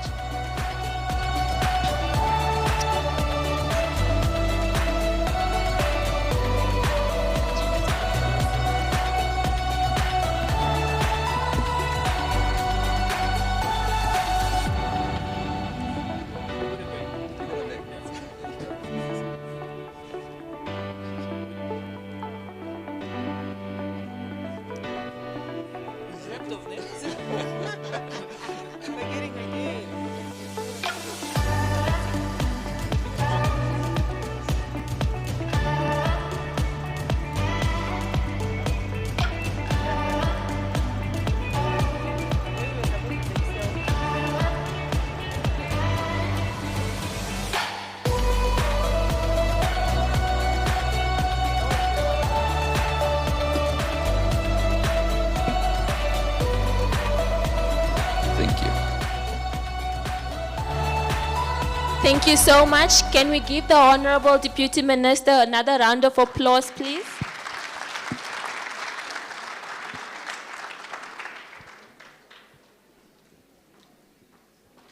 Thank you so much. Can we give the Honorable Deputy Minister another round of applause, please?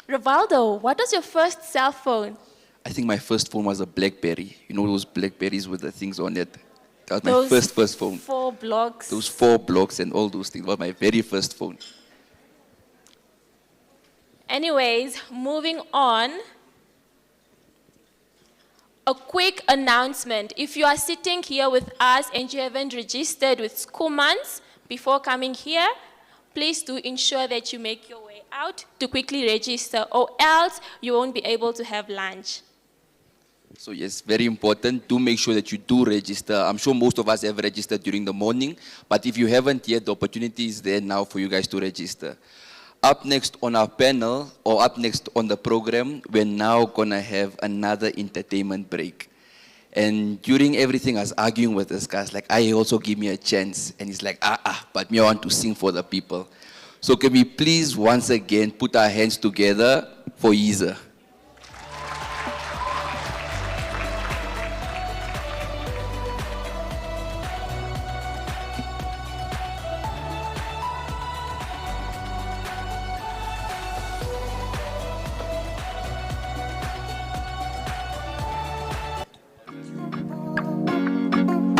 Rivaldo, what was your first cell phone? I think my first phone was a BlackBerry. You know those BlackBerries with the things on it? That was Those my first phone. 4 blocks. Those 4 blocks and all those things was my very first phone. Anyways, moving on. A quick announcement. If you are sitting here with us and you haven't registered with Schoolmans before coming here, please do ensure that you make your way out to quickly register, or else you won't be able to have lunch. So yes, very important. Do make sure that you do register. I'm sure most of us have registered during the morning, but if you haven't yet, the opportunity is there now for you guys to register. Up next on our panel, or up next on the program, we're now gonna have another entertainment break. And during everything, I was arguing with this guy, like, I also give me a chance. And he's like, but me, I want to sing for the people. So can we please once again put our hands together for Isa?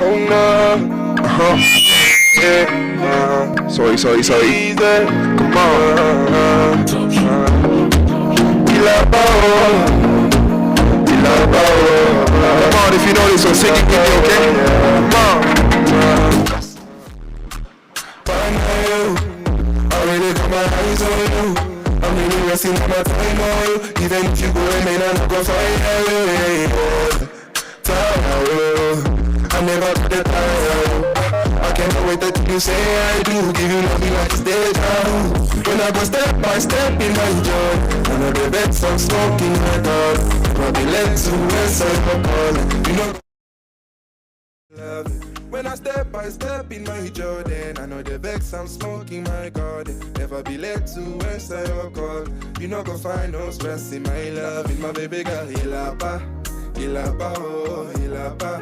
Oh no, yeah, sorry. Come on, come on, if you know this, so sing it with me, okay? Come on. I really got my eyes on you. I'm really wasting my time on you. Even if you go and may not go find you. I never got the time. I can't wait that you say I do. Give you nothing like deja vu. When I go step by step in my joy, I know the best I'm smoking my God. Probably let to west I call. You know love it. When I step by step in my Jordan, I know the vex I'm smoking my God. Never be led to answer your call. You know go find no stress in my love. In my baby girl, Ilapa, oh, Ilapa,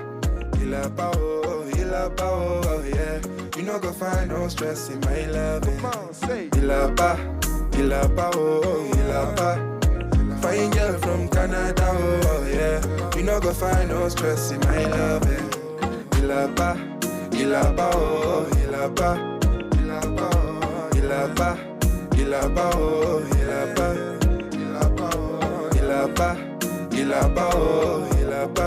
oh, yeah. You know go find no stress in my love. Ilapa, oh, Ilapa. Fine girl from Canada, oh, yeah. You know go find no stress in my love. Ilapa, oh, Ilapa, oh, Ilapa, oh, Ilapa, oh, Ilapa.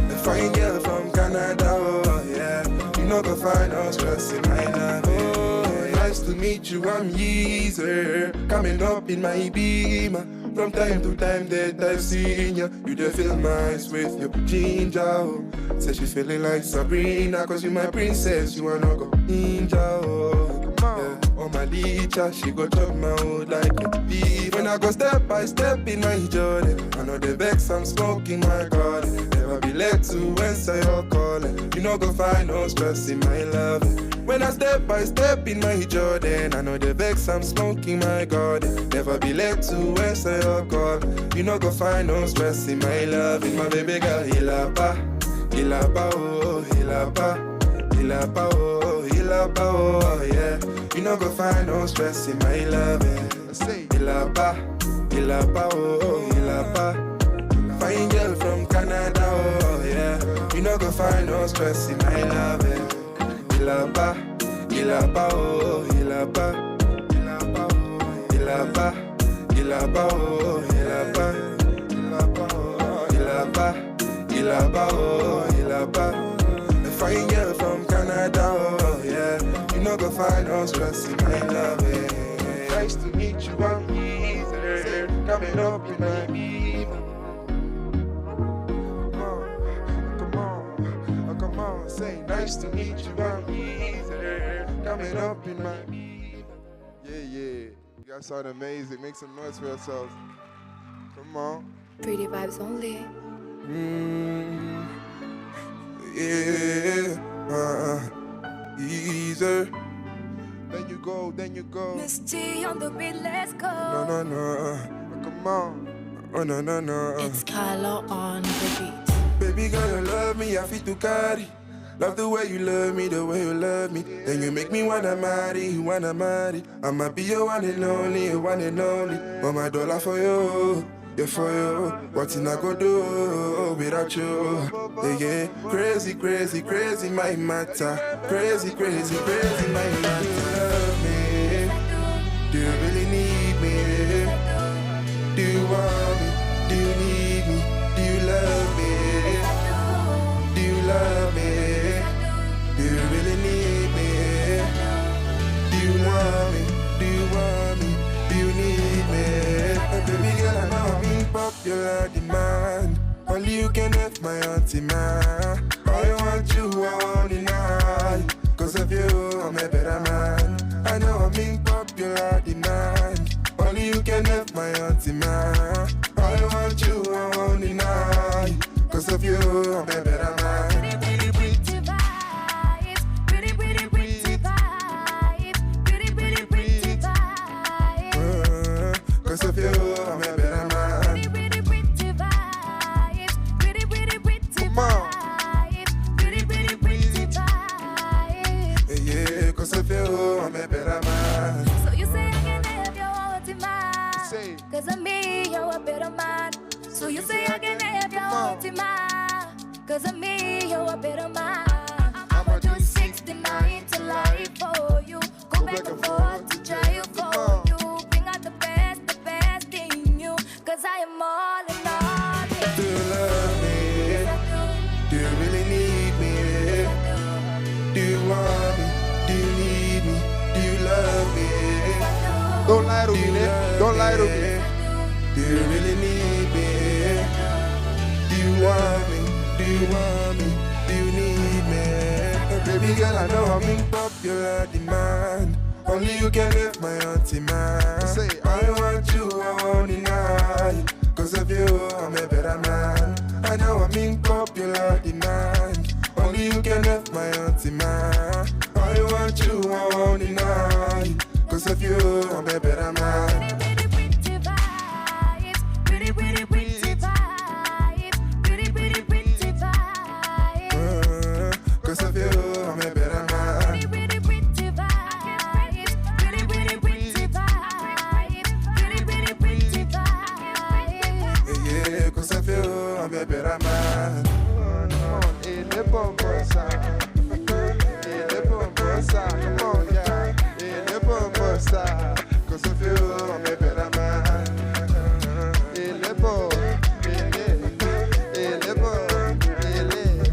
The fine girl from Canada, oh, yeah. You know go find no stress in my love. Oh, nice to meet you, I'm Yeezer. Coming up in my Beamer. From time to time that I've seen you, you just feel nice with your ginger. Oh. Say she feeling like Sabrina, cause you my princess, you wanna go ninja. Oh. Yeah. Oh my leacher, she go chop my hood like a beef. When I go step by step in my journey, I know the vex I'm smoking my garden. Never be led to answer your calling. You know go find no stress in my love. When I step by step in my Jordan, I know the vex I'm smoking my garden. Never be led to answer your call. You know go find no stress in my love. In my baby girl, hilapa, oh, hilapa, oh, oh, yeah. You know go find no stress in my love. Hilapa, oh, hilapa. Fine girl from Canada, oh yeah. You know go find no stress in my love. Hilapa, oh, hilapa, oh, hilapa. A fine girl from Canada, oh yeah. You know go find no stress in my love. Nice to meet you, I'm easy. Coming up in my beam. Come on, say nice to meet you, I'm easy. Coming up in my beam. Yeah. You guys sound amazing. Make some noise for yourselves. Come on. Pretty vibes only. Easy. Then you go. Miss T on the beat, let's go. No. Come on. Oh, no. It's Carlo on the beat. Baby girl, you love me, I feel to carry. Love the way you love me, the way you love me. Then you make me wanna marry. I'ma be your one and only. Oh, my dollar for you. Yeah, for you, what I go do without you? Yeah, crazy, my matter. Crazy, my matter. Love me? Do you really need me? Do you want me? Do you need me? Do you love me? Do you love me? Do you really need me? Do you want me? Do you want me? Do you need me? Baby girl, I know I'm in popular demand. Only you can have my auntie man. I want you, I want it now. Cause of you, I'm a better man. I know I'm in popular demand. Only you can have my auntie man. I want you, I want it now. Cause of you, I'm a better man. Pretty vibes. Pretty vibes. Pretty vibes. Cause of you, I'm a better man. Pretty vibes. Pretty vibes. Yeah, cause of you, I'm a better man. So you say I can have your auntie man. Cause of me, you're a better man. So you say I can have your auntie man. Cause of me, you're a better man. I'ma do 69 to life for you. Go back and forth to try you for you. Bring out the best in you. Cause I am all in all. Do you love me? Do you really need me? Do you want me? Do you need me? Do you love me? Don't lie to me, don't lie to me. Do you really need me? Do you want me? Do you want me? Do you need me? Baby girl, I know I'm in popular demand. Only you can have my auntie man. I want you, I want it now. Cause of you, I'm a better man. I know I'm in popular demand. Only you can have my auntie man. I want you, I want it now. Cause of you, I'm a better man. Pretty vibes. Pretty vibes. Pretty vibes. Cause of you, I'm a better man. Pretty vibes. Pretty vibes. Yeah, cause of you, I'm a better man. Come on, come on, yeah. Cause of you, I'm a better man.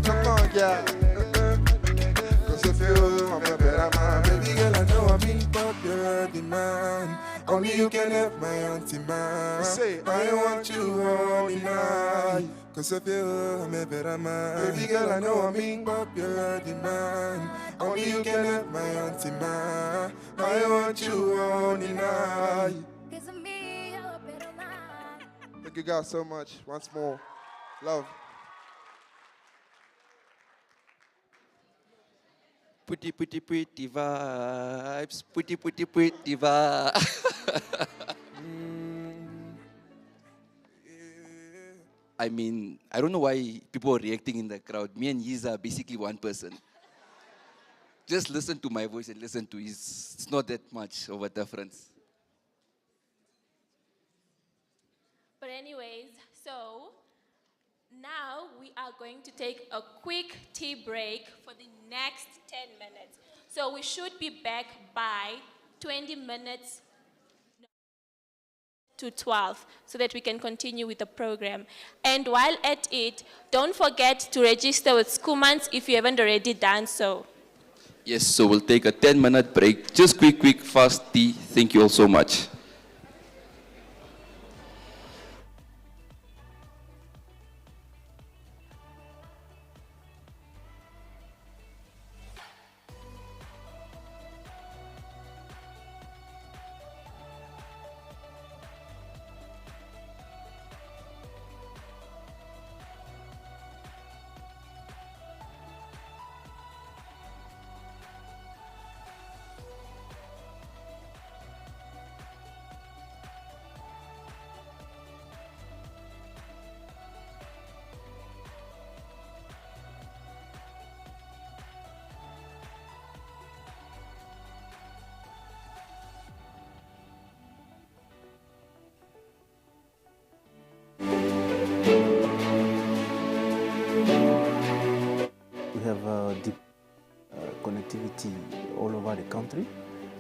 Come on, yeah. Cause of you, I'm a better man. Baby girl, I know I'm in popular demand. Only you can have my auntie man. I want you all in night. Cause if you're a better man, baby girl, I know I'm in popular demand. Only you can have my auntie man. I want you only night. Thank you guys so much. Once more. Love. Pretty vibes. Pretty vibes. I mean, I don't know why people are reacting in the crowd. Me and Yiza are basically one person. Just listen to my voice and listen to his. It's not that much of a difference. But anyways, so now we are going to take a quick tea break for the next 10 minutes. So we should be back by 20 minutes to 12 so that we can continue with the program. And while at it, don't forget to register with Schoolmans if you haven't already done so. Yes, so we'll take a 10-minute break. Just quick, fast tea. Thank you all so much. We have deep connectivity all over the country.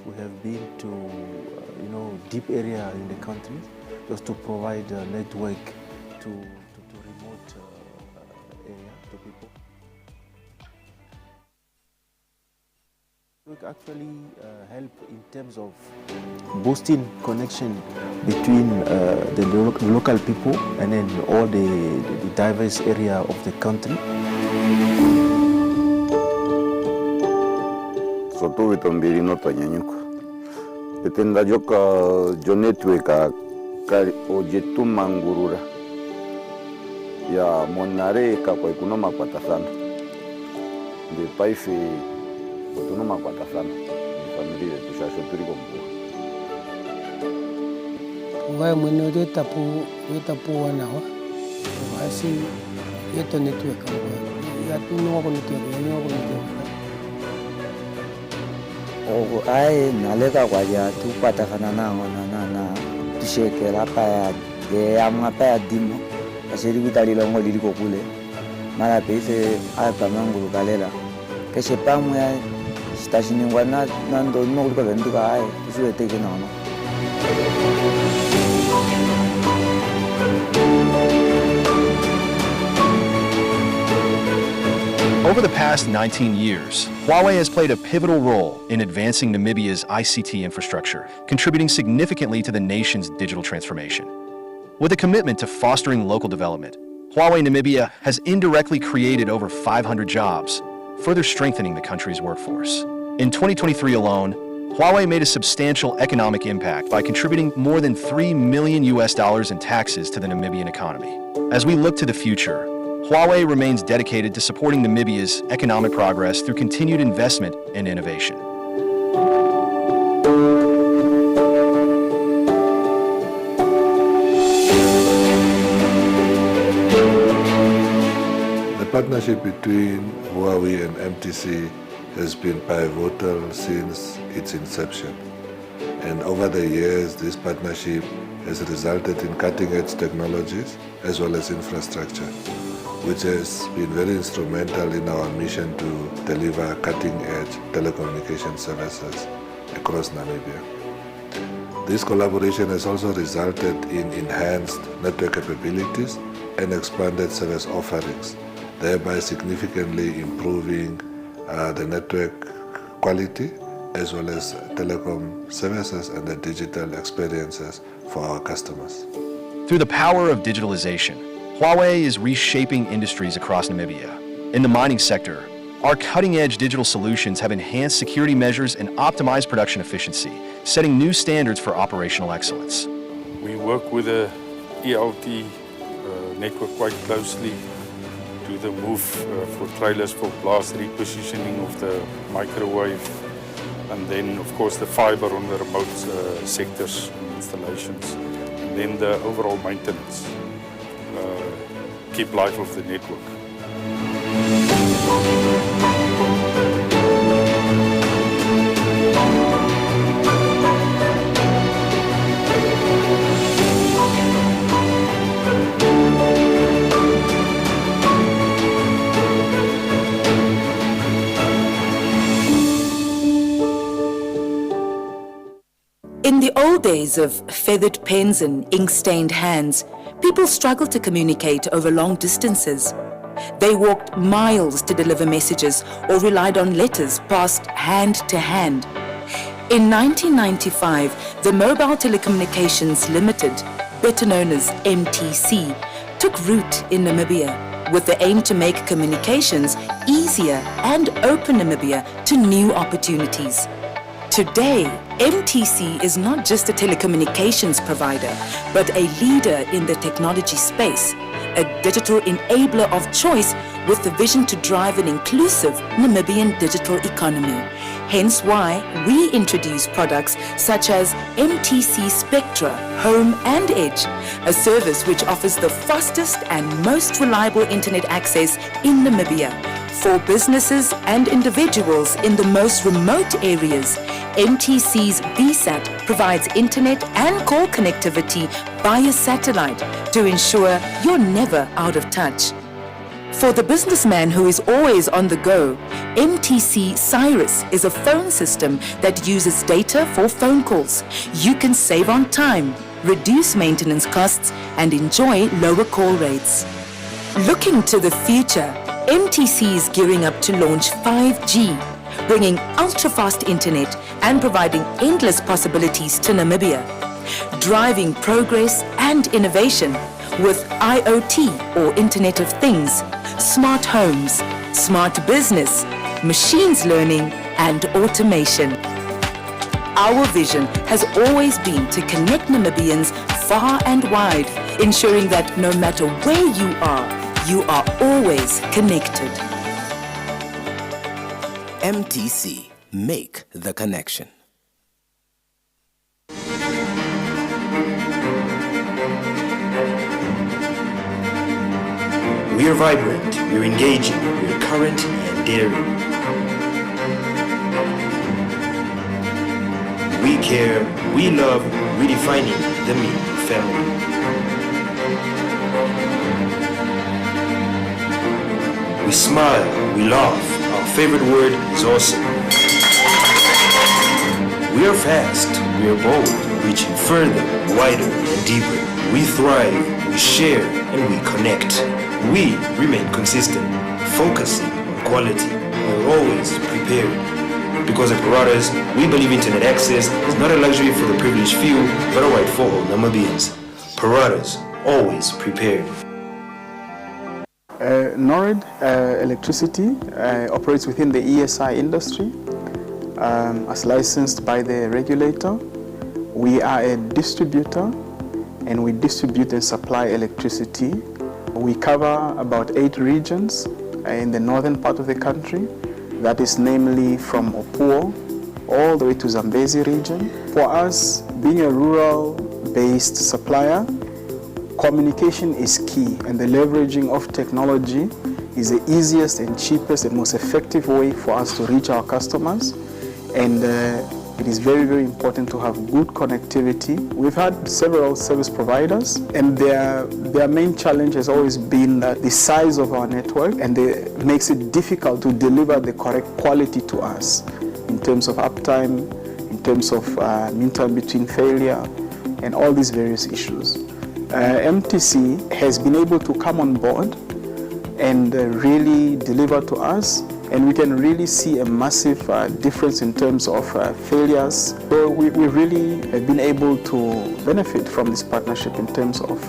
We have been to, deep area in the country just to provide a network to remote area to people. We actually help in terms of boosting connection between the local people and then all the diverse area of the country. Soto vitombiri no tanyanyuko. Itenda joka jonetweka kari ojetu mangurura. Ya monare kwa ikunoma pata sana. De paife otunoma pata sana. Familia tushasho turi kompo. Ngai mwene de tapu wanawa. Basi yeto netweka ngwa. Ya tuno ko netweka, ya ko netweka. Ai naleka kwa ya tu patakana na tushekela pa ya mapa ya dimo asiri vitali longo liliko kule mara pese apa mangulu kalela keshe pamu ya station ngwana nando no kuliko venduka ai tusiwe teke nono. Over the past 19 years, Huawei has played a pivotal role in advancing Namibia's ICT infrastructure, contributing significantly to the nation's digital transformation. With a commitment to fostering local development, Huawei Namibia has indirectly created over 500 jobs, further strengthening the country's workforce. In 2023 alone, Huawei made a substantial economic impact by contributing more than $3 million in taxes to the Namibian economy. As we look to the future, Huawei remains dedicated to supporting Namibia's economic progress through continued investment and innovation. The partnership between Huawei and MTC has been pivotal since its inception. And over the years, this partnership has resulted in cutting-edge technologies as well as infrastructure, which has been very instrumental in our mission to deliver cutting-edge telecommunication services across Namibia. This collaboration has also resulted in enhanced network capabilities and expanded service offerings, thereby significantly improving the network quality as well as telecom services and the digital experiences for our customers. Through the power of digitalization, Huawei is reshaping industries across Namibia. In the mining sector, our cutting-edge digital solutions have enhanced security measures and optimized production efficiency, setting new standards for operational excellence. We work with the ELT network quite closely to the move for trailers for blast repositioning of the microwave, and then of course the fiber on the remote sectors and installations, and then the overall maintenance, keep life of the network. In the old days of feathered pens and ink-stained hands, people struggled to communicate over long distances. They walked miles to deliver messages or relied on letters passed hand to hand. In 1995, the Mobile Telecommunications Limited, better known as MTC, took root in Namibia with the aim to make communications easier and open Namibia to new opportunities. Today, MTC is not just a telecommunications provider, but a leader in the technology space, a digital enabler of choice with the vision to drive an inclusive Namibian digital economy. Hence why we introduce products such as MTC Spectra, Home and Edge, a service which offers the fastest and most reliable internet access in Namibia. For businesses and individuals in the most remote areas, MTC's VSAT provides internet and call connectivity via satellite to ensure you're never out of touch. For the businessman who is always on the go, MTC Cyrus is a phone system that uses data for phone calls. You can save on time, reduce maintenance costs, and enjoy lower call rates. Looking to the future, MTC is gearing up to launch 5G, bringing ultra-fast internet and providing endless possibilities to Namibia, driving progress and innovation with IoT or Internet of Things, smart homes, smart business, machines learning and automation. Our vision has always been to connect Namibians far and wide, ensuring that no matter where you are always connected. MTC, make the connection. We are vibrant, we're engaging, we're current and daring. We care, we love, redefining the me family. We smile, we laugh, our favorite word is awesome. We are fast, we are bold, reaching further, wider and deeper. We thrive, we share and we connect. We remain consistent, focusing on quality. We're always prepared. Because at Paradas, we believe internet access is not a luxury for the privileged few, but a right for all Namibians. Paradas, always prepared. NORAD Electricity operates within the ESI industry as licensed by the regulator. We are a distributor and we distribute and supply electricity. We cover about 8 regions in the northern part of the country. That is namely from Opuo all the way to Zambezi region. For us, being a rural-based supplier, communication is key, and the leveraging of technology is the easiest and cheapest and most effective way for us to reach our customers. And it is very, very important to have good connectivity. We've had several service providers, and their main challenge has always been the size of our network, and it makes it difficult to deliver the correct quality to us in terms of uptime, in terms of mean time between failure, and all these various issues. MTC has been able to come on board and really deliver to us, and we can really see a massive difference in terms of failures. So we really have been able to benefit from this partnership in terms of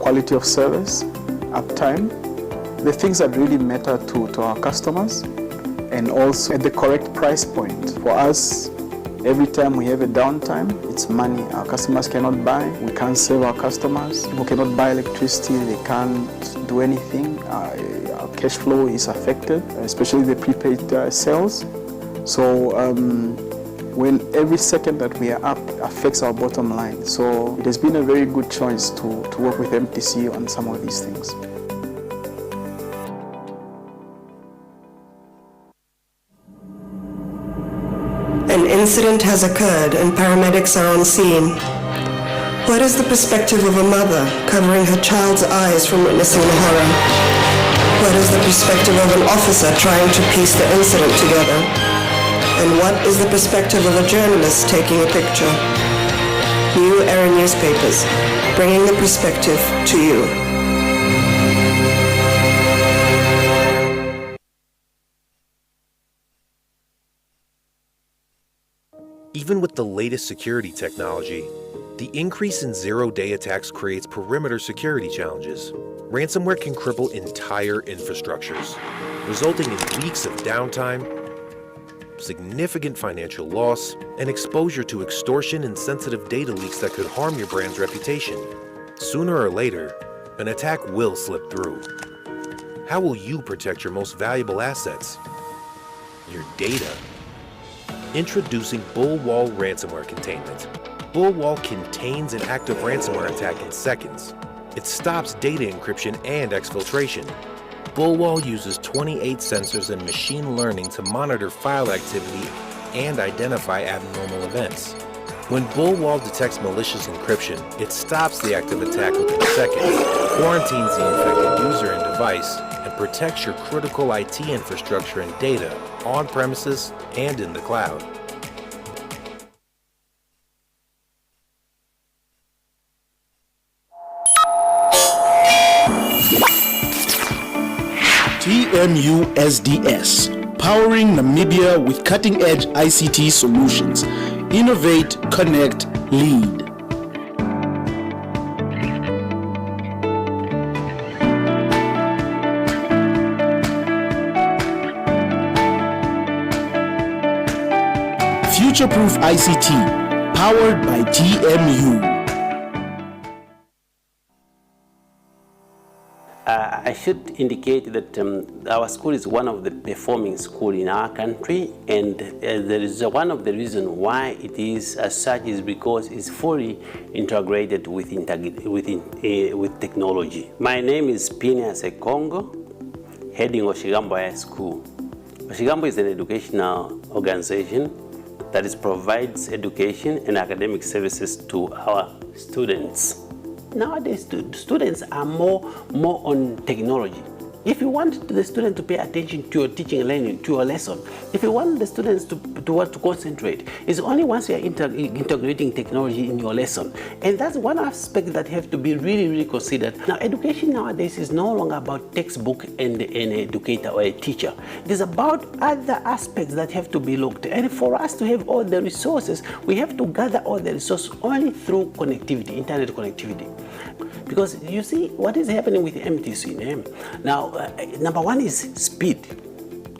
quality of service, uptime, the things that really matter to our customers, and also at the correct price point. For us, every time we have a downtime, it's money. Our customers cannot buy, we can't serve our customers. People cannot buy electricity, they can't do anything. Our cash flow is affected, especially the prepaid sales. So when every second that we are up affects our bottom line. So it has been a very good choice to work with MTC on some of these things. An incident has occurred and paramedics are on scene. What is the perspective of a mother covering her child's eyes from witnessing the horror? What is the perspective of an officer trying to piece the incident together? And what is the perspective of a journalist taking a picture? New Era Newspapers, bringing the perspective to you. Even with the latest security technology, the increase in zero-day attacks creates perimeter security challenges. Ransomware can cripple entire infrastructures, resulting in weeks of downtime, significant financial loss, and exposure to extortion and sensitive data leaks that could harm your brand's reputation. Sooner or later, an attack will slip through. How will you protect your most valuable assets? Your data. Introducing Bullwall Ransomware Containment. Bullwall contains an active ransomware attack in seconds. It stops data encryption and exfiltration. Bullwall uses 28 sensors and machine learning to monitor file activity and identify abnormal events. When Bullwall detects malicious encryption, it stops the active attack within seconds, quarantines the infected user and device, and protects your critical IT infrastructure and data on premises and in the cloud. TMU SDS, powering Namibia with cutting-edge ICT solutions. Innovate, connect, lead. Future-proof ICT, powered by TMU. I should indicate that our school is one of the performing schools in our country, and there is one of the reasons why it is as such is because it's fully integrated with technology. My name is Phineas Ekongo, heading Oshigambo High School. Oshigambo is an educational organization that provides education and academic services to our students. Nowadays, students are more on technology. If you want the student to pay attention to your teaching and learning, to your lesson, if you want the students to want to concentrate, it's only once you are integrating technology in your lesson. And that's one aspect that have to be really, really considered. Now, education nowadays is no longer about textbook and an educator or a teacher. It is about other aspects that have to be looked at. And for us to have all the resources, we have to gather all the resources only through connectivity, internet connectivity. Because you see what is happening with MTC. Now, number one is speed.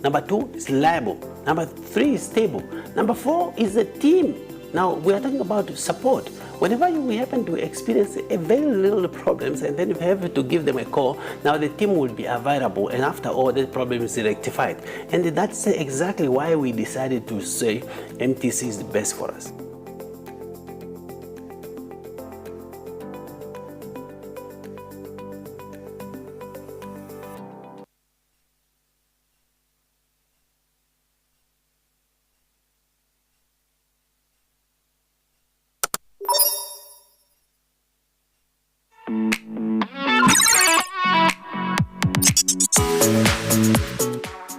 Number two is reliable. Number three is stable. Number four is the team. Now, we are talking about support. Whenever we happen to experience a very little problems and then you have to give them a call, now the team will be available, and after all, the problem is rectified. And that's exactly why we decided to say MTC is the best for us.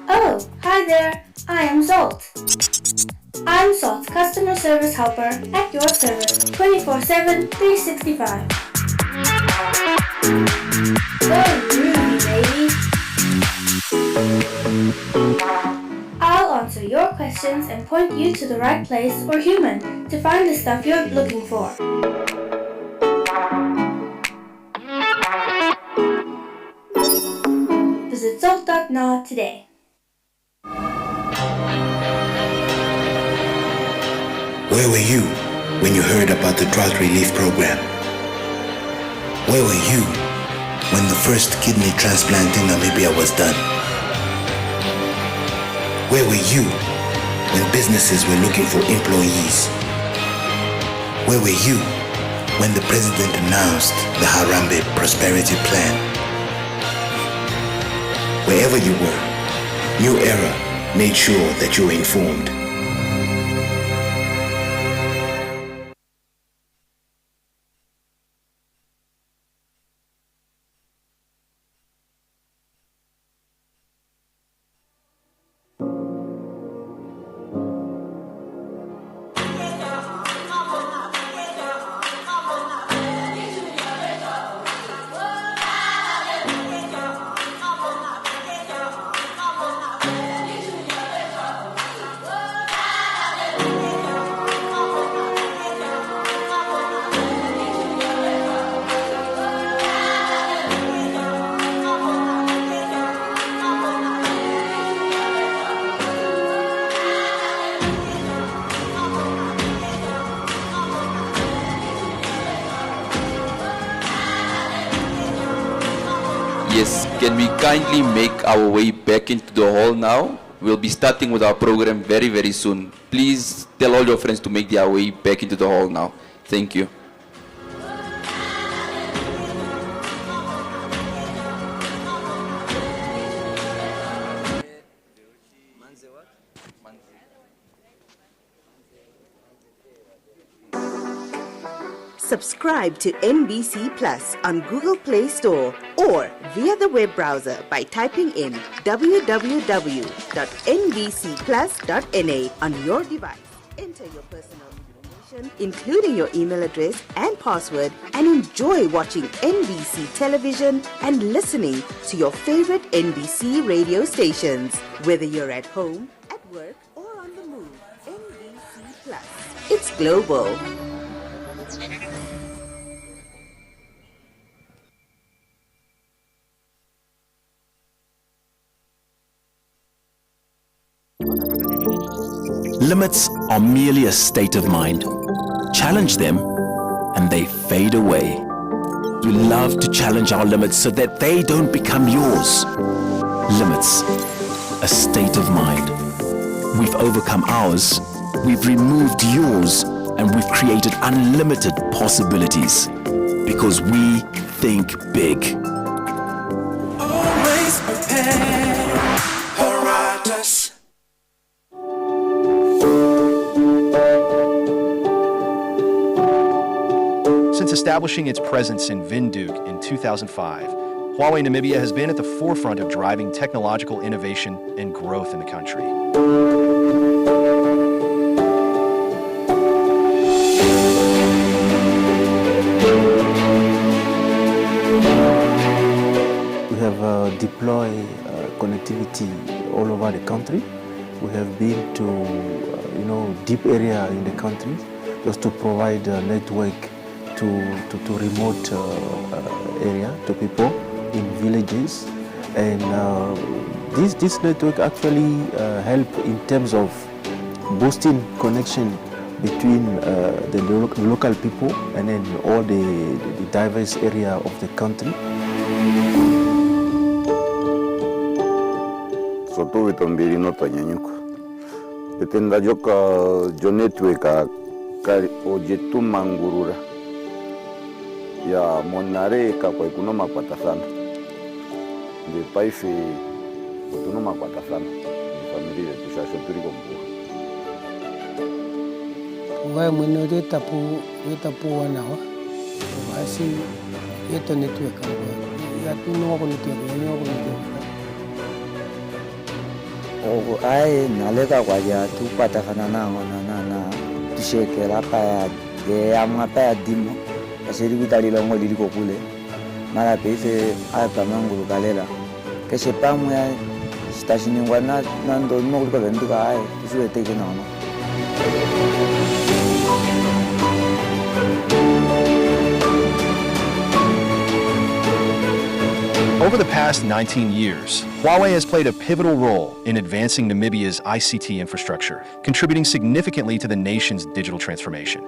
Oh, hi there. I am Zolt. I'm Zolt's customer service helper at your service 24/7, 365. Oh, groovy, baby. I'll answer your questions and point you to the right place or human to find the stuff you're looking for. Zolt.na today. Where were you when you heard about the drought relief program? Where were you when the first kidney transplant in Namibia was done? Where were you when businesses were looking for employees? Where were you when the president announced the Harambee Prosperity Plan? Wherever you were, New Era made sure that you were informed. Yes, can we kindly make our way back into the hall now? We'll be starting with our program very, very soon. Please tell all your friends to make their way back into the hall now. Thank you. Subscribe to NBC Plus on Google Play Store or via the web browser by typing in www.nbcplus.na on your device. Enter your personal information, including your email address and password, and enjoy watching NBC television and listening to your favorite NBC radio stations. Whether you're at home, at work, or on the move, NBC Plus. It's global. Limits are merely a state of mind. Challenge them and they fade away. We love to challenge our limits so that they don't become yours. Limits, a state of mind. We've overcome ours, we've removed yours, and we've created unlimited possibilities. Because we think big. Always prepare, Herodotus. Since establishing its presence in Windhoek in 2005, Huawei Namibia has been at the forefront of driving technological innovation and growth in the country. We have deployed connectivity all over the country. We have been to deep area in the country just to provide a network to remote area, to people in villages. And this network actually help in terms of boosting connection between the local people and then all the diverse area of the country. Soto vitombiri no tanyanyuko. Itenda joka jonetweka kari ojetu mangurura. Ya monare kwa ikuno mapata sana. De paife kuno mapata sana. Familia tushasho turiko mkuu. Wai mwene tapu wanawa. Wasi yeto netweka mwa. Ya tuno wako netweka. Ogo ai naleka kwa ya tu patakana na tushekela pa ya amwa pa ya dimo. Asiri kutalila ngo liliko kule. Mara pese apa mangulu kalela. Keshe pamu ya stashingwa na ndo no kuliko venduka ai tusuwe teke na no. Over the past 19 years, Huawei has played a pivotal role in advancing Namibia's ICT infrastructure, contributing significantly to the nation's digital transformation.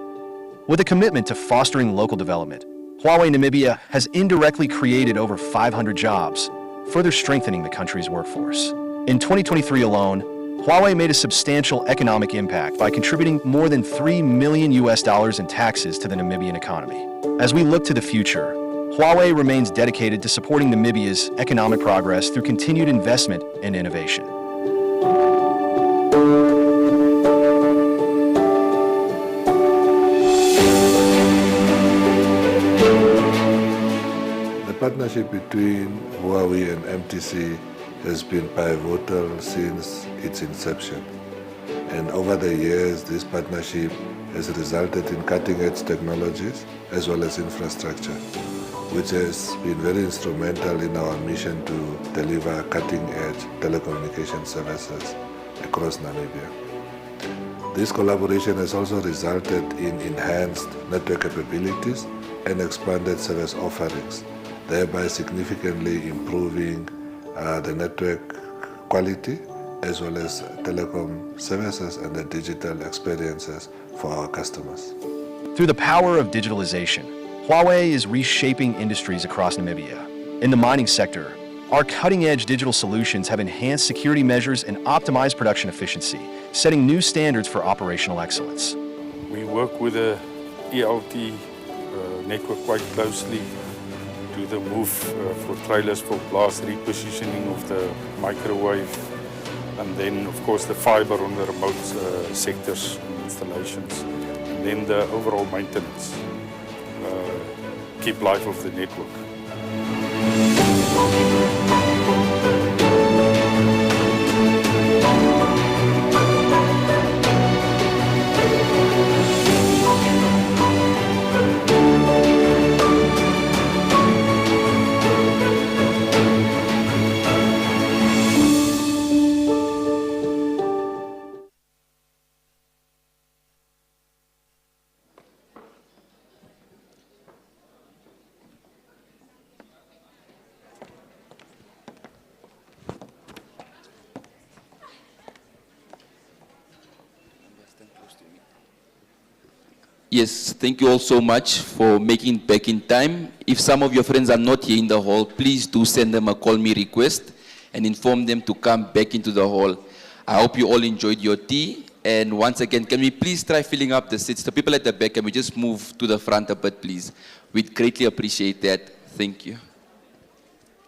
With a commitment to fostering local development, Huawei Namibia has indirectly created over 500 jobs, further strengthening the country's workforce. In 2023 alone, Huawei made a substantial economic impact by contributing more than $3 million in taxes to the Namibian economy. As we look to the future, Huawei remains dedicated to supporting Namibia's economic progress through continued investment and innovation. The partnership between Huawei and MTC has been pivotal since its inception. And over the years, this partnership has resulted in cutting-edge technologies as well as infrastructure, which has been very instrumental in our mission to deliver cutting-edge telecommunication services across Namibia. This collaboration has also resulted in enhanced network capabilities and expanded service offerings, thereby significantly improving the network quality as well as telecom services and the digital experiences for our customers. Through the power of digitalization, Huawei is reshaping industries across Namibia. In the mining sector, our cutting-edge digital solutions have enhanced security measures and optimized production efficiency, setting new standards for operational excellence. We work with the ELT network quite closely to the move for trailers for blast repositioning of the microwave, and then of course the fiber on the remote sectors and installations, and then the overall maintenance, keep life of the network. Yes, thank you all so much for making it back in time. If some of your friends are not here in the hall, please do send them a call me request and inform them to come back into the hall. I hope you all enjoyed your tea. And once again, can we please try filling up the seats? The people at the back, can we just move to the front a bit, please? We'd greatly appreciate that. Thank you.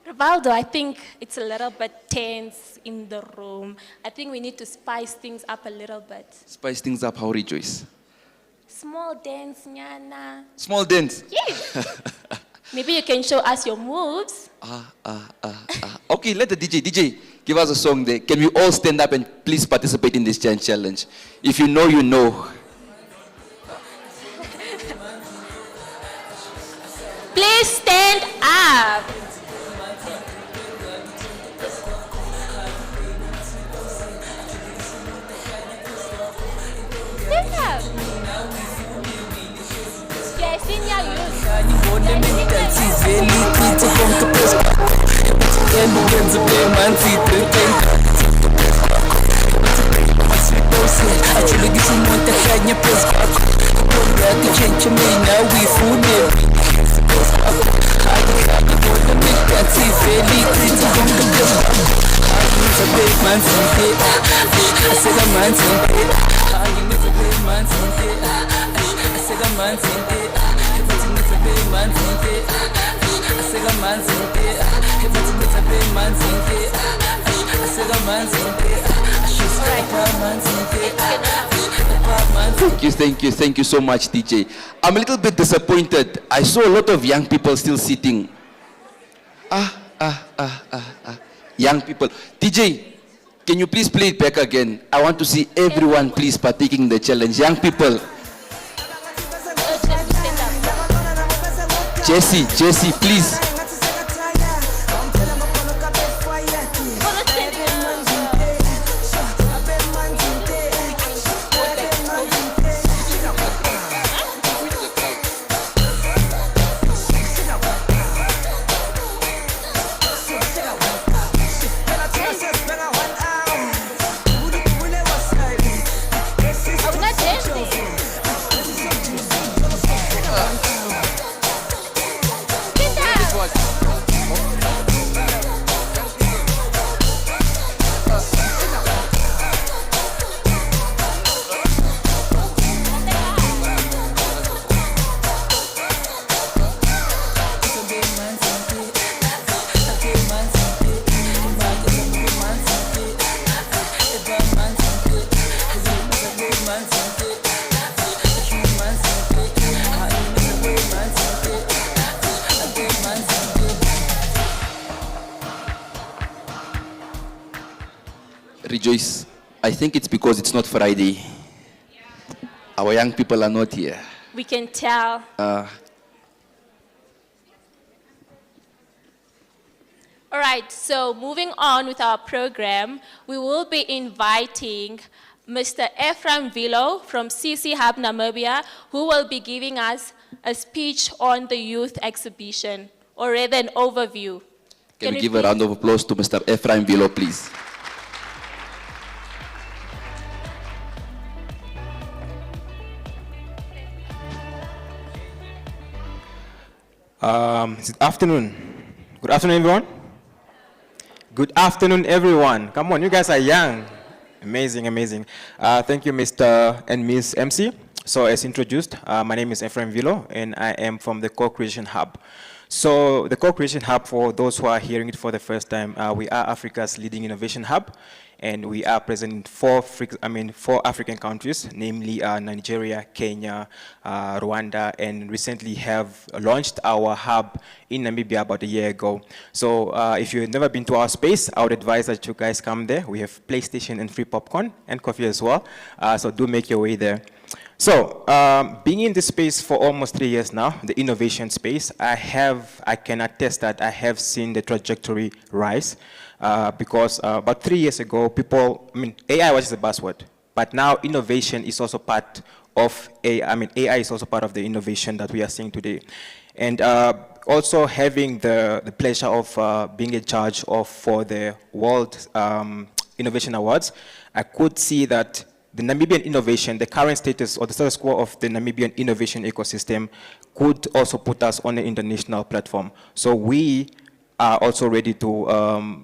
Rivaldo, I think it's a little bit tense in the room. I think we need to spice things up a little bit. Spice things up, how Rejoice? Small dance, Nyana. Small dance? Yes. Maybe you can show us your moves. Okay, let the DJ give us a song there. Can we all stand up and please participate in this challenge? If you know, you know. Please stand up. Stand up. Yes, in your youth. Thank you so much, DJ. I'm a little bit disappointed. I saw a lot of young people still sitting. Young people. DJ, can you please play it back again? I want to see everyone please partaking in the challenge. Young people. Jesse, please. Rejoice, I think it's because it's not Friday. Our young people are not here. We can tell. All right, so moving on with our program, we will be inviting Mr. Ephraim Vilo from CC Hub Namibia, who will be giving us a speech on the youth exhibition, or rather an overview. Can we give a round of applause to Mr. Ephraim Vilo, please? It's afternoon. Good afternoon, everyone. Good afternoon, everyone. Come on, you guys are young. Amazing, amazing. Thank you, Mr. and Ms. MC. So as introduced, my name is Ephraim Vilo, and I am from the Co-Creation Hub. So the Co-Creation Hub, for those who are hearing it for the first time, we are Africa's leading innovation hub, and we are present in four African countries, namely Nigeria, Kenya, Rwanda, and recently have launched our hub in Namibia about a year ago. So if you've never been to our space, I would advise that you guys come there. We have PlayStation and free popcorn and coffee as well, so do make your way there. So, being in this space for almost 3 years now, the innovation space, I can attest that I have seen the trajectory rise, because about 3 years ago, AI was just a buzzword, but now innovation is also part of AI is also part of the innovation that we are seeing today. And also having the pleasure of being in charge for the World Innovation Awards, I could see that the Namibian innovation, the current status or the status quo of the Namibian innovation ecosystem could also put us on an international platform. So we are also ready to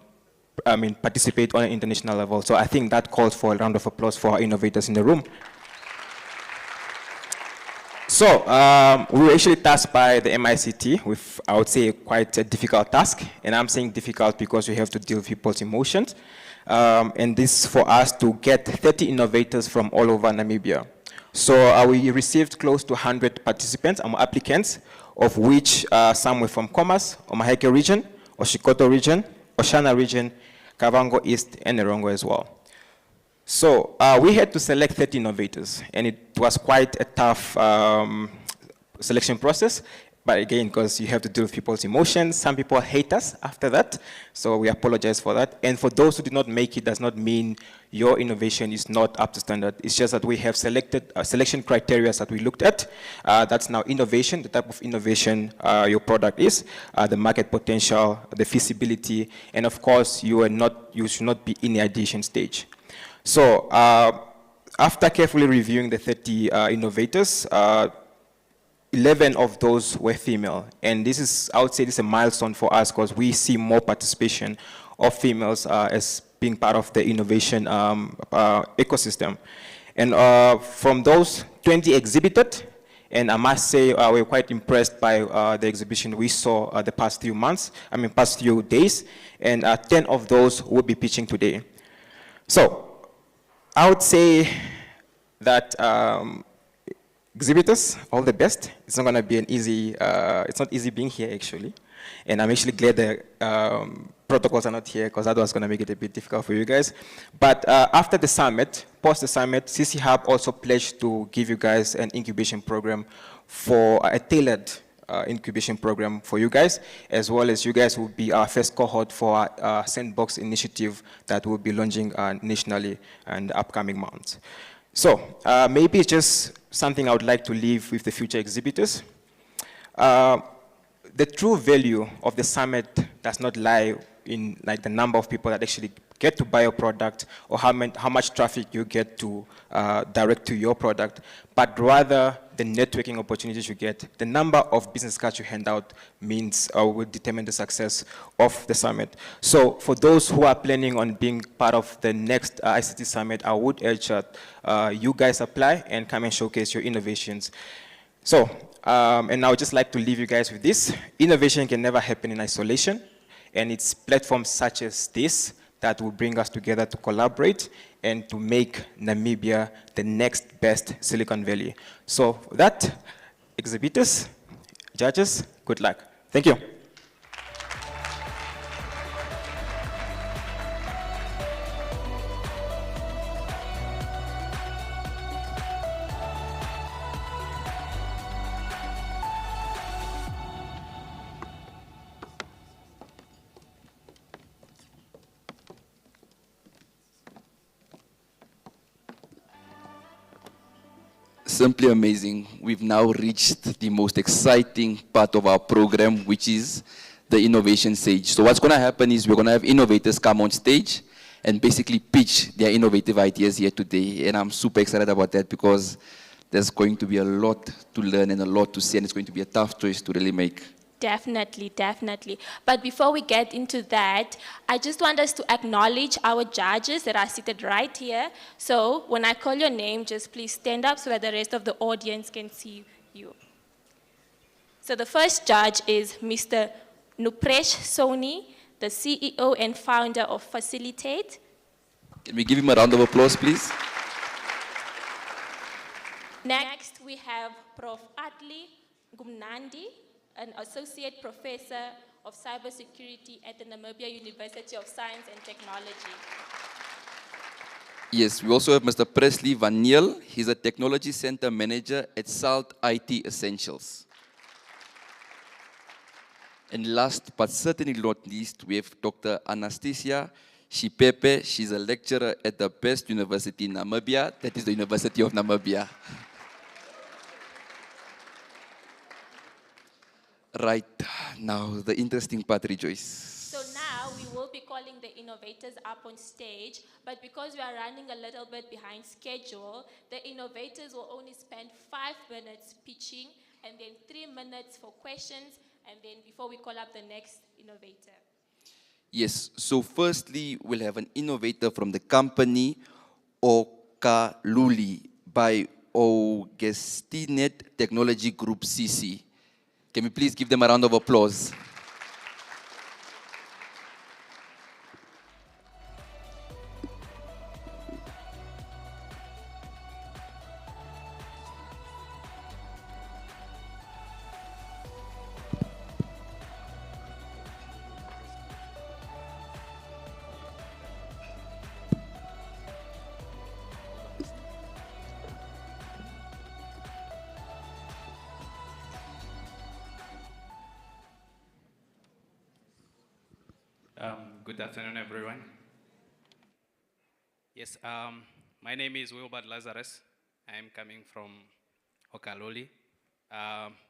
participate on an international level. So I think that calls for a round of applause for our innovators in the room. So we were actually tasked by the MICT with, I would say, quite a difficult task. And I'm saying difficult because we have to deal with people's emotions. And this for us to get 30 innovators from all over Namibia. So we received close to 100 participants, applicants, of which some were from Khomas, Omaheke region, Oshikoto region, Oshana region, Kavango East, and Erongo as well. So we had to select 30 innovators, and it was quite a tough selection process. But again, because you have to deal with people's emotions, some people hate us after that, so we apologize for that. And for those who did not make it, does not mean your innovation is not up to standard. It's just that we have selected selection criteria that we looked at. That's now innovation, the type of innovation your product is, the market potential, the feasibility, and of course, you should not be in the ideation stage. So after carefully reviewing the 30 innovators, 11 of those were female, and this is, I would say, this is a milestone for us because we see more participation of females as being part of the innovation ecosystem. And from those, 20 exhibited, and I must say we're quite impressed by the exhibition we saw the past few days, and 10 of those will be pitching today. So I would say that exhibitors, all the best. It's not going to be an easy, it's not easy being here actually. And I'm actually glad the protocols are not here because that was going to make it a bit difficult for you guys. But after the summit, post the summit, CC Hub also pledged to give you guys an incubation program for a tailored incubation program for you guys, as well as you guys will be our first cohort for our Sandbox initiative that will be launching nationally in the upcoming months. So maybe it's just something I would like to leave with the future exhibitors. The true value of the summit does not lie in the number of people that actually get to buy your product or how much traffic you get to direct to your product, but rather the networking opportunities you get. The number of business cards you hand out means will determine the success of the summit. So for those who are planning on being part of the next ICT Summit, I would urge that you guys apply and come and showcase your innovations. So, and I would just like to leave you guys with this. Innovation can never happen in isolation, and it's platforms such as this that will bring us together to collaborate and to make Namibia the next best Silicon Valley. So for that, exhibitors, judges, good luck. Thank you. simply amazing. We've now reached the most exciting part of our program, which is the innovation stage. So what's going to happen is we're going to have innovators come on stage and basically pitch their innovative ideas here today. And I'm super excited about that because there's going to be a lot to learn and a lot to see, and it's going to be a tough choice to really make. Definitely, definitely. But before we get into that, I just want us to acknowledge our judges that are seated right here. So when I call your name, just please stand up so that the rest of the audience can see you. So the first judge is Mr. Nupresh Soni, the CEO and founder of Facilitate. Can we give him a round of applause, please? Next, we have Prof. Atli Gumnandi, an associate professor of cybersecurity at the Namibia University of Science and Technology. Yes, we also have Mr. Presley Van Niel. He's a technology center manager at Salt IT Essentials. And last but certainly not least, we have Dr. Anastasia Shipepe. She's a lecturer at the best university in Namibia, that is the University of Namibia. Right, now the interesting part, Rejoice. So now we will be calling the innovators up on stage, but because we are running a little bit behind schedule, the innovators will only spend 5 minutes pitching and then 3 minutes for questions, and then before we call up the next innovator. Yes, so firstly, we'll have an innovator from the company Okali by Augustinet Technology Group CC. Can we please give them a round of applause? Good afternoon, everyone. Yes, my name is Wilbert Lazarus. I am coming from Okali.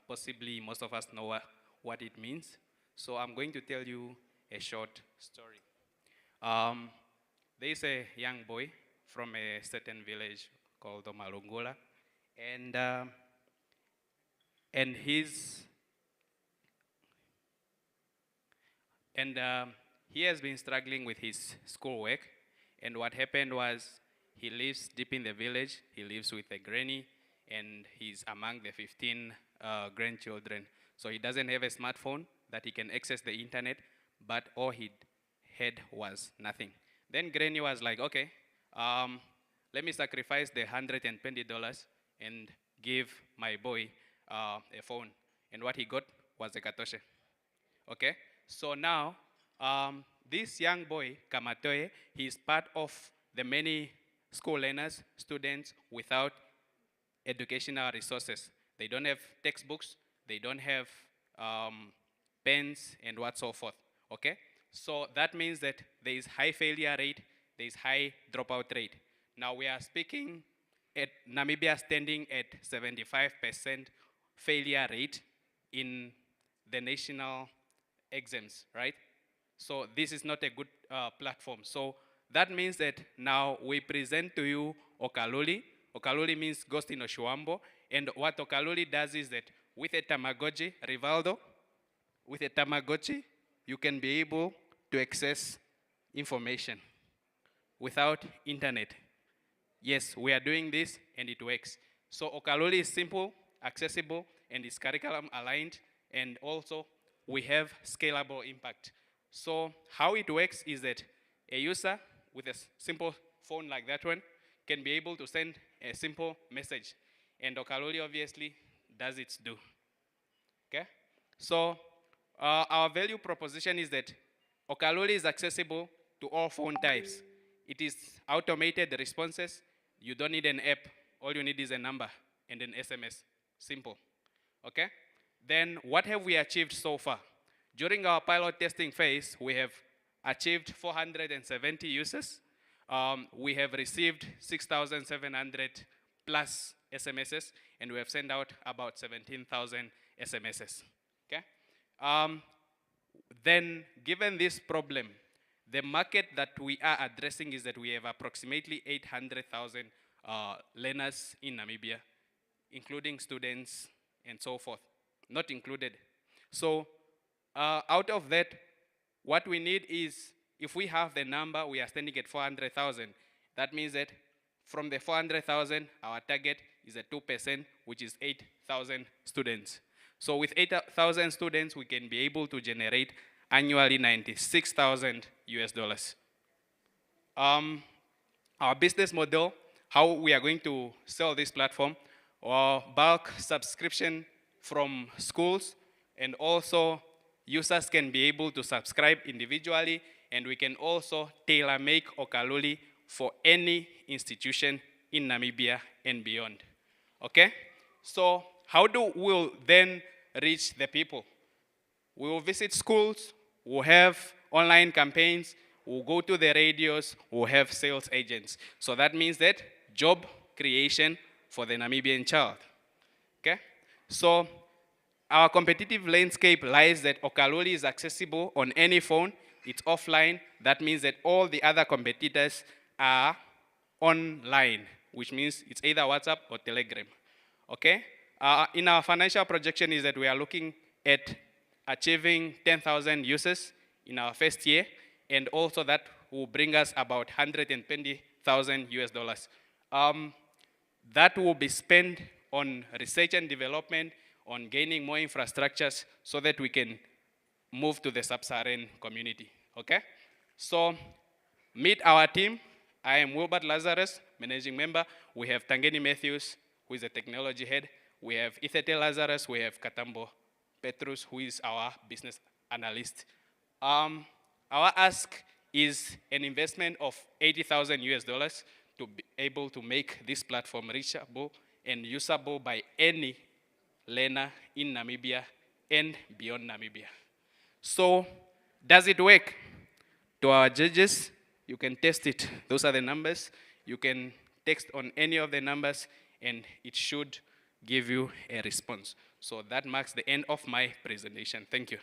Possibly most of us know what it means. So I'm going to tell you a short story. There is a young boy from a certain village called Omalungola, and he has been struggling with his schoolwork, and what happened was he lives deep in the village. He lives with a granny, and he's among the 15 grandchildren. So he doesn't have a smartphone that he can access the internet, but all he had was nothing. Then granny was like, okay, let me sacrifice the $120 and give my boy a phone. And what he got was a katoshe. Okay, so now, this young boy, Kamatoe, he is part of the many school learners, students without educational resources. They don't have textbooks, they don't have pens and what so forth, okay? So that means that there is high failure rate, there is high dropout rate. Now we are speaking at Namibia standing at 75% failure rate in the national exams, right? So this is not a good platform. So that means that now we present to you Okali. Okali means ghost in Oshuambo. And what Okali does is that with a Tamagotchi, Rivaldo, with a Tamagotchi, you can be able to access information without internet. Yes, we are doing this and it works. So Okali is simple, accessible, and is curriculum aligned, and also we have scalable impact. So how it works is that a user with a simple phone like that one can be able to send a simple message. And Okali obviously does its do. Okay? So our value proposition is that Okali is accessible to all phone types. It is automated responses. You don't need an app. All you need is a number and an SMS. Simple. Okay? Then what have we achieved so far? During our pilot testing phase, we have achieved 470 users. We have received 6,700 plus SMSs, and we have sent out about 17,000 SMSs. Okay? Then, given this problem, the market that we are addressing is that we have approximately 800,000 learners in Namibia, including students and so forth, not included. So, out of that, what we need is, if we have the number, we are standing at 400,000. That means that from the 400,000, our target is at 2%, which is 8,000 students. So with 8,000 students, we can be able to generate annually 96,000 US dollars. Our business model, how we are going to sell this platform, or bulk subscription from schools, and also users can be able to subscribe individually, and we can also tailor-make Okali for any institution in Namibia and beyond. Okay? So how do we then reach the people? We will visit schools, we'll have online campaigns, we'll go to the radios, we'll have sales agents. So that means that job creation for the Namibian child. Okay? So our competitive landscape lies that Okali is accessible on any phone, it's offline. That means that all the other competitors are online, which means it's either WhatsApp or Telegram. Okay? In our financial projection is that we are looking at achieving 10,000 users in our first year, and also that will bring us about 120,000 US dollars. That will be spent on research and development, on gaining more infrastructures so that we can move to the sub-Saharan community, okay? So, meet our team. I am Wilbert Lazarus, managing member. We have Tangeni Matthews, who is the technology head. We have Ithete Lazarus, we have Katambo Petrus, who is our business analyst. Our ask is an investment of 80,000 US dollars to be able to make this platform reachable and usable by any learner in Namibia and beyond Namibia. So, does it work? To our judges, you can test it. Those are the numbers. You can text on any of the numbers and it should give you a response. So that marks the end of my presentation. Thank you.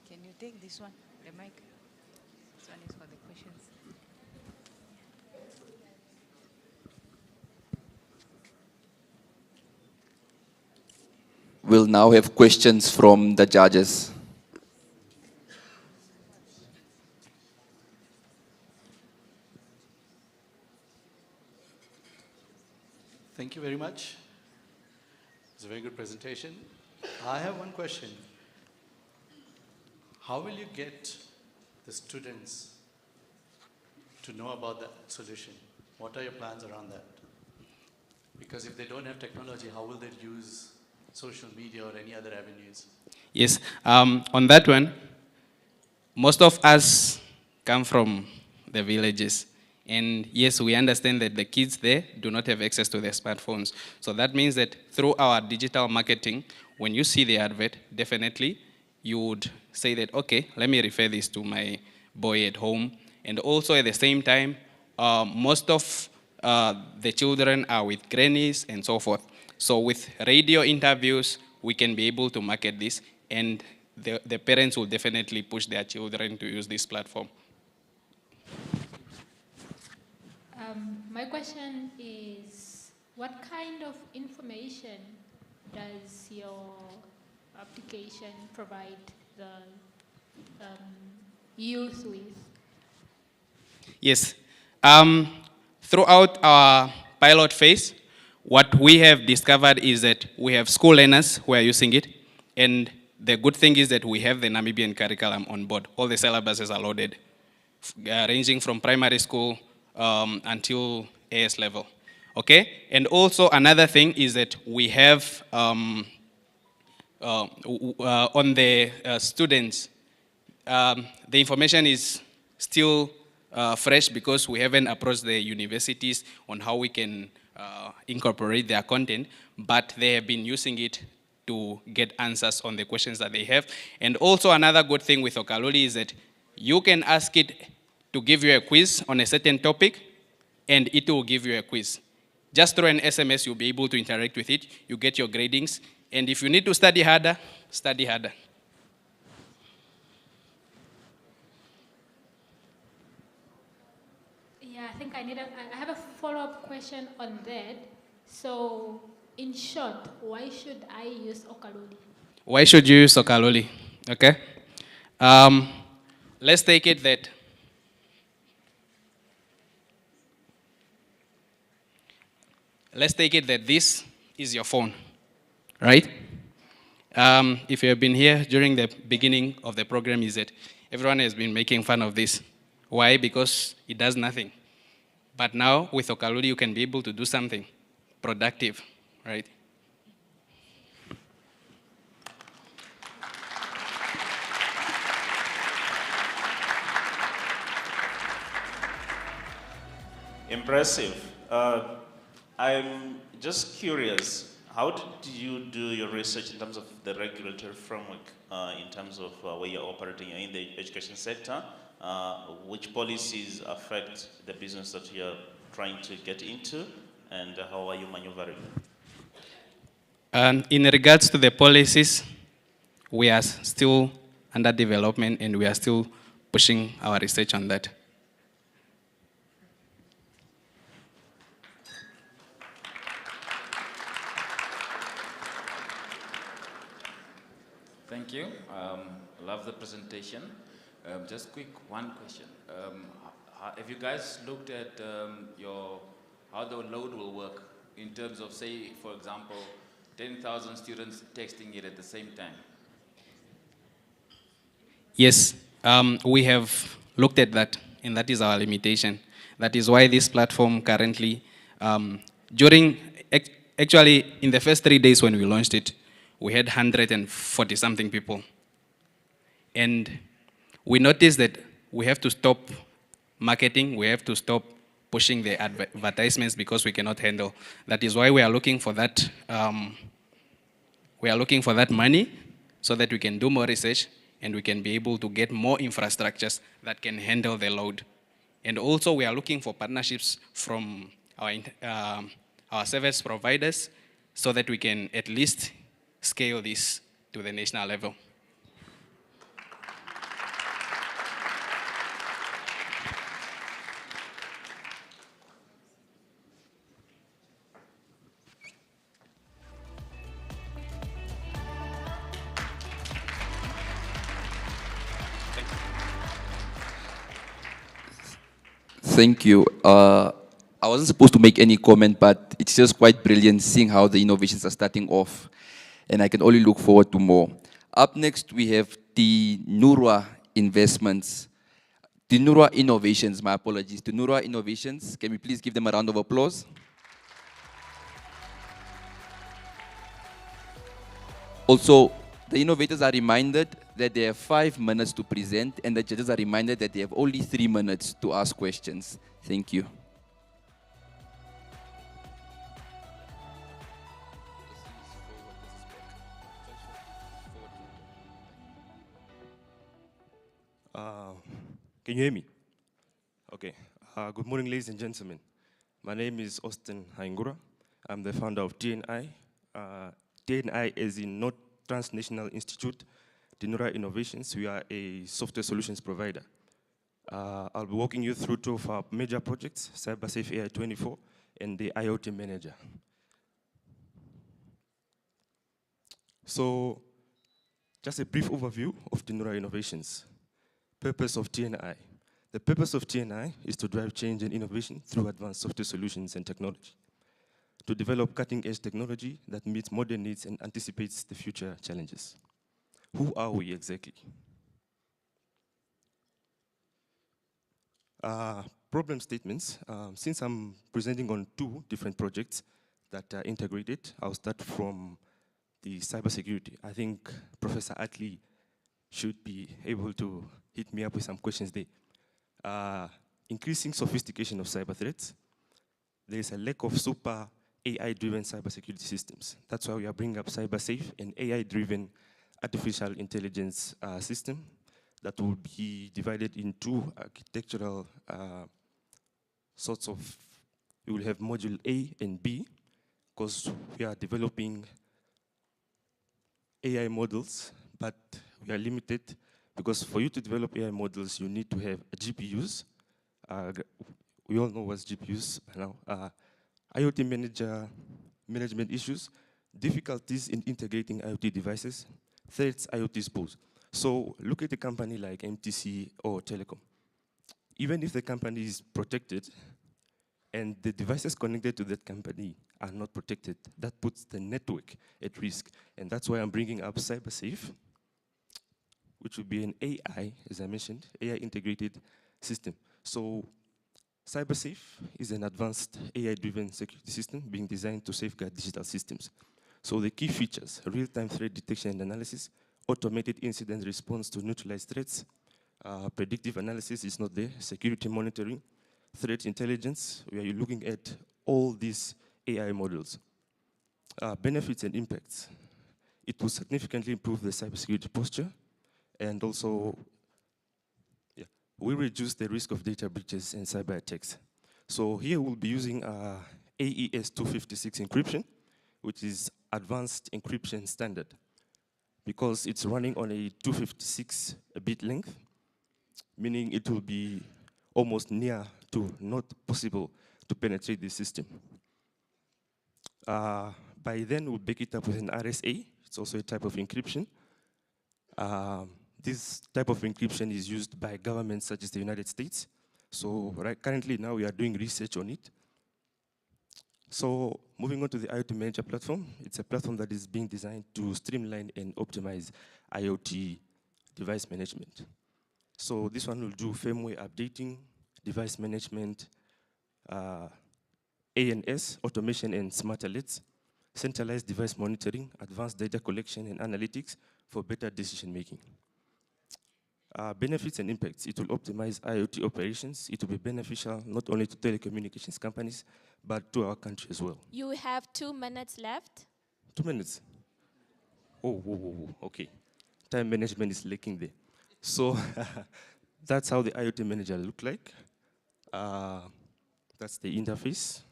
Can you take this one, the mic? This one is for the questions. We'll now have questions from the judges. Thank you very much. It's a very good presentation. I have one question. How will you get the students to know about the solution? What are your plans around that? Because if they don't have technology, how will they use social media or any other avenues? Yes, on that one, most of us come from the villages. And yes, we understand that the kids there do not have access to their smartphones. So that means that through our digital marketing, when you see the advert, definitely you would say that, okay, let me refer this to my boy at home. And also at the same time, most of the children are with grannies and so forth. So with radio interviews, we can be able to market this, and the parents will definitely push their children to use this platform. My question is, what kind of information does your application provide the youth with? Yes. Throughout our pilot phase, what we have discovered is that we have school learners who are using it, and the good thing is that we have the Namibian curriculum on board. All the syllabuses are loaded, ranging from primary school until AS level. Okay? And also another thing is that we have on the students, the information is still fresh because we haven't approached the universities on how we can incorporate their content, but they have been using it to get answers on the questions that they have. And also another good thing with Okali is that you can ask it to give you a quiz on a certain topic, and it will give you a quiz. Just through an SMS, you'll be able to interact with it, you get your gradings, and if you need to study harder, study harder. Yeah, I think I have a follow-up question on that. So, in short, why should I use Okali? Why should you use Okali? Okay. Let's take it that this is your phone, right? If you have been here during the beginning of the program, is that everyone has been making fun of this. Why? Because it does nothing. But now with Okali, you can be able to do something productive, right? Impressive. I'm just curious, how did you do your research in terms of the regulatory framework, in terms of where you're operating in the education sector? Which policies affect the business that you're trying to get into, and how are you maneuvering? In regards to the policies, we are still under development and we are still pushing our research on that. Thank you. Love the presentation. Just quick one question. Have you guys looked at how the load will work in terms of, say, for example, 10,000 students texting it at the same time? Yes, we have looked at that, and that is our limitation. That is why this platform currently, actually in the first 3 days when we launched it, we had 140-something people. And we noticed that we have to stop marketing, we have to stop pushing the advertisements because we cannot handle. That is why we are looking for that. We are looking for that money so that we can do more research and we can be able to get more infrastructures that can handle the load. And also we are looking for partnerships from our service providers so that we can at least scale this to the national level. Thank you. I wasn't supposed to make any comment, but it's just quite brilliant seeing how the innovations are starting off, and I can only look forward to more. Up next, we have the DNI Innovations, my apologies. DNI Innovations, can we please give them a round of applause? Also, the innovators are reminded that they have 5 minutes to present, and the judges are reminded that they have only 3 minutes to ask questions. Thank you. Can you hear me? Okay. Good morning, ladies and gentlemen. My name is Austin Haingura. I'm the founder of DNI. DNI is in North Transnational Institute, DNI Innovations. We are a software solutions provider. I'll be walking you through 2 of our major projects, CyberSafe AI 24 and the IoT Manager. So, just a brief overview of DNI Innovations. Purpose of DNI. The purpose of DNI is to drive change and innovation through advanced software solutions and technology, to develop cutting-edge technology that meets modern needs and anticipates the future challenges. Who are we exactly? Problem statements. Since I'm presenting on 2 different projects that are integrated, I'll start from the cybersecurity. I think Professor Atlee should be able to hit me up with some questions there. increasing sophistication of cyber threats. There is a lack of super AI-driven cybersecurity systems. That's why we are bringing up CyberSafe, an AI-driven artificial intelligence system that will be divided into architectural sorts of, we will have module A and B, because we are developing AI models, but we are limited because for you to develop AI models, you need to have GPUs. We all know what's GPUs by now. IoT management issues, difficulties in integrating IoT devices, threats IoTs pose. So look at a company like MTC or Telecom. Even if the company is protected and the devices connected to that company are not protected, that puts the network at risk. And that's why I'm bringing up CyberSafe, which will be an AI, as I mentioned, AI integrated system. So CyberSafe is an advanced AI-driven security system being designed to safeguard digital systems. So the key features: real-time threat detection and analysis, automated incident response to neutralize threats, predictive analysis is not there, security monitoring, threat intelligence, where you're looking at all these AI models. Benefits and impacts: it will significantly improve the cybersecurity posture, and also we reduce the risk of data breaches and cyber attacks. So here we'll be using AES 256 encryption, which is advanced encryption standard, because it's running on a 256-bit length, meaning it will be almost near to not possible to penetrate the system. By then, we'll back it up with an RSA. It's also a type of encryption. This type of encryption is used by governments such as the United States. So currently now we are doing research on it. So moving on to the IoT Manager platform, it's a platform that is being designed to streamline and optimize IoT device management. So this one will do firmware updating, device management, ANS, automation and smart alerts, centralized device monitoring, advanced data collection and analytics for better decision making. Benefits and impacts: it will optimize IoT operations. It will be beneficial not only to telecommunications companies, but to our country as well. You have 2 minutes left. 2 minutes? Oh, whoa, whoa, whoa. Okay. Time management is lacking there. So that's how the IoT Manager look like. That's the interface.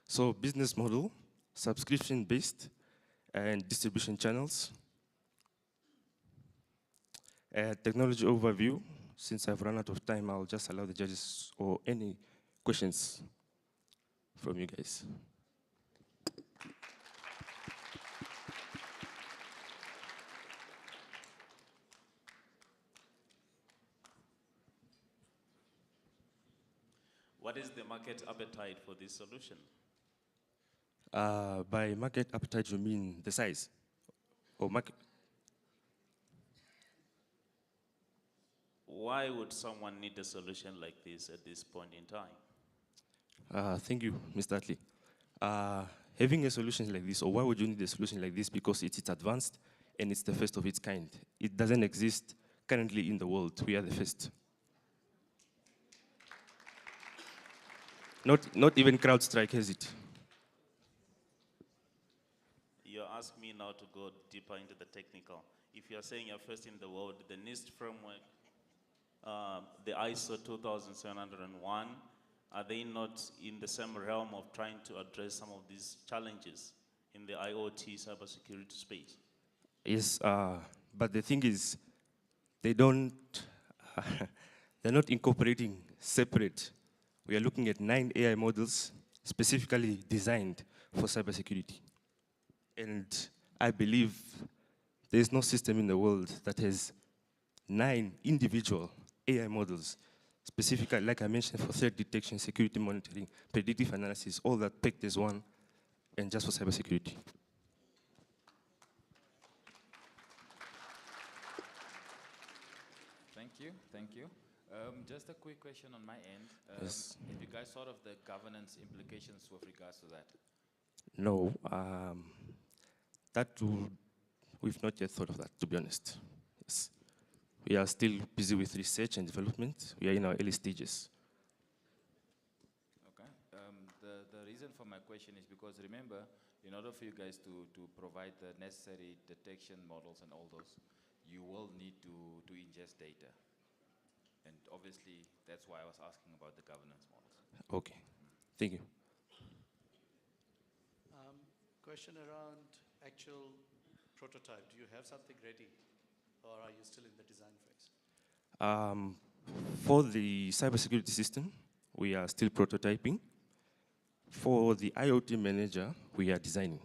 So business model: subscription-based and distribution channels. Technology overview. Since I've run out of time, I'll just allow the judges or any questions from you guys. What is the market appetite for this solution? By market appetite, you mean the size? Or market? Why would someone need a solution like this at this point in time? Thank you, Mr. Atley. Having a solution like this, or why would you need a solution like this? Because it's advanced and it's the first of its kind. It doesn't exist currently in the world. We are the first. Not even CrowdStrike has it. You ask me now to go deeper into the technical. If you're saying you're first in the world, the NIST framework, the ISO 2701, are they not in the same realm of trying to address some of these challenges in the IoT cybersecurity space? Yes, but the thing is, they don't, they're not incorporating separate. We are looking at 9 AI models specifically designed for cybersecurity. And I believe there's no system in the world that has 9 individual AI models, specifically, like I mentioned, for threat detection, security monitoring, predictive analysis, all that packed as one, and just for cybersecurity. Thank you, thank you. Just a quick question on my end. Yes. Have you guys thought of the governance implications with regards to that? No, that will we've not yet thought of that, to be honest. Yes. We are still busy with research and development. We are in our early stages. Okay. The reason for my question is because remember, in order for you guys to provide the necessary detection models and all those, you will need to ingest data. And obviously, that's why I was asking about the governance models. Okay. Thank you. Question around actual prototype. Do you have something ready, or are you still in the design phase? For the cybersecurity system, we are still prototyping. For the IoT manager, we are designing.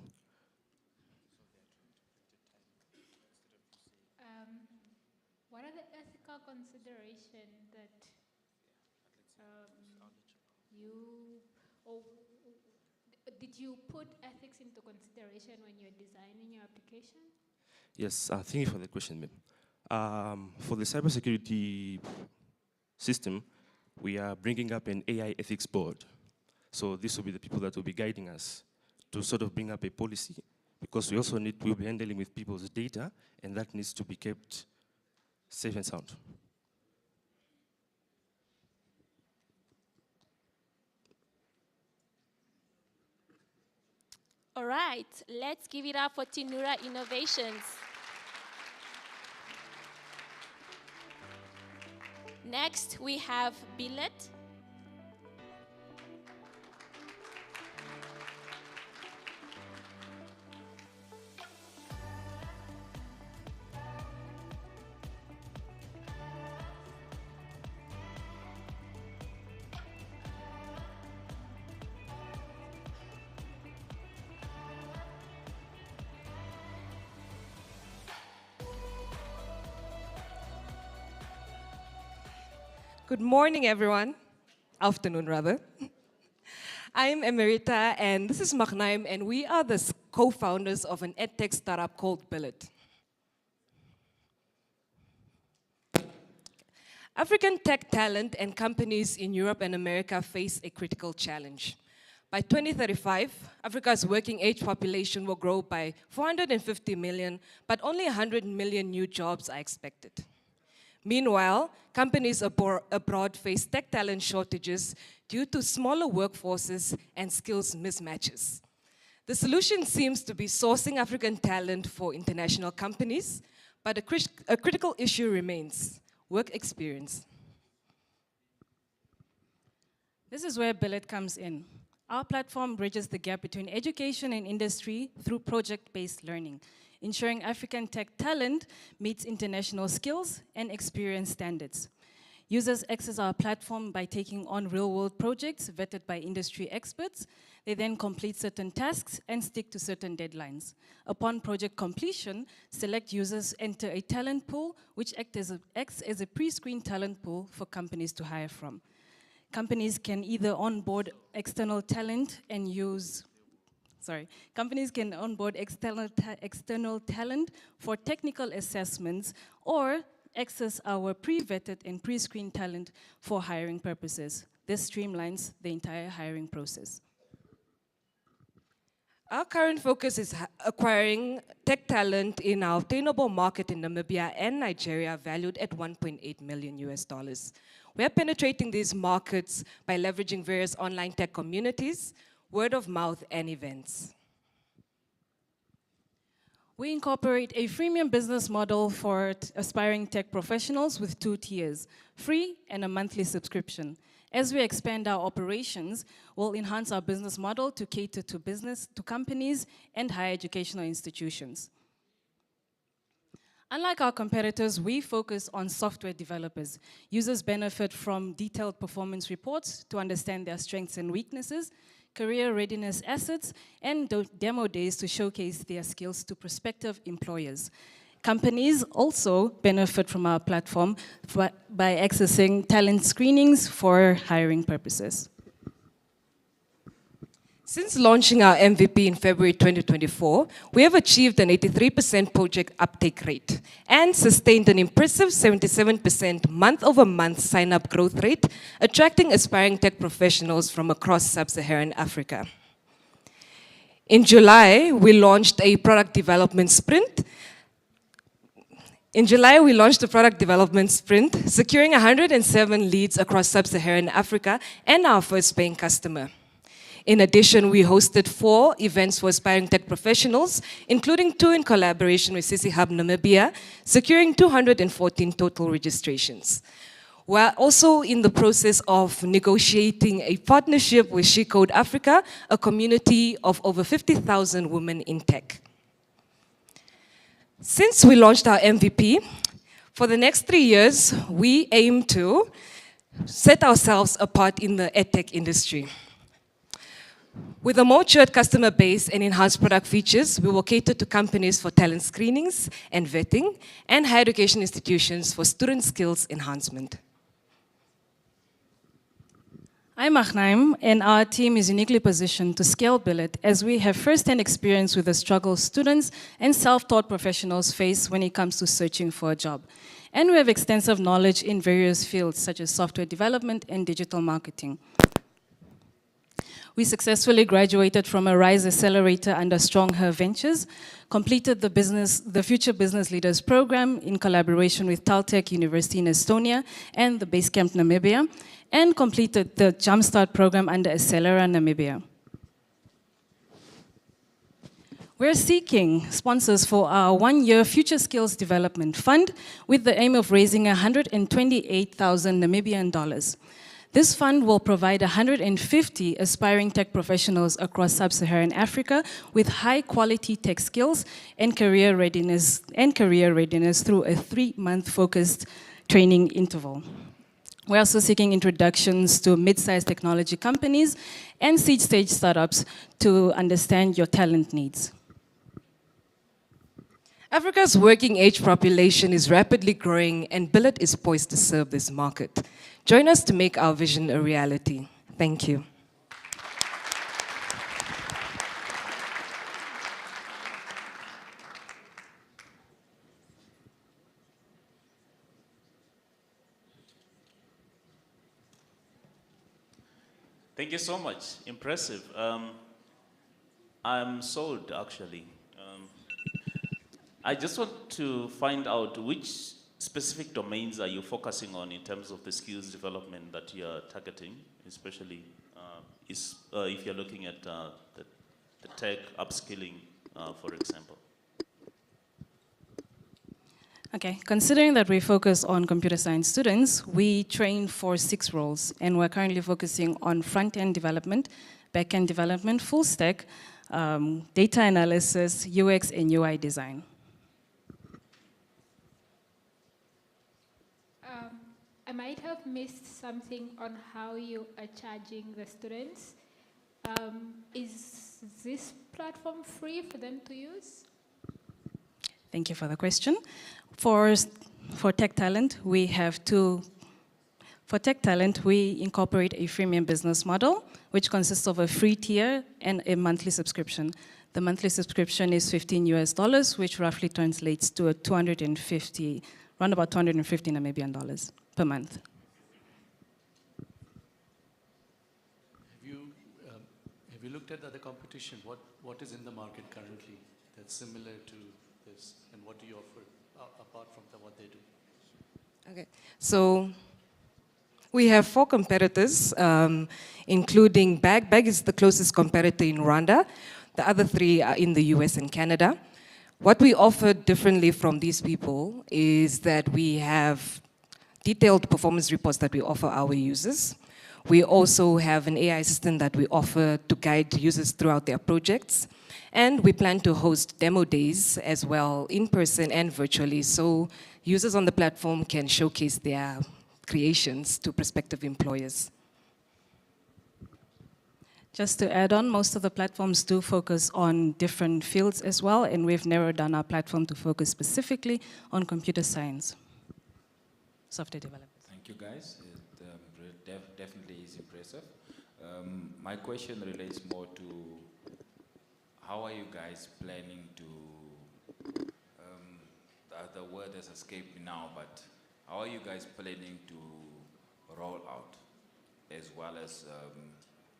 What are the ethical considerations that did you put ethics into consideration when you're designing your application? Yes, thank you for the question, ma'am. For the cybersecurity system, we are bringing up an AI ethics board. So this will be the people that will be guiding us to sort of bring up a policy, because we also we'll be handling with people's data, and that needs to be kept safe and sound. All right, let's give it up for DNI Innovations. Next, we have Billet. Good morning, everyone. Afternoon, rather. I'm Emerita, and this is Magnaim, and we are the co-founders of an edtech startup called Billet. African tech talent and companies in Europe and America face a critical challenge. By 2035, Africa's working age population will grow by 450 million, but only 100 million new jobs are expected. Meanwhile, companies abroad face tech talent shortages due to smaller workforces and skills mismatches. The solution seems to be sourcing African talent for international companies, but a critical issue remains: work experience. This is where Billet comes in. Our platform bridges the gap between education and industry through project-based learning, ensuring African tech talent meets international skills and experience standards. Users access our platform by taking on real-world projects vetted by industry experts. They then complete certain tasks and stick to certain deadlines. Upon project completion, select users enter a talent pool, which acts as a pre-screened talent pool for companies to hire from. Companies can either onboard external talent and companies can onboard external talent for technical assessments or access our pre-vetted and pre-screened talent for hiring purposes. This streamlines the entire hiring process. Our current focus is acquiring tech talent in our obtainable market in Namibia and Nigeria, valued at $1.8 million. We are penetrating these markets by leveraging various online tech communities, word of mouth, and events. We incorporate a freemium business model for aspiring tech professionals with 2 tiers, free and a monthly subscription. As we expand our operations, we'll enhance our business model to cater to companies and higher educational institutions. Unlike our competitors, we focus on software developers. Users benefit from detailed performance reports to understand their strengths and weaknesses, career readiness assets, and demo days to showcase their skills to prospective employers. Companies also benefit from our platform by accessing talent screenings for hiring purposes. Since launching our MVP in February 2024, we have achieved an 83% project uptake rate and sustained an impressive 77% month-over-month sign-up growth rate, attracting aspiring tech professionals from across sub-Saharan Africa. In July, we launched a product development sprint In July, we launched the product development sprint, securing 107 leads across sub-Saharan Africa and our first paying customer. In addition, we hosted 4 events for aspiring tech professionals, including 2 in collaboration with CC Hub Namibia, securing 214 total registrations. We're also in the process of negotiating a partnership with She Code Africa, a community of over 50,000 women in tech. Since we launched our MVP, for the next 3 years, we aim to set ourselves apart in the edtech industry. With a matured customer base and enhanced product features, we will cater to companies for talent screenings and vetting, and higher education institutions for student skills enhancement. I'm Agnaim, and our team is uniquely positioned to scale Billet as we have first-hand experience with the struggles students and self-taught professionals face when it comes to searching for a job. And we have extensive knowledge in various fields such as software development and digital marketing. We successfully graduated from a RISE Accelerator under Strong Her Ventures, completed the Future Business Leaders Program in collaboration with Taltech University in Estonia and the Basecamp Namibia, and completed the Jumpstart program under Accelera Namibia. We're seeking sponsors for our 1-year Future Skills Development Fund with the aim of raising 128,000 Namibian dollars. This fund will provide 150 aspiring tech professionals across sub-Saharan Africa with high-quality tech skills and career readiness through a 3-month focused training interval. We're also seeking introductions to mid-sized technology companies and seed-stage startups to understand your talent needs. Africa's working age population is rapidly growing, and Billet is poised to serve this market. Join us to make our vision a reality. Thank you. Thank you so much. Impressive. I'm sold, actually. I just want to find out which specific domains are you focusing on in terms of the skills development that you are targeting, especially if you're looking at the tech upskilling, for example? Okay, considering that we focus on computer science students, we train for 6 roles, and we're currently focusing on front-end development, back-end development, full stack, data analysis, UX, and UI design. I might have missed something on how you are charging the students. Is this platform free for them to use? Thank you for the question. For Tech Talent, we have 2. For Tech Talent, we incorporate a freemium business model, which consists of a free tier and a monthly subscription. The monthly subscription is $15, which roughly translates to around about 250 Namibian dollars per month. Have you looked at the other competition? What is in the market currently that's similar to this, and what do you offer apart from what they do? Okay, so we have 4 competitors, including Bag. Bag is the closest competitor in Rwanda. The other 3 are in the US and Canada. What we offer differently from these people is that we have detailed performance reports that we offer our users. We also have an AI assistant that we offer to guide users throughout their projects. And we plan to host demo days as well, in person and virtually, so users on the platform can showcase their creations to prospective employers. Just to add on, most of the platforms do focus on different fields as well, and we've narrowed down our platform to focus specifically on computer science, software development. Thank you, guys. It definitely is impressive. My question relates more to how are you guys planning to, the word has escaped me now, but how are you guys planning to roll out, as well as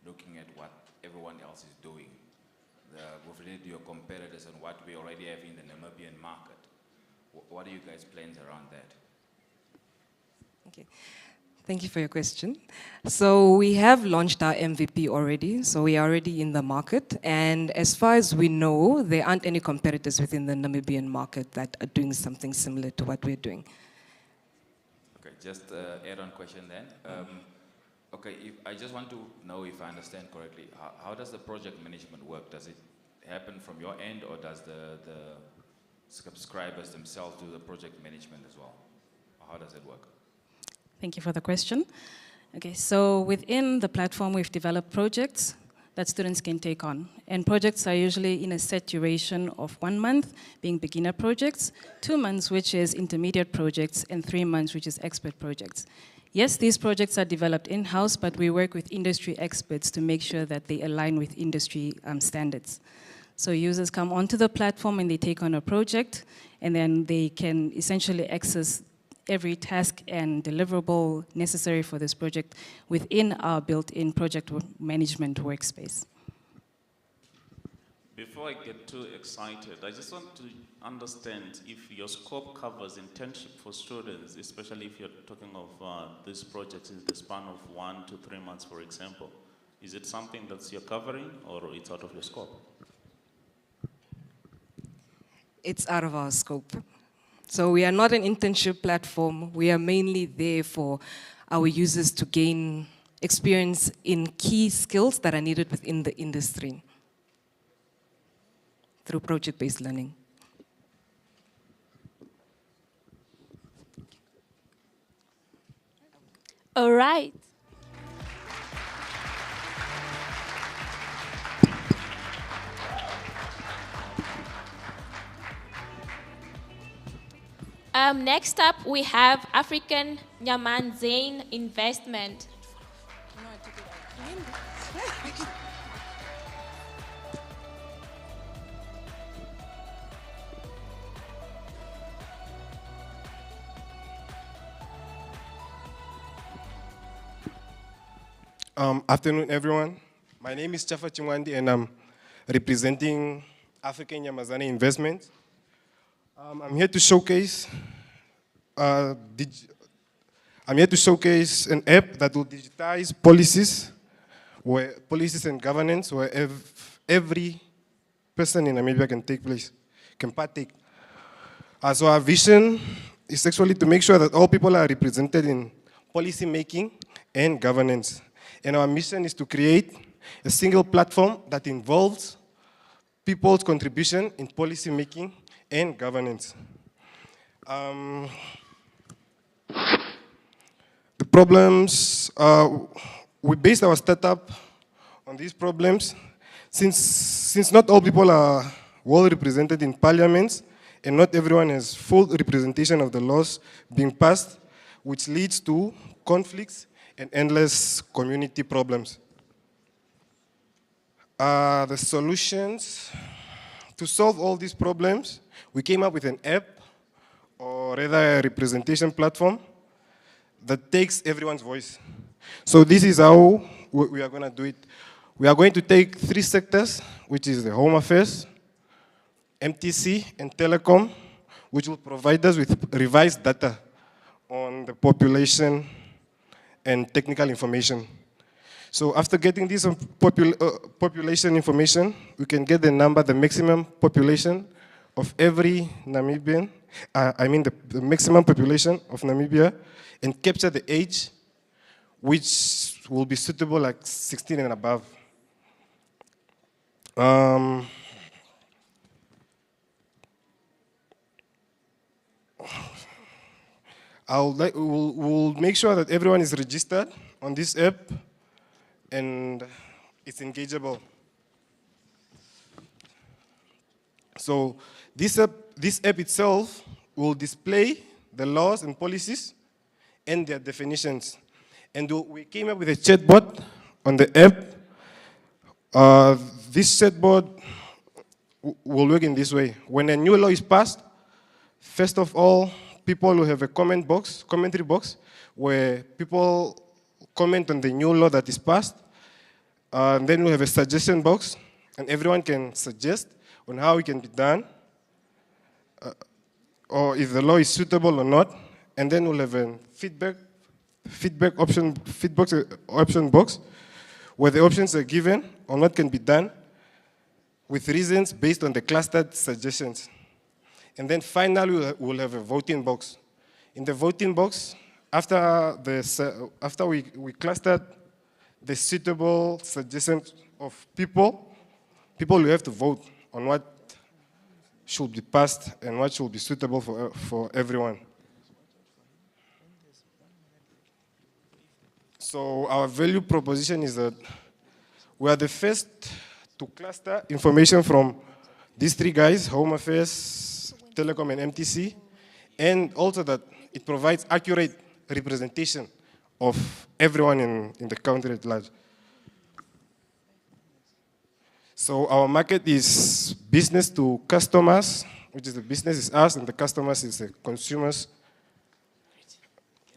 looking at what everyone else is doing? With related to your competitors and what we already have in the Namibian market. what are you guys' plans around that? Okay. Thank you for your question. So we have launched our MVP already, so we are already in the market. And as far as we know, there aren't any competitors within the Namibian market that are doing something similar to what we're doing. Okay, just add-on question then. Okay, I just want to know if I understand correctly. How does the project management work? Does it happen from your end, or does the subscribers themselves do the project management as well? Or how does it work? Thank you for the question. Okay, so within the platform, we've developed projects that students can take on. And projects are usually in a set duration of 1 month, being beginner projects, 2 months, which is intermediate projects, and 3 months, which is expert projects. Yes, these projects are developed in-house, but we work with industry experts to make sure that they align with industry standards. So users come onto the platform and they take on a project, and then they can essentially access every task and deliverable necessary for this project within our built-in project management workspace. Before I get too excited, I just want to understand if your scope covers internship for students, especially if you're talking of these projects in the span of 1 to 3 months, for example. Is it something that you're covering, or it's out of your scope? It's out of our scope. So we are not an internship platform. We are mainly there for our users to gain experience in key skills that are needed within the industry through project-based learning. All right. Next up, we have African Yamani Investment. Afternoon, everyone. My name is Chafa Chimwandi, and I'm representing African Yamani Investment. I'm here to showcase an app that will digitize policies and governance where every person in Namibia can partake. So our vision is actually to make sure that all people are represented in policy making and governance. And our mission is to create a single platform that involves people's contribution in policy making and governance. The problems, we based our startup on these problems. Since not all people are well represented in parliaments, and not everyone has full representation of the laws being passed, which leads to conflicts and endless community problems. The solutions to solve all these problems, we came up with an app, or rather a representation platform, that takes everyone's voice. So this is how we are going to do it. We are going to take 3 sectors, which is the Home Affairs, MTC, and Telecom, which will provide us with revised data on the population and technical information. So after getting this population information, we can get the number, the maximum population of every Namibian, the maximum population of Namibia, and capture the age, which will be suitable like 16 and above. We'll make sure that everyone is registered on this app and it's engageable. So this app itself will display the laws and policies and their definitions. And we came up with a chatbot on the app. This chatbot will work in this way. When a new law is passed, first of all, people will have a commentary box, where people comment on the new law that is passed. Then we'll have a suggestion box, and everyone can suggest on how it can be done. or if the law is suitable or not, and then we'll have a feedback option box where the options are given on what can be done with reasons based on the clustered suggestions. And then finally, we'll have a voting box. In the voting box, after we clustered the suitable suggestions of people will have to vote on what should be passed and what should be suitable for everyone. So our value proposition is that we are the first to cluster information from these three guys, Home Affairs, Telecom, and MTC, and also that it provides accurate representation of everyone in the country at large. So our market is business to customers, which is the business is us, and the customers is the consumers,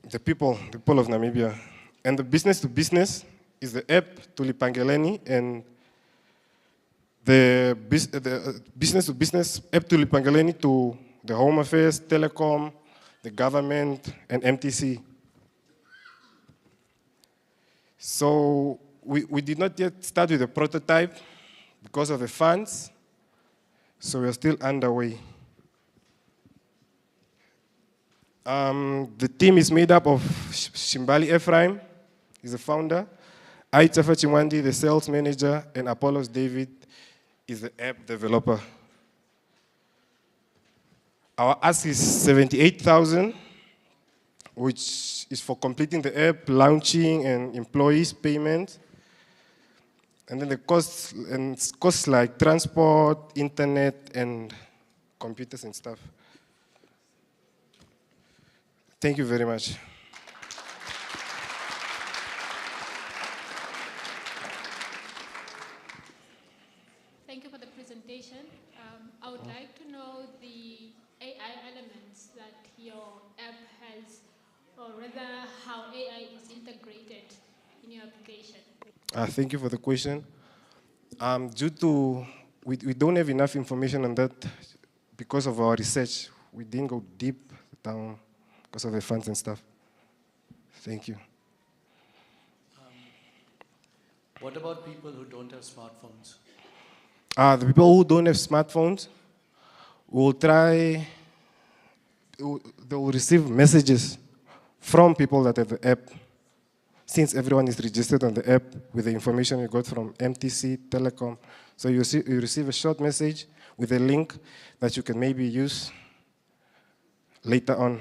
the people of Namibia. And the business to business is the app Tulipangeleni, and the business to business app Tulipangeleni to the Home Affairs, Telecom, the government, and MTC. So we did not yet start with the prototype because of the funds, so we're still underway. The team is made up of Shimbali Ephraim, he's the founder, Aitafa Chimwandi, the sales manager, and Apollos David is the app developer. Our ask is 78,000, which is for completing the app, launching, and employees' payment. And then the costs like transport, internet, and computers and stuff. Thank you very much. Thank you for the presentation. I would like to know the AI elements that your app has, or rather how AI is integrated in your application. Thank you for the question. Due to, we don't have enough information on that because of our research. We didn't go deep down because of the funds and stuff. Thank you. What about people who don't have smartphones? The people who don't have smartphones will try, they will receive messages from people that have the app. Since everyone is registered on the app with the information you got from MTC, Telecom, so you receive a short message with a link that you can maybe use later on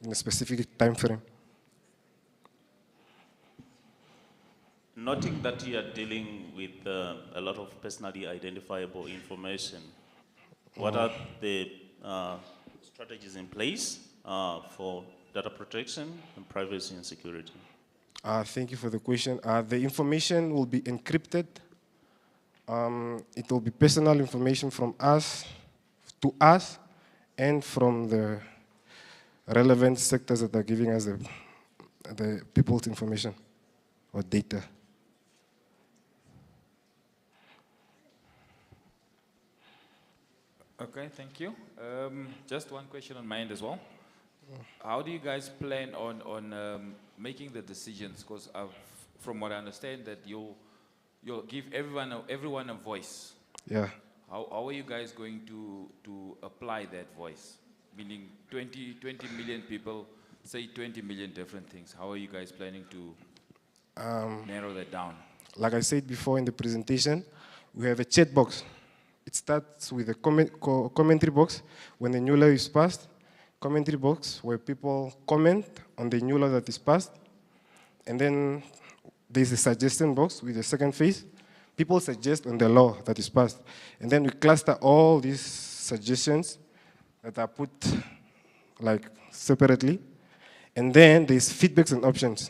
in a specific time frame. Noting that you are dealing with a lot of personally identifiable information, what are the strategies in place for data protection and privacy and security? Thank you for the question. The information will be encrypted. It will be personal information from us, to us, and from the relevant sectors that are giving us the people's information or data. Okay, thank you. Just one question on my end as well. How do you guys plan on making the decisions? Because from what I understand, that you'll give everyone a voice. Yeah. How are you guys going to apply that voice? Meaning 20 million people say 20 million different things. How are you guys planning to narrow that down? Like I said before in the presentation, we have a chat box. It starts with a commentary box when the new law is passed. Commentary box where people comment on the new law that is passed. And then there's a suggestion box with the second phase. People suggest on the law that is passed. And then we cluster all these suggestions that are put like separately. And then there's feedbacks and options.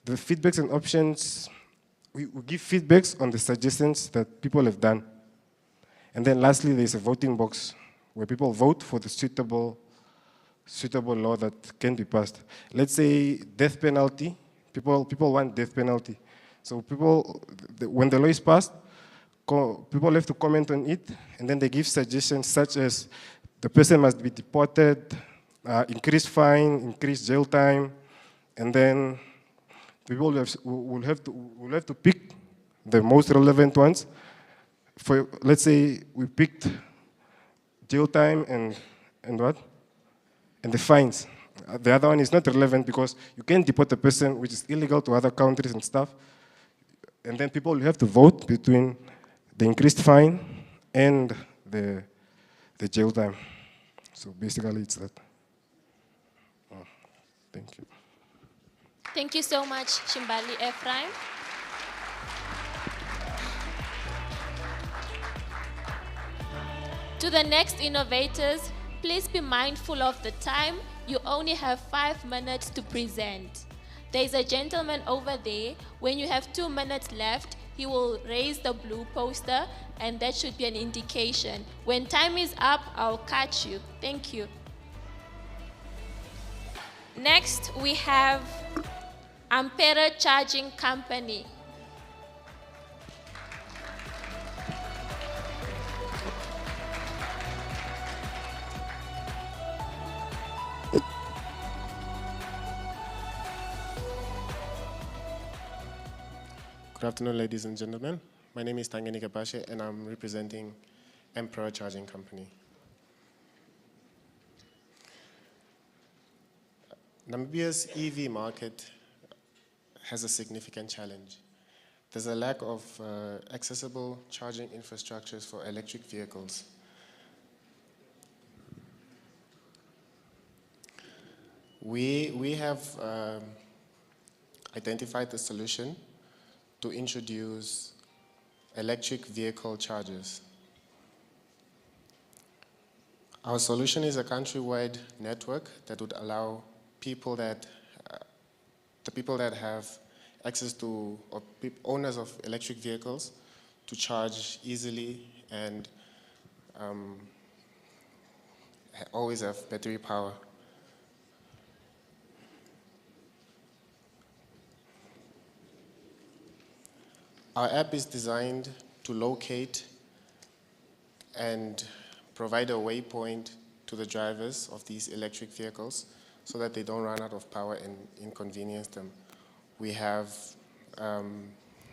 The feedbacks and options, we give feedbacks on the suggestions that people have done. And then lastly, there's a voting box where people vote for the suitable law that can be passed. Let's say death penalty. People want death penalty. So when the law is passed, people have to comment on it, and then they give suggestions such as the person must be deported, increased fine, increased jail time, and then people will have to pick the most relevant ones. For, let's say we picked jail time and what? And the fines. The other one is not relevant because you can't deport a person which is illegal to other countries and stuff. And then people will have to vote between the increased fine and the jail time. So basically it's that. Oh, thank you. Thank you so much, Shimbali Ephraim. To the next innovators, please be mindful of the time. You only have 5 minutes to present. There is a gentleman over there. When you have 2 minutes left, he will raise the blue poster, and that should be an indication. When time is up, I'll catch you. Thank you. Next, we have Ampere Charging Company. Good afternoon, ladies and gentlemen. My name is Tangeni Kapashe, and I'm representing Emperor Charging Company. Namibia's EV market has a significant challenge. There's a lack of accessible charging infrastructures for electric vehicles. We have identified a solution to introduce electric vehicle chargers. Our solution is a countrywide network that would allow people that, the people that have access to, or owners of electric vehicles, to charge easily and always have battery power. Our app is designed to locate and provide a waypoint to the drivers of these electric vehicles so that they don't run out of power and inconvenience them. We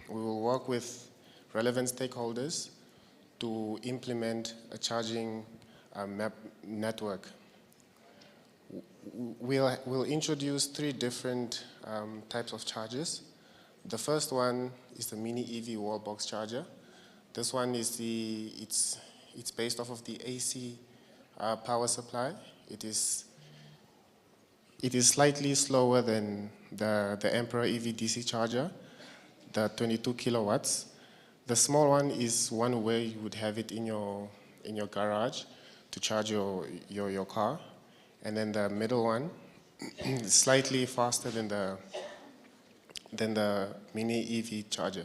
will work with relevant stakeholders to implement a charging network. We'll introduce 3 different types of chargers. The first one is the mini EV wall box charger. This one is it's based off of the AC power supply. It is slightly slower than the Emperor EV DC charger, the 22 kilowatts. The small one is one where you would have it in your garage to charge your car, and then the middle one is slightly faster than the mini EV charger.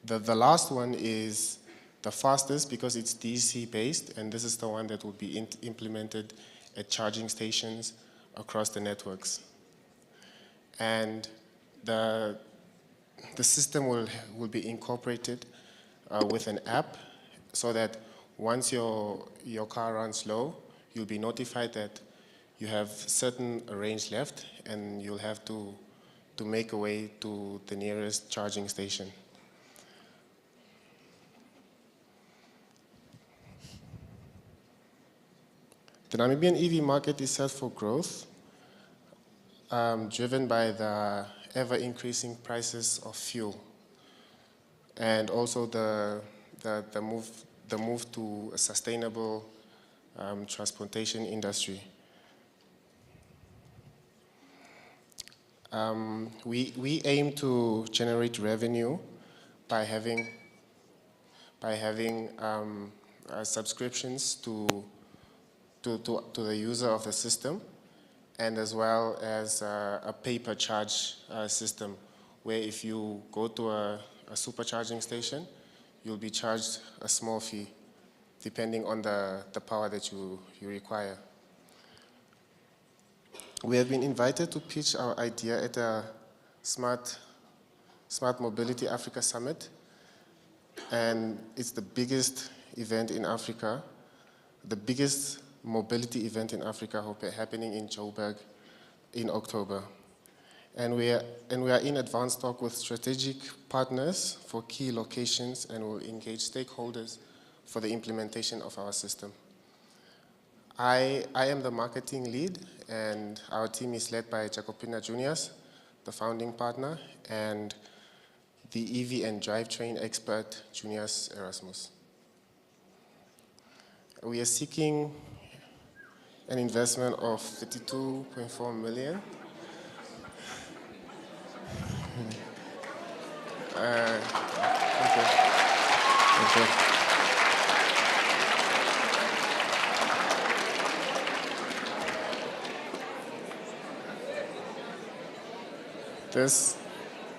The last one is the fastest because it's DC based, and this is the one that will be implemented at charging stations across the networks. And the system will be incorporated with an app so that once your car runs low, you'll be notified that you have certain range left and you'll have to make a way to the nearest charging station. The Namibian EV market is set for growth, driven by the ever-increasing prices of fuel, and also the move to a sustainable transportation industry. We aim to generate revenue by having subscriptions to the user of the system, and as well as a pay-per-charge system, where if you go to a supercharging station, you'll be charged a small fee, depending on the power that you require. We have been invited to pitch our idea at a Smart Mobility Africa Summit, and it's the biggest event in Africa, the biggest mobility event in Africa happening in Joburg in October. And we are in advanced talk with strategic partners for key locations and will engage stakeholders for the implementation of our system. I am the marketing lead, and our team is led by Jacopina Juniors, the founding partner, and the EV and drivetrain expert, Juniors Erasmus. We are seeking an investment of 32.4 million. Okay.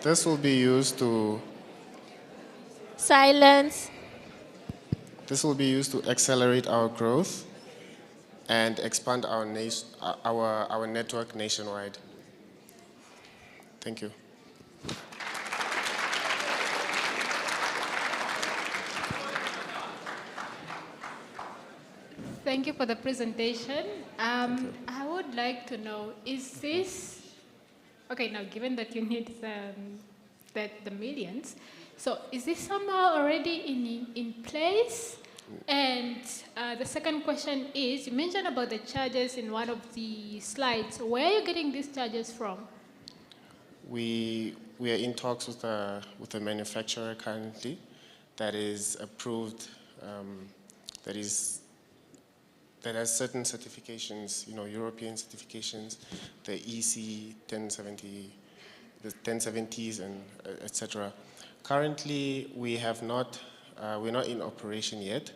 This will be used to Silence. This will be used to accelerate our growth and expand our network nationwide. Thank you. Thank you for the presentation. I would like to know, is this, okay, now given that you need the millions, so is this somehow already in place? And the second question is, you mentioned about the charges in one of the slides. Where are you getting these charges from? We are in talks with a manufacturer currently that is approved, that has certain certifications, European certifications, the EC 1070, the 1070s, and etc. Currently, we're not in operation yet.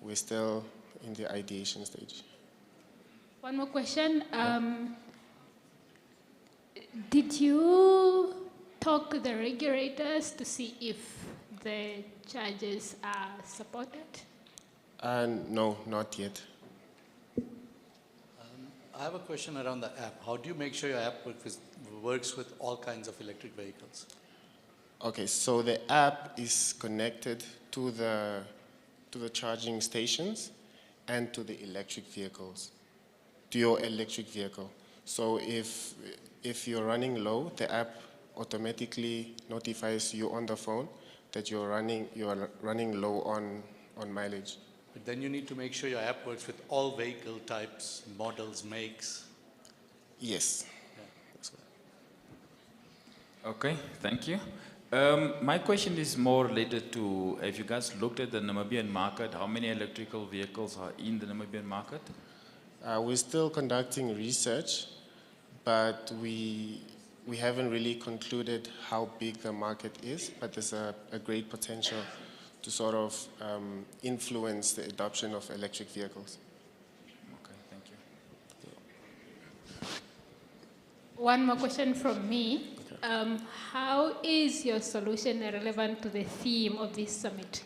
We're still in the ideation stage. One more question. Did you talk to the regulators to see if the charges are supported? No, not yet. I have a question around the app. How do you make sure your app works with all kinds of electric vehicles? Okay, so the app is connected to the charging stations and to the electric vehicles, to your electric vehicle. So if you're running low, the app automatically notifies you on the phone that you are running low on mileage. But then you need to make sure your app works with all vehicle types, models, makes. Yes. Yeah, that's Okay, thank you. My question is more related to, have you guys looked at the Namibian market? How many electrical vehicles are in the Namibian market? We're still conducting research, but we haven't really concluded how big the market is, but there's a great potential to sort of influence the adoption of electric vehicles. Okay, thank you. One more question from me. How is your solution relevant to the theme of this summit?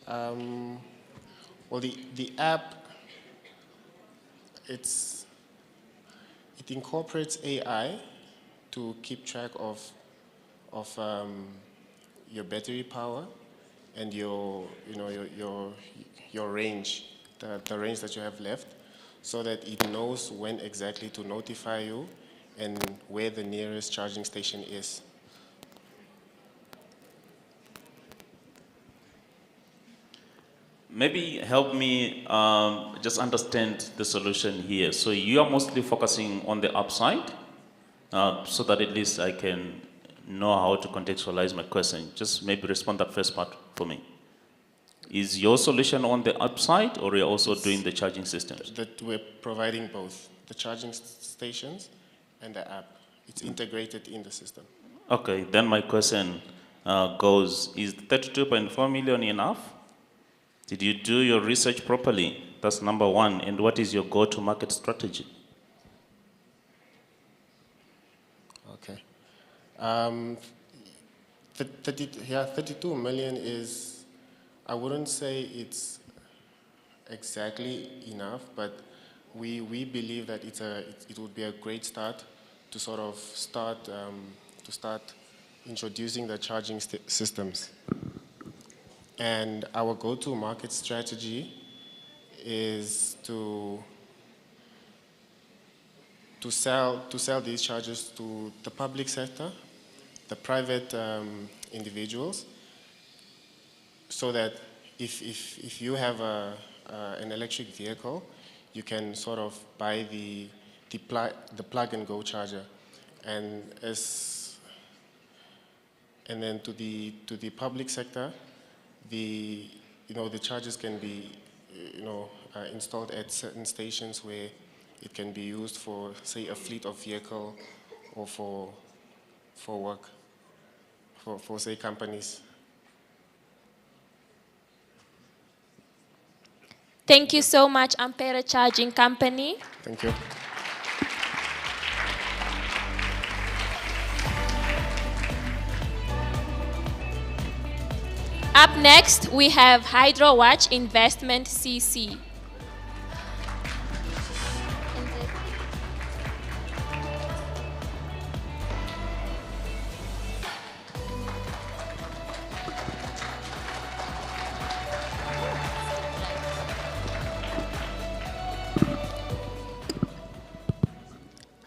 Well, the app, it incorporates AI to keep track of your battery power and your range, the range that you have left, so that it knows when exactly to notify you and where the nearest charging station is. Maybe help me just understand the solution here. So you are mostly focusing on the upside, so that at least I can know how to contextualize my question. Just maybe respond that first part for me. Is your solution on the upside, or are you also doing the charging systems? That we're providing both, the charging stations and the app. It's integrated in the system. Okay, then my question goes, is 32.4 million enough? Did you do your research properly? That's number one. And what is your go-to-market strategy? Okay. 32 million is, I wouldn't say it's exactly enough, but we believe that it would be a great start to sort of start introducing the charging systems. And our go-to-market strategy is to sell these chargers to the public sector, the private individuals, so that if you have an electric vehicle, you can sort of buy the plug-and-go charger, and then to the public sector, the chargers can be installed at certain stations where it can be used for, say, a fleet of vehicle, or for work, for say companies. Thank you so much, Ampere Charging Company. Thank you. Up next, we have HydroWatch Investment CC.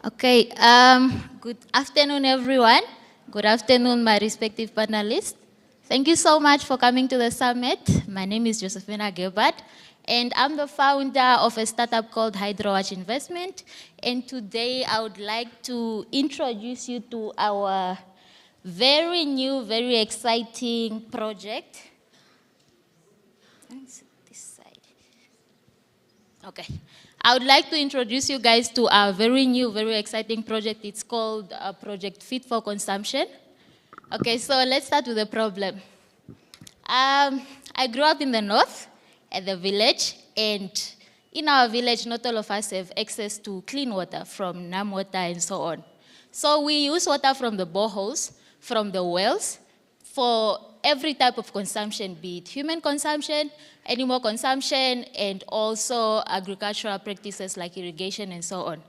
Okay, good afternoon, everyone. Good afternoon, my respective panelists. Thank you so much for coming to the summit. My name is Josephina Gebhardt, and I'm the founder of a startup called HydroWatch Investment. And today I would like to introduce you to our very new, very exciting project. This side. Okay. I would like to introduce you guys to our very new, very exciting project. It's called Project Fit for Consumption. Okay, so let's start with the problem. I grew up in the north, at the village, and in our village, not all of us have access to clean water from NAM water and so on. So we use water from the boreholes, from the wells, for every type of consumption, be it human consumption, animal consumption, and also agricultural practices like irrigation and so on.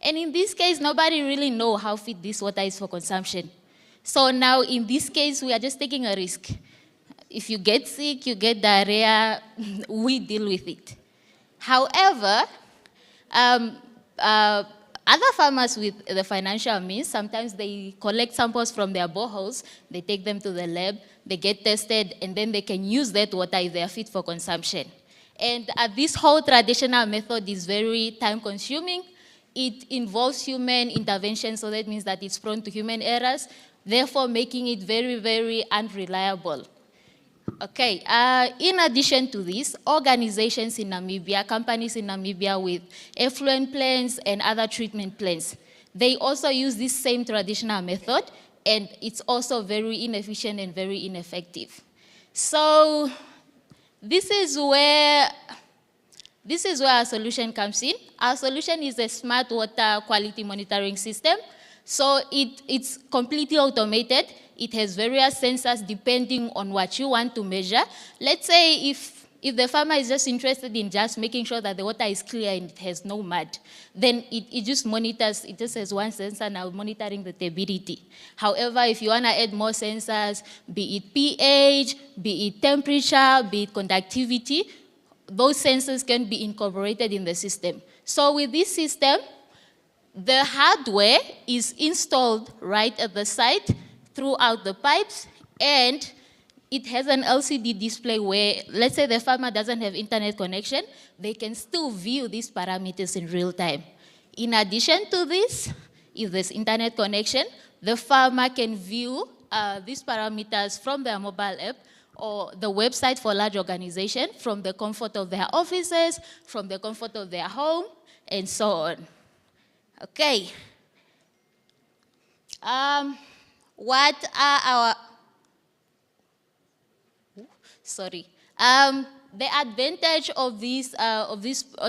And in this case, nobody really knows how fit this water is for consumption. So now, in this case, we are just taking a risk. If you get sick, you get diarrhea, we deal with it. However, other farmers with the financial means, sometimes they collect samples from their boreholes, they take them to the lab, they get tested, and then they can use that water if they are fit for consumption. And this whole traditional method is very time-consuming. It involves human intervention, so that means that it's prone to human errors, therefore making it very, very unreliable. Okay, in addition to this, organizations in Namibia, companies in Namibia with effluent plants and other treatment plants, they also use this same traditional method, and it's also very inefficient and very ineffective. So this is where our solution comes in. Our solution is a smart water quality monitoring system. So it's completely automated. It has various sensors depending on what you want to measure. Let's say if the farmer is just interested in just making sure that the water is clear and it has no mud, then it just monitors, it just has one sensor now monitoring the turbidity. However, if you want to add more sensors, be it pH, be it temperature, be it conductivity, those sensors can be incorporated in the system. So with this system, the hardware is installed right at the site throughout the pipes, and it has an LCD display where, let's say the farmer doesn't have internet connection, they can still view these parameters in real time. In addition to this, if there's internet connection, the farmer can view these parameters from their mobile app or the website for large organizations from the comfort of their offices, from the comfort of their home, and so on. Okay. What are our, the advantage of this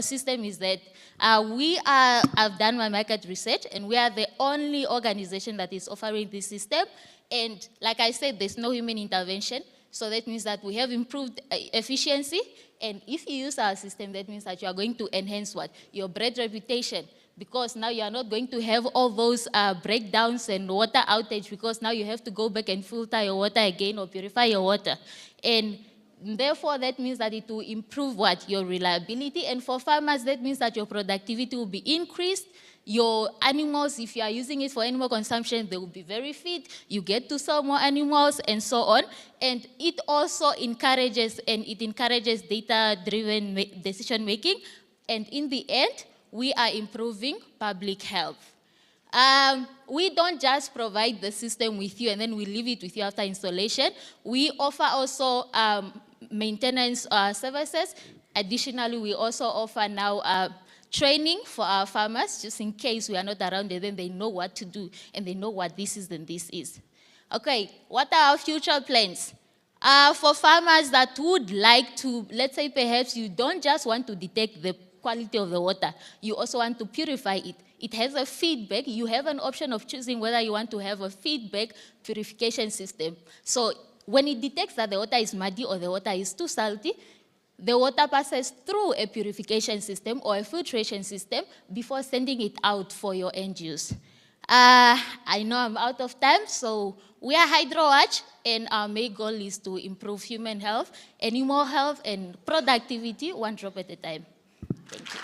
system is that I've done my market research, and we are the only organization that is offering this system. And like I said, there's no human intervention. So that means that we have improved efficiency. And if you use our system, that means that you are going to enhance what? Your brand reputation. Because now you are not going to have all those breakdowns and water outage, because now you have to go back and filter your water again or purify your water. And therefore, that means that it will improve what? Your reliability. And for farmers, that means that your productivity will be increased. Your animals, if you are using it for animal consumption, they will be very fit. You get to sell more animals and so on. And it also encourages, data-driven decision-making. And in the end, we are improving public health. We don't just provide the system with you and then we leave it with you after installation. We offer also maintenance services. Additionally, we also offer now training for our farmers, just in case we are not around, and then they know what to do and they know what this is and this is. Okay, what are our future plans? For farmers that would like to, let's say perhaps you don't just want to detect the quality of the water, you also want to purify it. It has a feedback. You have an option of choosing whether you want to have a feedback purification system. So when it detects that the water is muddy or the water is too salty, the water passes through a purification system or a filtration system before sending it out for your end use. I know I'm out of time, so we are HydroWatch, and our main goal is to improve human health, animal health, and productivity one drop at a time. Thank you.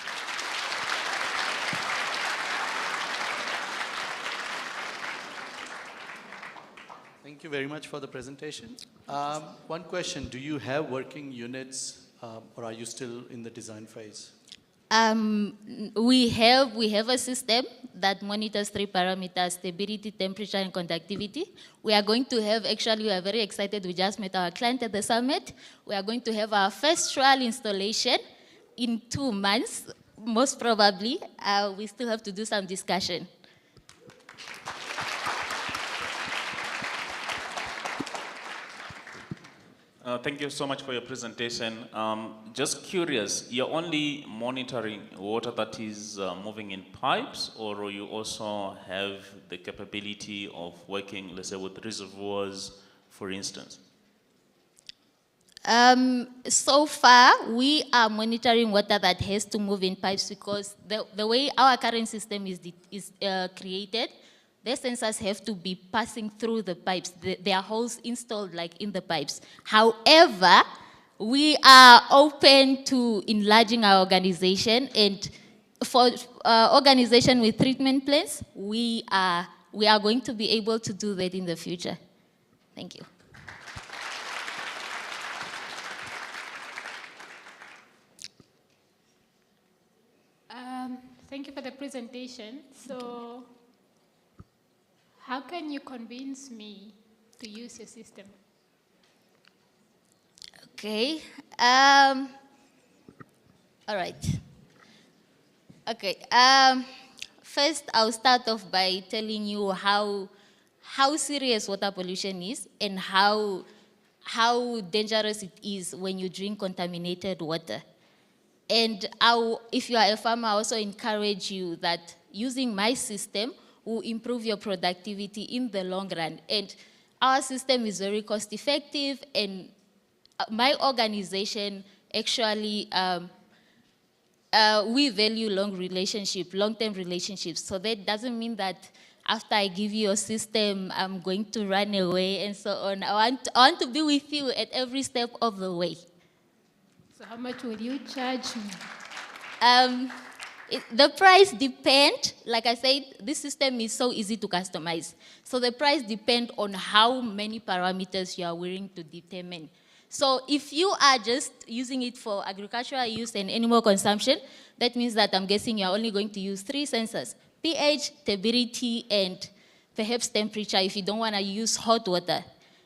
Thank you very much for the presentation. One question, do you have working units or are you still in the design phase? We have a system that monitors 3 parameters: stability, temperature, and conductivity. We are going to have, actually, we are very excited. We just met our client at the summit. We are going to have our first trial installation in 2 months, most probably. We still have to do some discussion. Thank you so much for your presentation. Just curious, you're only monitoring water that is moving in pipes, or you also have the capability of working, let's say, with reservoirs, for instance? So far, we are monitoring water that has to move in pipes because the way our current system is created, the sensors have to be passing through the pipes. There are holes installed like in the pipes. However, we are open to enlarging our organization, and for organization with treatment plans, we are going to be able to do that in the future. Thank you. Thank you for the presentation. So, how can you convince me to use your system? Okay. All right. Okay. First, I'll start off by telling you how serious water pollution is and how dangerous it is when you drink contaminated water. And if you are a farmer, I also encourage you that using my system will improve your productivity in the long run. And our system is very cost effective, and my organization actually, we value long-term relationships. So that doesn't mean that after I give you a system, I'm going to run away and so on. I want to be with you at every step of the way. So how much will you charge me? The price depends. Like I said, this system is so easy to customize. So the price depends on how many parameters you are willing to determine. So if you are just using it for agricultural use and animal consumption, that means that I'm guessing you're only going to use 3 sensors: pH, turbidity, and perhaps temperature if you don't want to use hot water.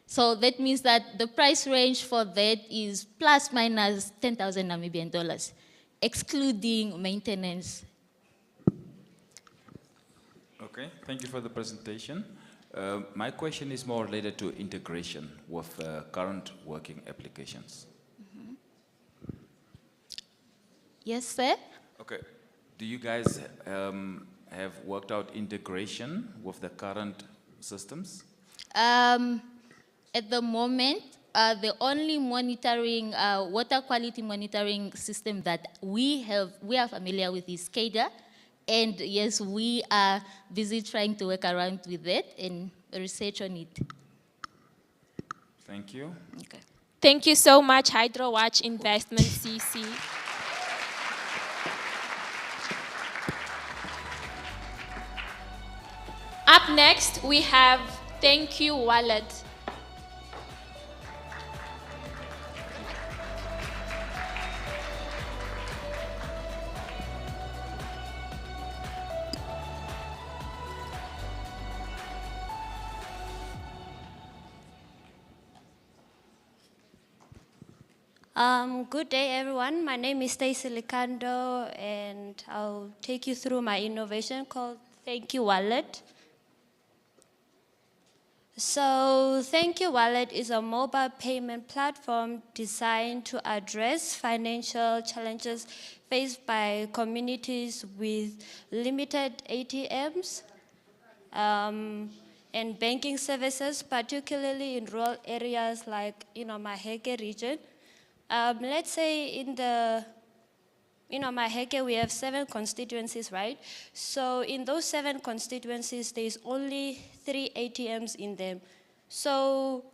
So that means that the price range for that is plus minus 10,000 Namibian dollars, excluding maintenance. Okay, thank you for the presentation. My question is more related to integration with current working applications. Mm-hmm. Yes, sir? Okay, do you guys have worked out integration with the current systems? At the moment, the only monitoring, water quality monitoring system that we are familiar with is SCADA. And yes, we are busy trying to work around with it and research on it. Thank you. Okay. Thank you so much, Hydro Watch Investment CC. Up next, we have Thank You Wallet. Good day, everyone. My name is Stacy Licando, and I'll take you through my innovation called Thank You Wallet. So, Thank You Wallet is a mobile payment platform designed to address financial challenges faced by communities with limited ATMs and banking services, particularly in rural areas like Maheke region. Let's say in the Maheke, we have 7 constituencies, right? So in those 7 constituencies, there's only 3 ATMs in them. So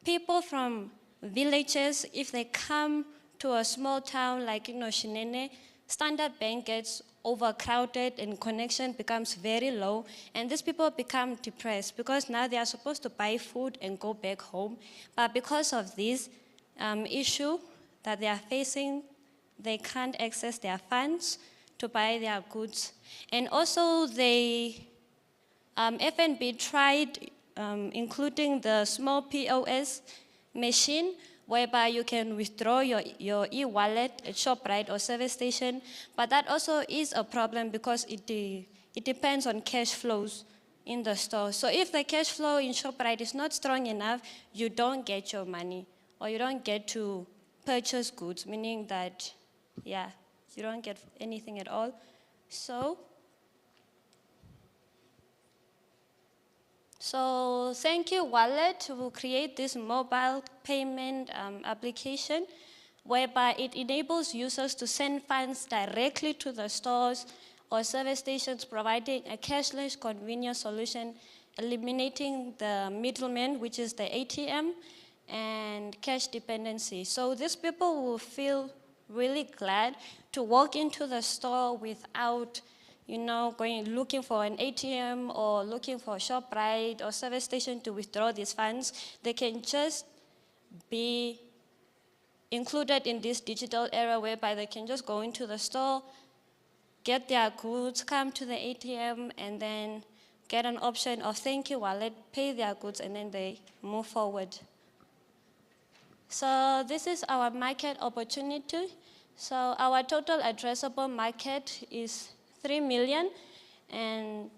people from villages, if they come to a small town like Shinene, Standard Bank gets overcrowded and connection becomes very low, and these people become depressed because now they are supposed to buy food and go back home. But because of this issue that they are facing, they can't access their funds to buy their goods. And also FNB tried including the small POS machine whereby you can withdraw your e-wallet at ShopRite or service station, but that also is a problem because it depends on cash flows in the store. So if the cash flow in ShopRite is not strong enough, you don't get your money or you don't get to purchase goods, meaning that, yeah, you don't get anything at all. So Thank You Wallet will create this mobile payment application whereby it enables users to send funds directly to the stores or service stations, providing a cashless, convenient solution, eliminating the middleman, which is the ATM, and cash dependency. So these people will feel really glad to walk into the store without looking for an ATM or looking for a ShopRite or service station to withdraw these funds. They can just be included in this digital era whereby they can just go into the store, get their goods, come to the ATM, and then get an option of Thank You Wallet, pay their goods, and then they move forward. So this is our market opportunity. So our total addressable market is 3 million, and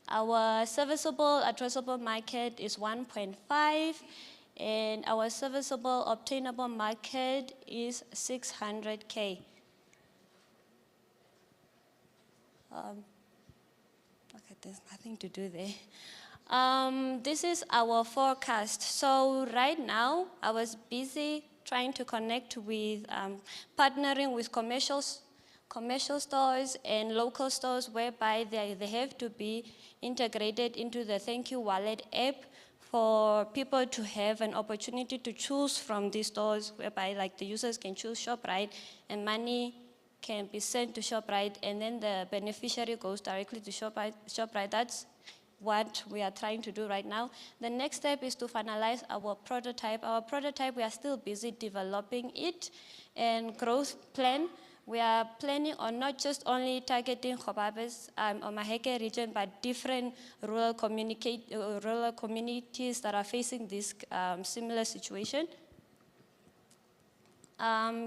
our serviceable addressable market is 1.5, and our serviceable obtainable market is 600K. Okay, there's nothing to do there. This is our forecast. So right now, I was busy trying to connect with, partnering with commercial stores and local stores whereby they have to be integrated into the Thank You Wallet app for people to have an opportunity to choose from these stores whereby like the users can choose ShopRite and money can be sent to ShopRite and then the beneficiary goes directly to ShopRite. That's what we are trying to do right now. The next step is to finalize our prototype. Our prototype, we are still busy developing it, and growth plan. We are planning on not just only targeting Khobabes or Maheke region, but different rural communities that are facing this similar situation.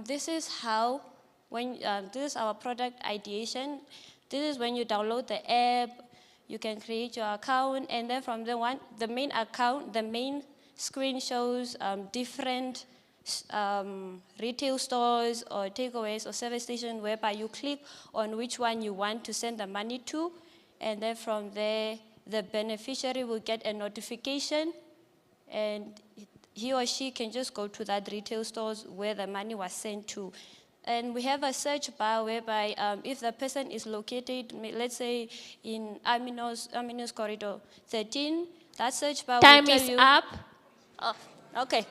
This is how, this is our product ideation. This is when you download the app, you can create your account, and then from the main account, the main screen shows different retail stores or takeaways or service stations whereby you click on which one you want to send the money to, and then from there the beneficiary will get a notification and he or she can just go to that retail stores where the money was sent to. And we have a search bar whereby if the person is located, let's say in Aminos Corridor 13, that search bar will tell you. Time is up. Oh, okay.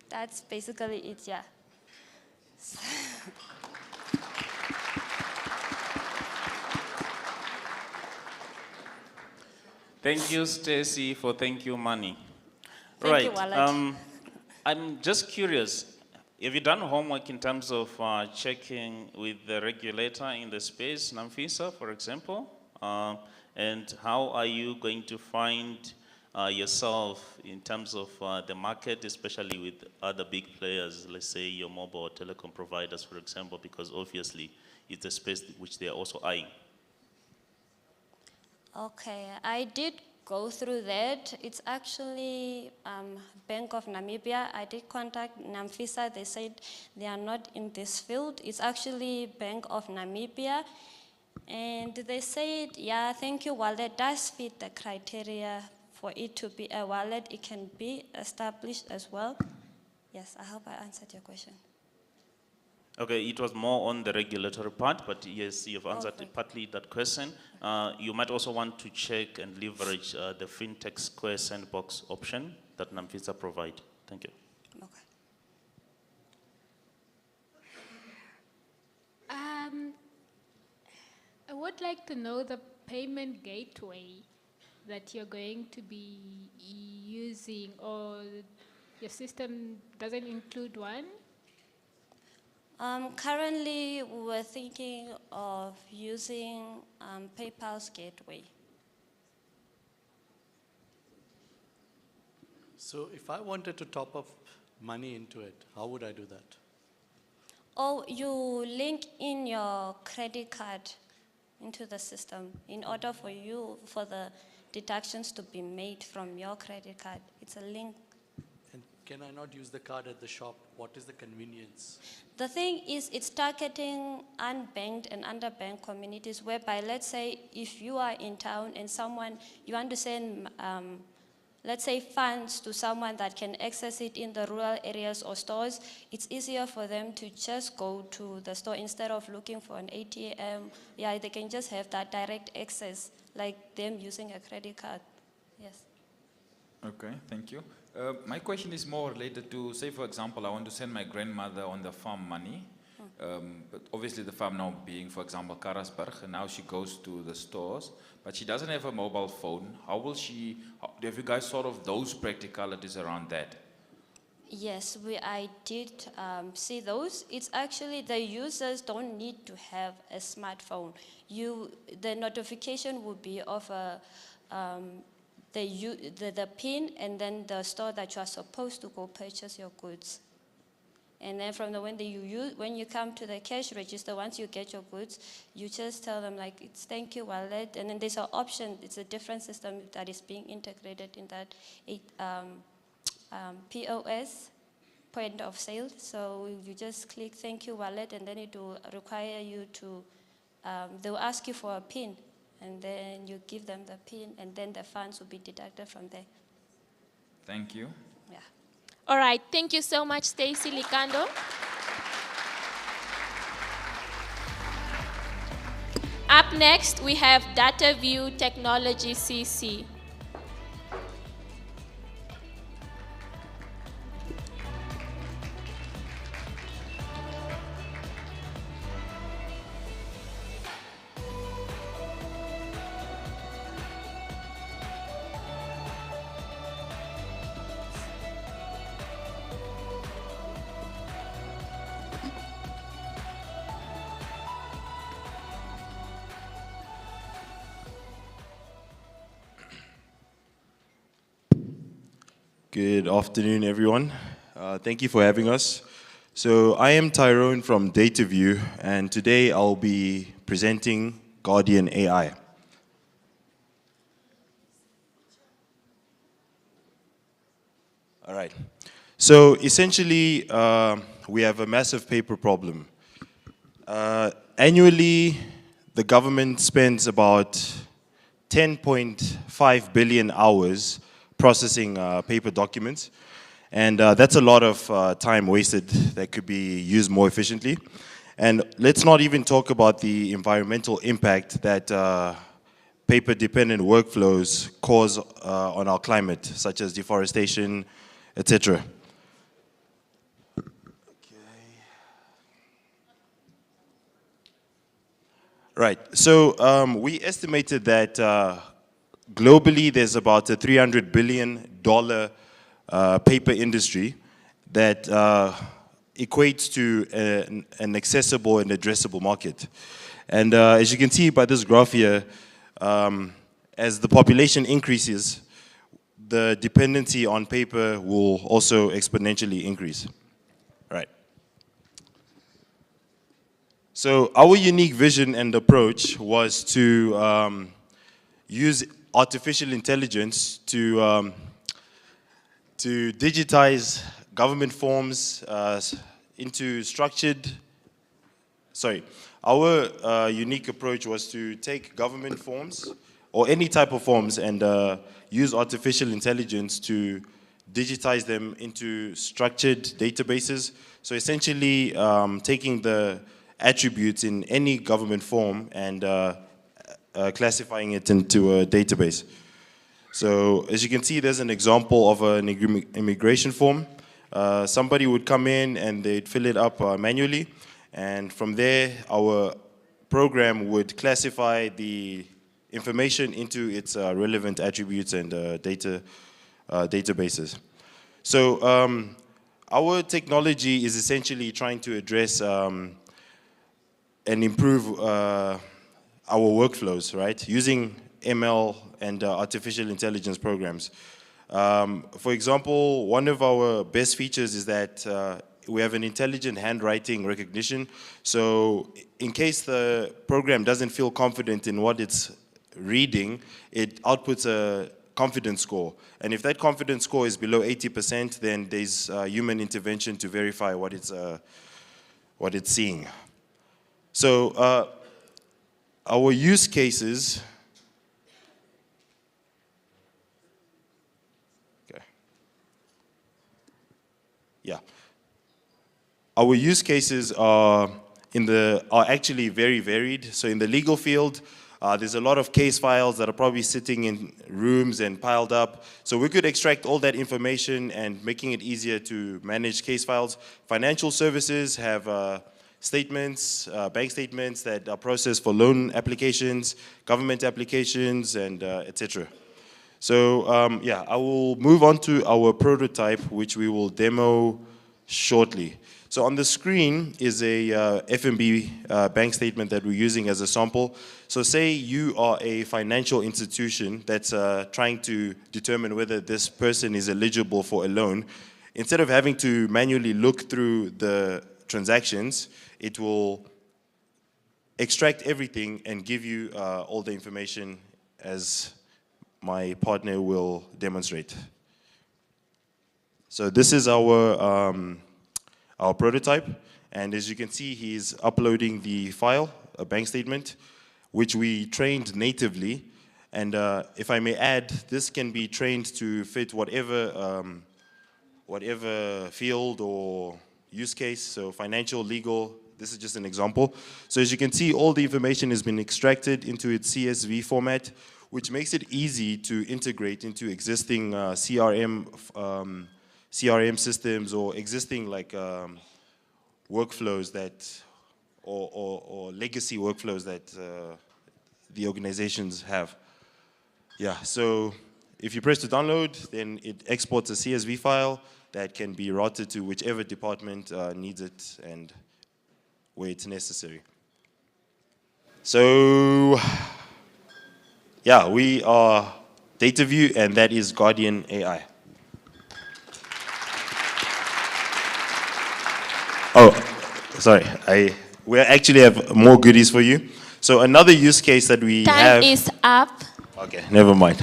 That's basically it, yeah. Thank you, Stacy, for thank you, Mani. Thank you, Wallet. I'm just curious, have you done homework in terms of checking with the regulator in the space, NAMFISA, for example? And how are you going to find yourself in terms of the market, especially with other big players, let's say your mobile or telecom providers, for example, because obviously it's a space which they are also eyeing. Okay, I did go through that. It's actually Bank of Namibia. I did contact NAMFISA. They said they are not in this field. It's actually Bank of Namibia. And they said, yeah, thank you, wallet does fit the criteria for it to be a wallet. It can be established as well. Yes, I hope I answered your question. Okay, it was more on the regulatory part, but yes, you've answered partly that question. You might also want to check and leverage the FinTech Square Sandbox option that NAMFISA provide. Thank you. Okay. I would like to know the payment gateway that you're going to be using, or your system doesn't include one? Currently, we're thinking of using PayPal's gateway. So if I wanted to top up money into it, how would I do that? Oh, you link in your credit card into the system in order for the deductions to be made from your credit card. It's a link. And can I not use the card at the shop? What is the convenience? The thing is, it's targeting unbanked and underbanked communities, whereby, let's say, if you are in town and you want to send, let's say, funds to someone that can access it in the rural areas or stores, it's easier for them to just go to the store instead of looking for an ATM. Yeah, they can just have that direct access, like them using a credit card. Yes. Okay, thank you. My question is more related to, say for example, I want to send my grandmother on the farm money, but obviously the farm now being, for example, Karasburg, and now she goes to the stores, but she doesn't have a mobile phone. How will she, have you guys thought of those practicalities around that? Yes, I did see those. It's actually the users don't need to have a smartphone. The notification would be of the PIN and then the store that you are supposed to go purchase your goods. And then from when you come to the cash register, once you get your goods, you just tell them like, it's thank you wallet, and then there's an option, it's a different system that is being integrated in that POS, point of sale. So you just click thank you wallet, and then it will require you to, they'll ask you for a PIN, and then you give them the PIN, and then the funds will be deducted from there. Thank you. Yeah. All right, thank you so much, Stacy Likando. Up next, we have DataView Technology CC. Good afternoon, everyone. Thank you for having us. So I am Tyrone from DataView, and today I'll be presenting Guardian AI. All right. So essentially, we have a massive paper problem. Annually, the government spends about 10.5 billion hours processing paper documents, and that's a lot of time wasted that could be used more efficiently. And let's not even talk about the environmental impact that paper-dependent workflows cause on our climate, such as deforestation, etc. Right. So we estimated that globally there's about a $300 billion paper industry that equates to an accessible and addressable market. And as you can see by this graph here, as the population increases, the dependency on paper will also exponentially increase. Right. So our unique vision and approach was to use artificial intelligence to digitize government forms into structured, our unique approach was to take government forms or any type of forms and use artificial intelligence to digitize them into structured databases. So essentially taking the attributes in any government form and classifying it into a database. So as you can see, there's an example of an immigration form. Somebody would come in and they'd fill it up manually, and from there our program would classify the information into its relevant attributes and databases. So our technology is essentially trying to address and improve our workflows, right? Using ML and artificial intelligence programs. For example, one of our best features is that we have an intelligent handwriting recognition. So in case the program doesn't feel confident in what it's reading, it outputs a confidence score. And if that confidence score is below 80%, then there's human intervention to verify what it's seeing. So our use cases, our use cases are actually very varied. So in the legal field, there's a lot of case files that are probably sitting in rooms and piled up. So we could extract all that information and making it easier to manage case files. Financial services have statements, bank statements that are processed for loan applications, government applications, and etc. So I will move on to our prototype, which we will demo shortly. So on the screen is a FNB bank statement that we're using as a sample. So say you are a financial institution that's trying to determine whether this person is eligible for a loan. Instead of having to manually look through the transactions, it will extract everything and give you all the information as my partner will demonstrate. So this is our prototype, and as you can see, he's uploading the file, a bank statement, which we trained natively. And if I may add, this can be trained to fit whatever field or use case, so financial, legal. This is just an example. So as you can see, all the information has been extracted into its CSV format, which makes it easy to integrate into existing CRM systems or existing workflows that, or legacy workflows that the organizations have. Yeah, so if you press to download, then it exports a CSV file that can be routed to whichever department needs it and where it's necessary. So, yeah, we are DataView, and that is Guardian AI. Oh, sorry, we actually have more goodies for you. So another use case that we have... Time is up. Okay, never mind.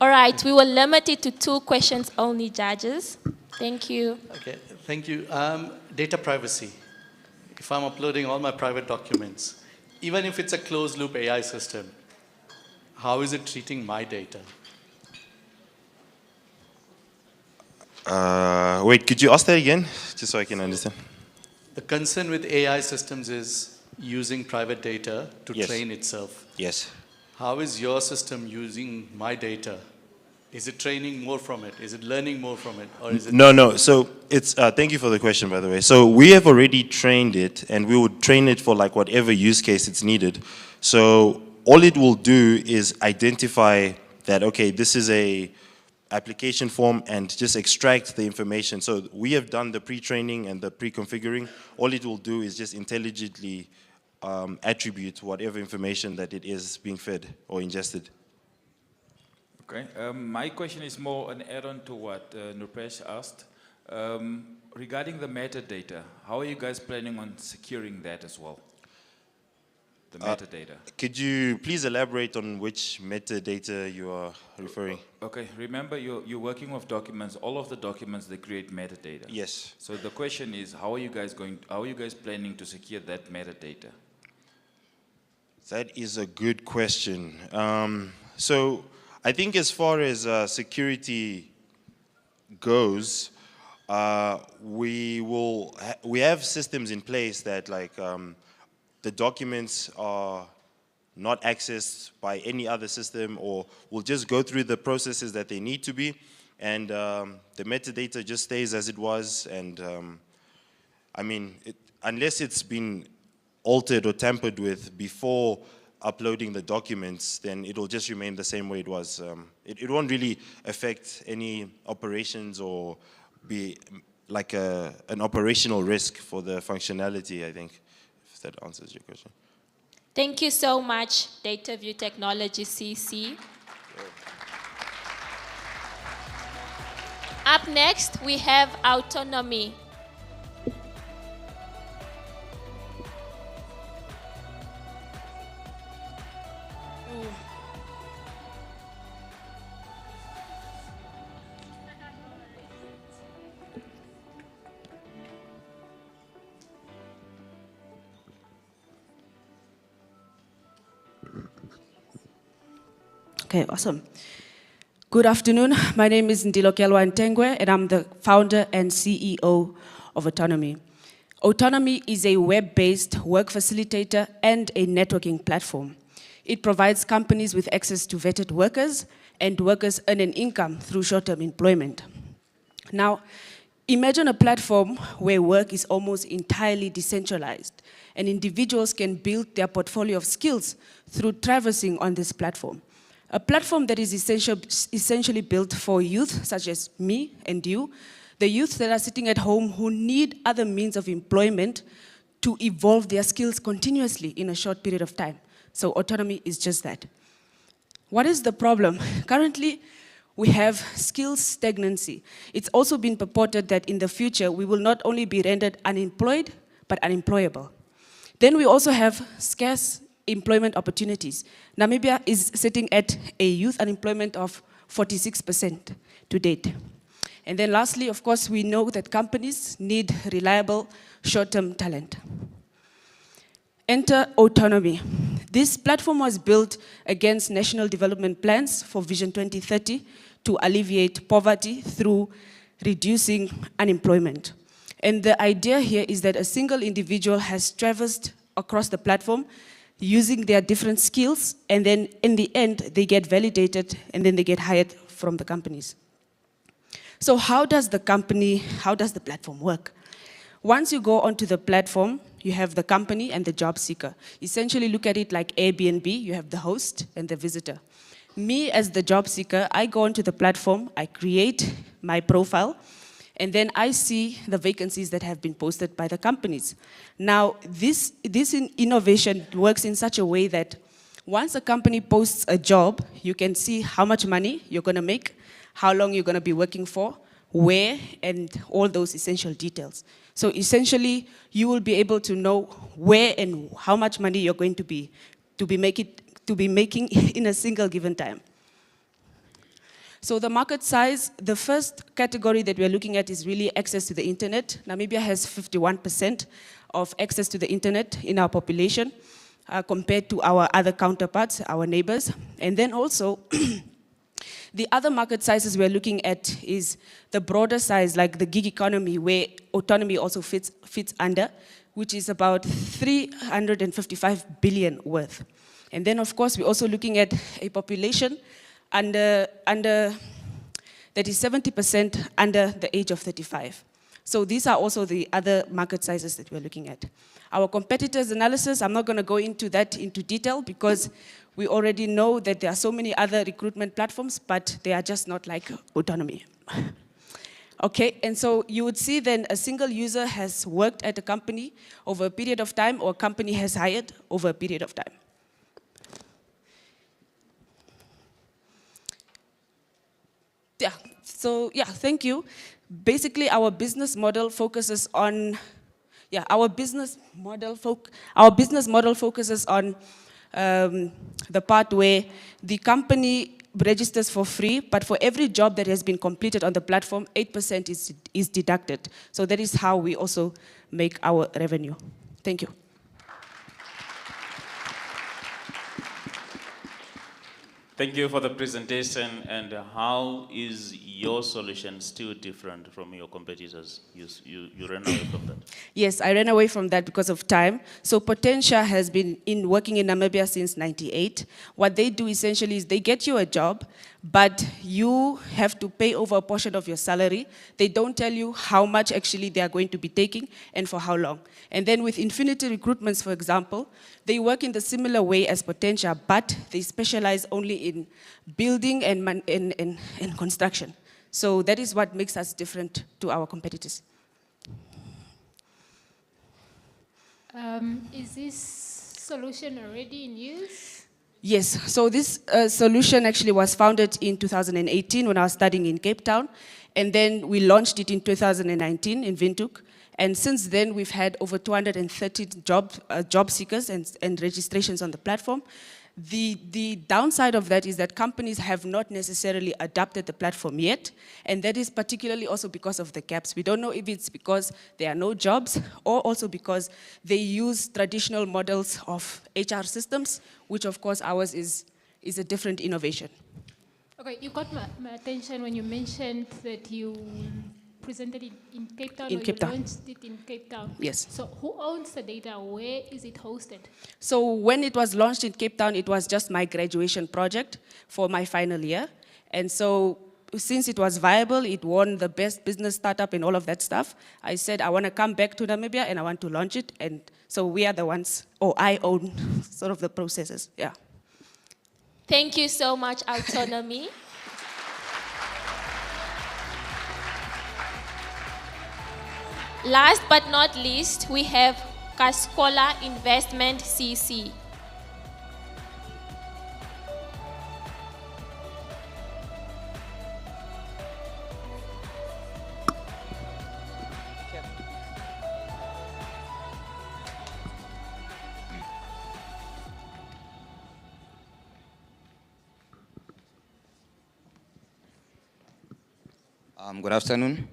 All right, we will limit it to 2 questions only, judges. Thank you. Okay, thank you. Data privacy. If I'm uploading all my private documents, even if it's a closed-loop AI system, how is it treating my data? Wait, could you ask that again, just so I can understand? The concern with AI systems is using private data to Yes. train itself. Yes. How is your system using my data Is it training more from it? Is it learning more from it? Or is it No. So it's, thank you for the question, by the way. So we have already trained it, and we would train it for like whatever use case it's needed. So all it will do is identify that, okay, this is a application form, and just extract the information. So we have done the pre-training and the pre-configuring. All it will do is just intelligently attribute whatever information that it is being fed or ingested. Okay. My question is more an add-on to what Nrupesh asked. Regarding the metadata, how are you guys planning on securing that as well? The metadata. Could you please elaborate on which metadata you are referring? Okay, remember you're working with documents. All of the documents, they create metadata. Yes. So the question is, how are you guys planning to secure that metadata? That is a good question. So I think as far as security goes, we have systems in place that like the documents are not accessed by any other system, or will just go through the processes that they need to be, and the metadata just stays as it was. And I mean, unless it's been altered or tampered with before uploading the documents, then it'll just remain the same way it was. It won't really affect any operations or be like an operational risk for the functionality, I think, if that answers your question. Thank you so much, Data View Technology CC. Up next, we have Autonomy. Okay, awesome. Good afternoon. My name is Ndilokelwa Ntengwe, and I'm the founder and CEO of Autonomy. Autonomy is a web-based work facilitator and a networking platform. It provides companies with access to vetted workers, and workers earn an income through short-term employment. Now, imagine a platform where work is almost entirely decentralized, and individuals can build their portfolio of skills through traversing on this platform. A platform that is essentially built for youth, such as me and you, the youth that are sitting at home who need other means of employment to evolve their skills continuously in a short period of time. So Autonomy is just that. What is the problem? Currently, we have skills stagnancy. It's also been purported that in the future, we will not only be rendered unemployed, but unemployable. Then we also have scarce employment opportunities. Namibia is sitting at a youth unemployment of 46% to date. And then lastly, of course, we know that companies need reliable short-term talent. Enter Autonomy. This platform was built against national development plans for Vision 2030 to alleviate poverty through reducing unemployment. And the idea here is that a single individual has traversed across the platform using their different skills, and then in the end, they get validated, and then they get hired from the companies. So how does the platform work? Once you go onto the platform, you have the company and the job seeker. Essentially look at it like Airbnb, you have the host and the visitor. Me as the job seeker, I go onto the platform, I create my profile, and then I see the vacancies that have been posted by the companies. Now, this innovation works in such a way that once a company posts a job, you can see how much money you're gonna make, how long you're gonna be working for, where, and all those essential details. So essentially, you will be able to know where and how much money you're going to be making in a single given time. So the market size, the first category that we're looking at is really access to the internet. Namibia has 51% of access to the internet in our population compared to our other counterparts, our neighbors. And then also, the other market sizes we're looking at is the broader size, like the gig economy, where Autonomy also fits under, which is about 355 billion worth. And then, of course, we're also looking at a population under that is 70% under the age of 35. So these are also the other market sizes that we're looking at. Our competitors analysis, I'm not going to go into that into detail because we already know that there are so many other recruitment platforms, but they are just not like Autonomy. Okay, and so you would see then a single user has worked at a company over a period of time, or a company has hired over a period of time. Yeah, so yeah, thank you. Basically, our business model focuses on, our business model focuses on the part where the company registers for free, but for every job that has been completed on the platform, 8% is deducted. So that is how we also make our revenue. Thank you. Thank you for the presentation. And how is your solution still different from your competitors? You ran away from that. Yes, I ran away from that because of time. So Potentia has been working in Namibia since '98. What they do essentially is they get you a job, but you have to pay over a portion of your salary. They don't tell you how much actually they are going to be taking and for how long. And then with Infinity Recruitments, for example, they work in the similar way as Potentia, but they specialize only in building and construction. So that is what makes us different to our competitors. Is this solution already in use? Yes, so this solution actually was founded in 2018 when I was studying in Cape Town, and then we launched it in 2019 in Windhoek. And since then, we've had over 230 job seekers and registrations on the platform. The downside of that is that companies have not necessarily adopted the platform yet, and that is particularly also because of the gaps. We don't know if it's because there are no jobs or also because they use traditional models of HR systems, which of course ours is a different innovation. Okay, you got my attention when you mentioned that you presented it in Cape Town, in Cape Town. Launched it in Cape Town. Yes. So who owns the data? Where is it hosted? So when it was launched in Cape Town, it was just my graduation project for my final year. And so since it was viable, it won the best business startup and all of that stuff, I said I want to come back to Namibia and I want to launch it. And so we are the ones, or I own sort of the processes, yeah. Thank you so much, Autonomy. Last but not least, we have Casola Investment CC. Good afternoon.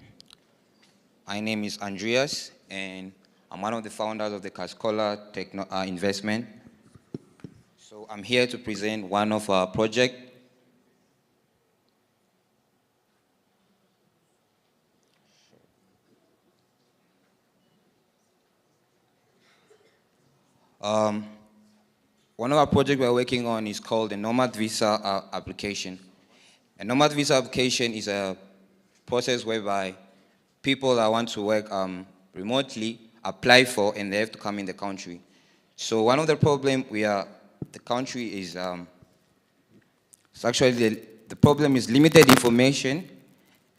My name is Andreas, and I'm one of the founders of the Casola Investment. So I'm here to present one of our projects. One of our projects we're working on is called the Nomad Visa application. A Nomad Visa application is a process whereby people that want to work remotely apply for, and they have to come in the country. So one of the problems the country is, actually the problem is limited information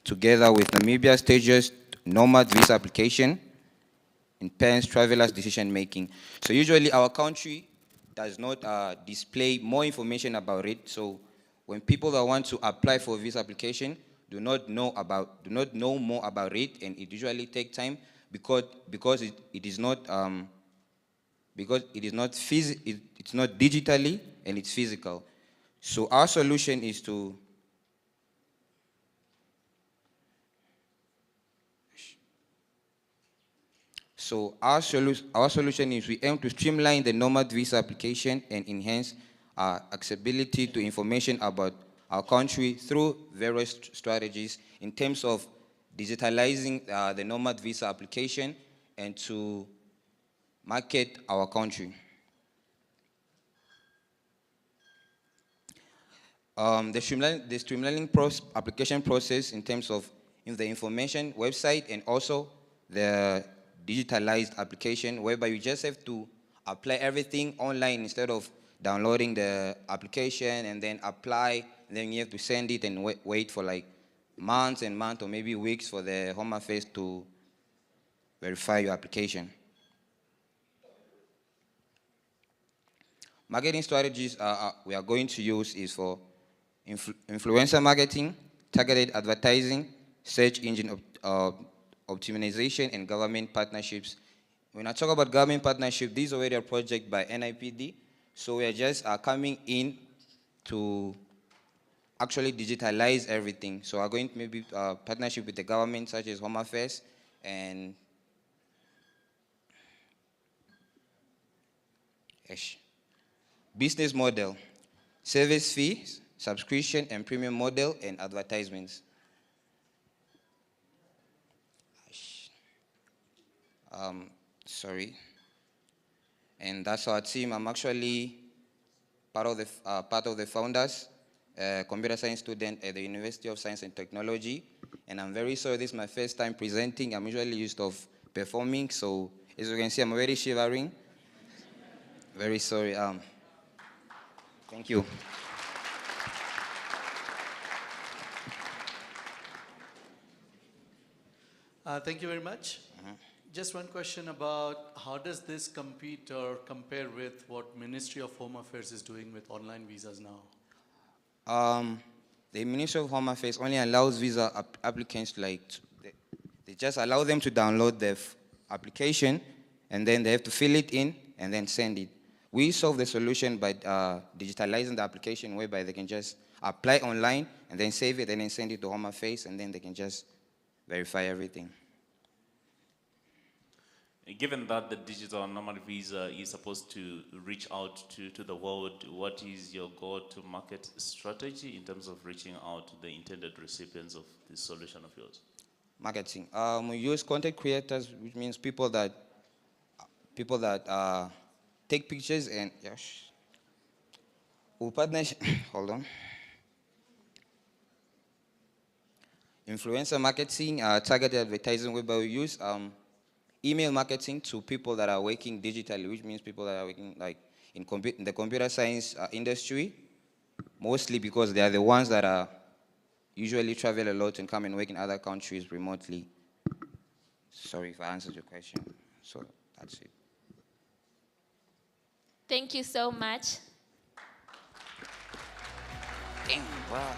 together with Namibia's stages, Nomad Visa application, impairs travelers' decision making. So usually our country does not display more information about it. So when people that want to apply for a visa application do not know more about it, and it usually takes time because it is not it's not digitally and it's physical. So our solution is to our solution is we aim to streamline the Nomad Visa application and enhance accessibility to information about our country through various strategies in terms of digitalizing the Nomad Visa application and to market our country. The streamlining application process in terms of the information website and also the digitalized application whereby you just have to apply everything online instead of downloading the application and then apply, and then you have to send it and wait for like months and months or maybe weeks for the Home Affairs to verify your application. Marketing strategies we are going to use is for influencer marketing, targeted advertising, search engine optimization, and government partnerships. When I talk about government partnership, this is already a project by NIPD, so we are just coming in to actually digitalize everything. So we're going to maybe partnership with the government such as Home Affairs and business model, service fees, subscription and premium model, and advertisements. Sorry. And that's our team. I'm actually part of the founders, computer science student at the University of Science and Technology. And I'm very sorry, this is my first time presenting. I'm usually used to performing, so as you can see, I'm already shivering. Very sorry. Thank you. Thank you very much. Just one question about how does this compete or compare with what Ministry of Home Affairs is doing with online visas now? The Ministry of Home Affairs only allows visa applicants they just allow them to download the application and then they have to fill it in and then send it. We solve the solution by digitalizing the application whereby they can just apply online and then save it and then send it to Home Affairs and then they can just verify everything. Given that the digital normal visa is supposed to reach out to the world, what is your go-to-market strategy in terms of reaching out to the intended recipients of this solution of yours? Marketing. We use content creators, which means people that take pictures and we partnership. Hold on. Influencer marketing, targeted advertising, whereby we use email marketing to people that are working digitally, which means people that are working like in the computer science industry, mostly because they are the ones that are usually travel a lot and come and work in other countries remotely. Sorry if I answered your question. So that's it. Thank you so much. Damn, wow.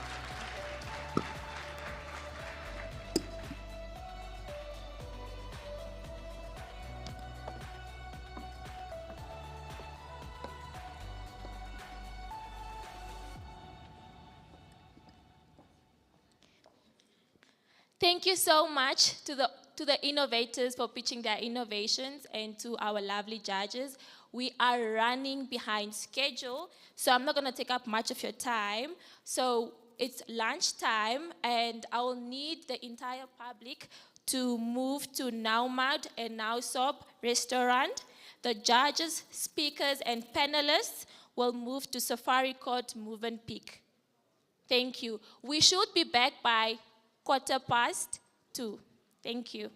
Thank you so much to the innovators for pitching their innovations and to our lovely judges. We are running behind schedule, so I'm not going to take up much of your time. So it's lunchtime, and I will need the entire public to move to Naumad and Nausop restaurant. The judges, speakers, and panelists will move to Safari Court, Movenpick. Thank you. We should be back by 2:15. Thank you.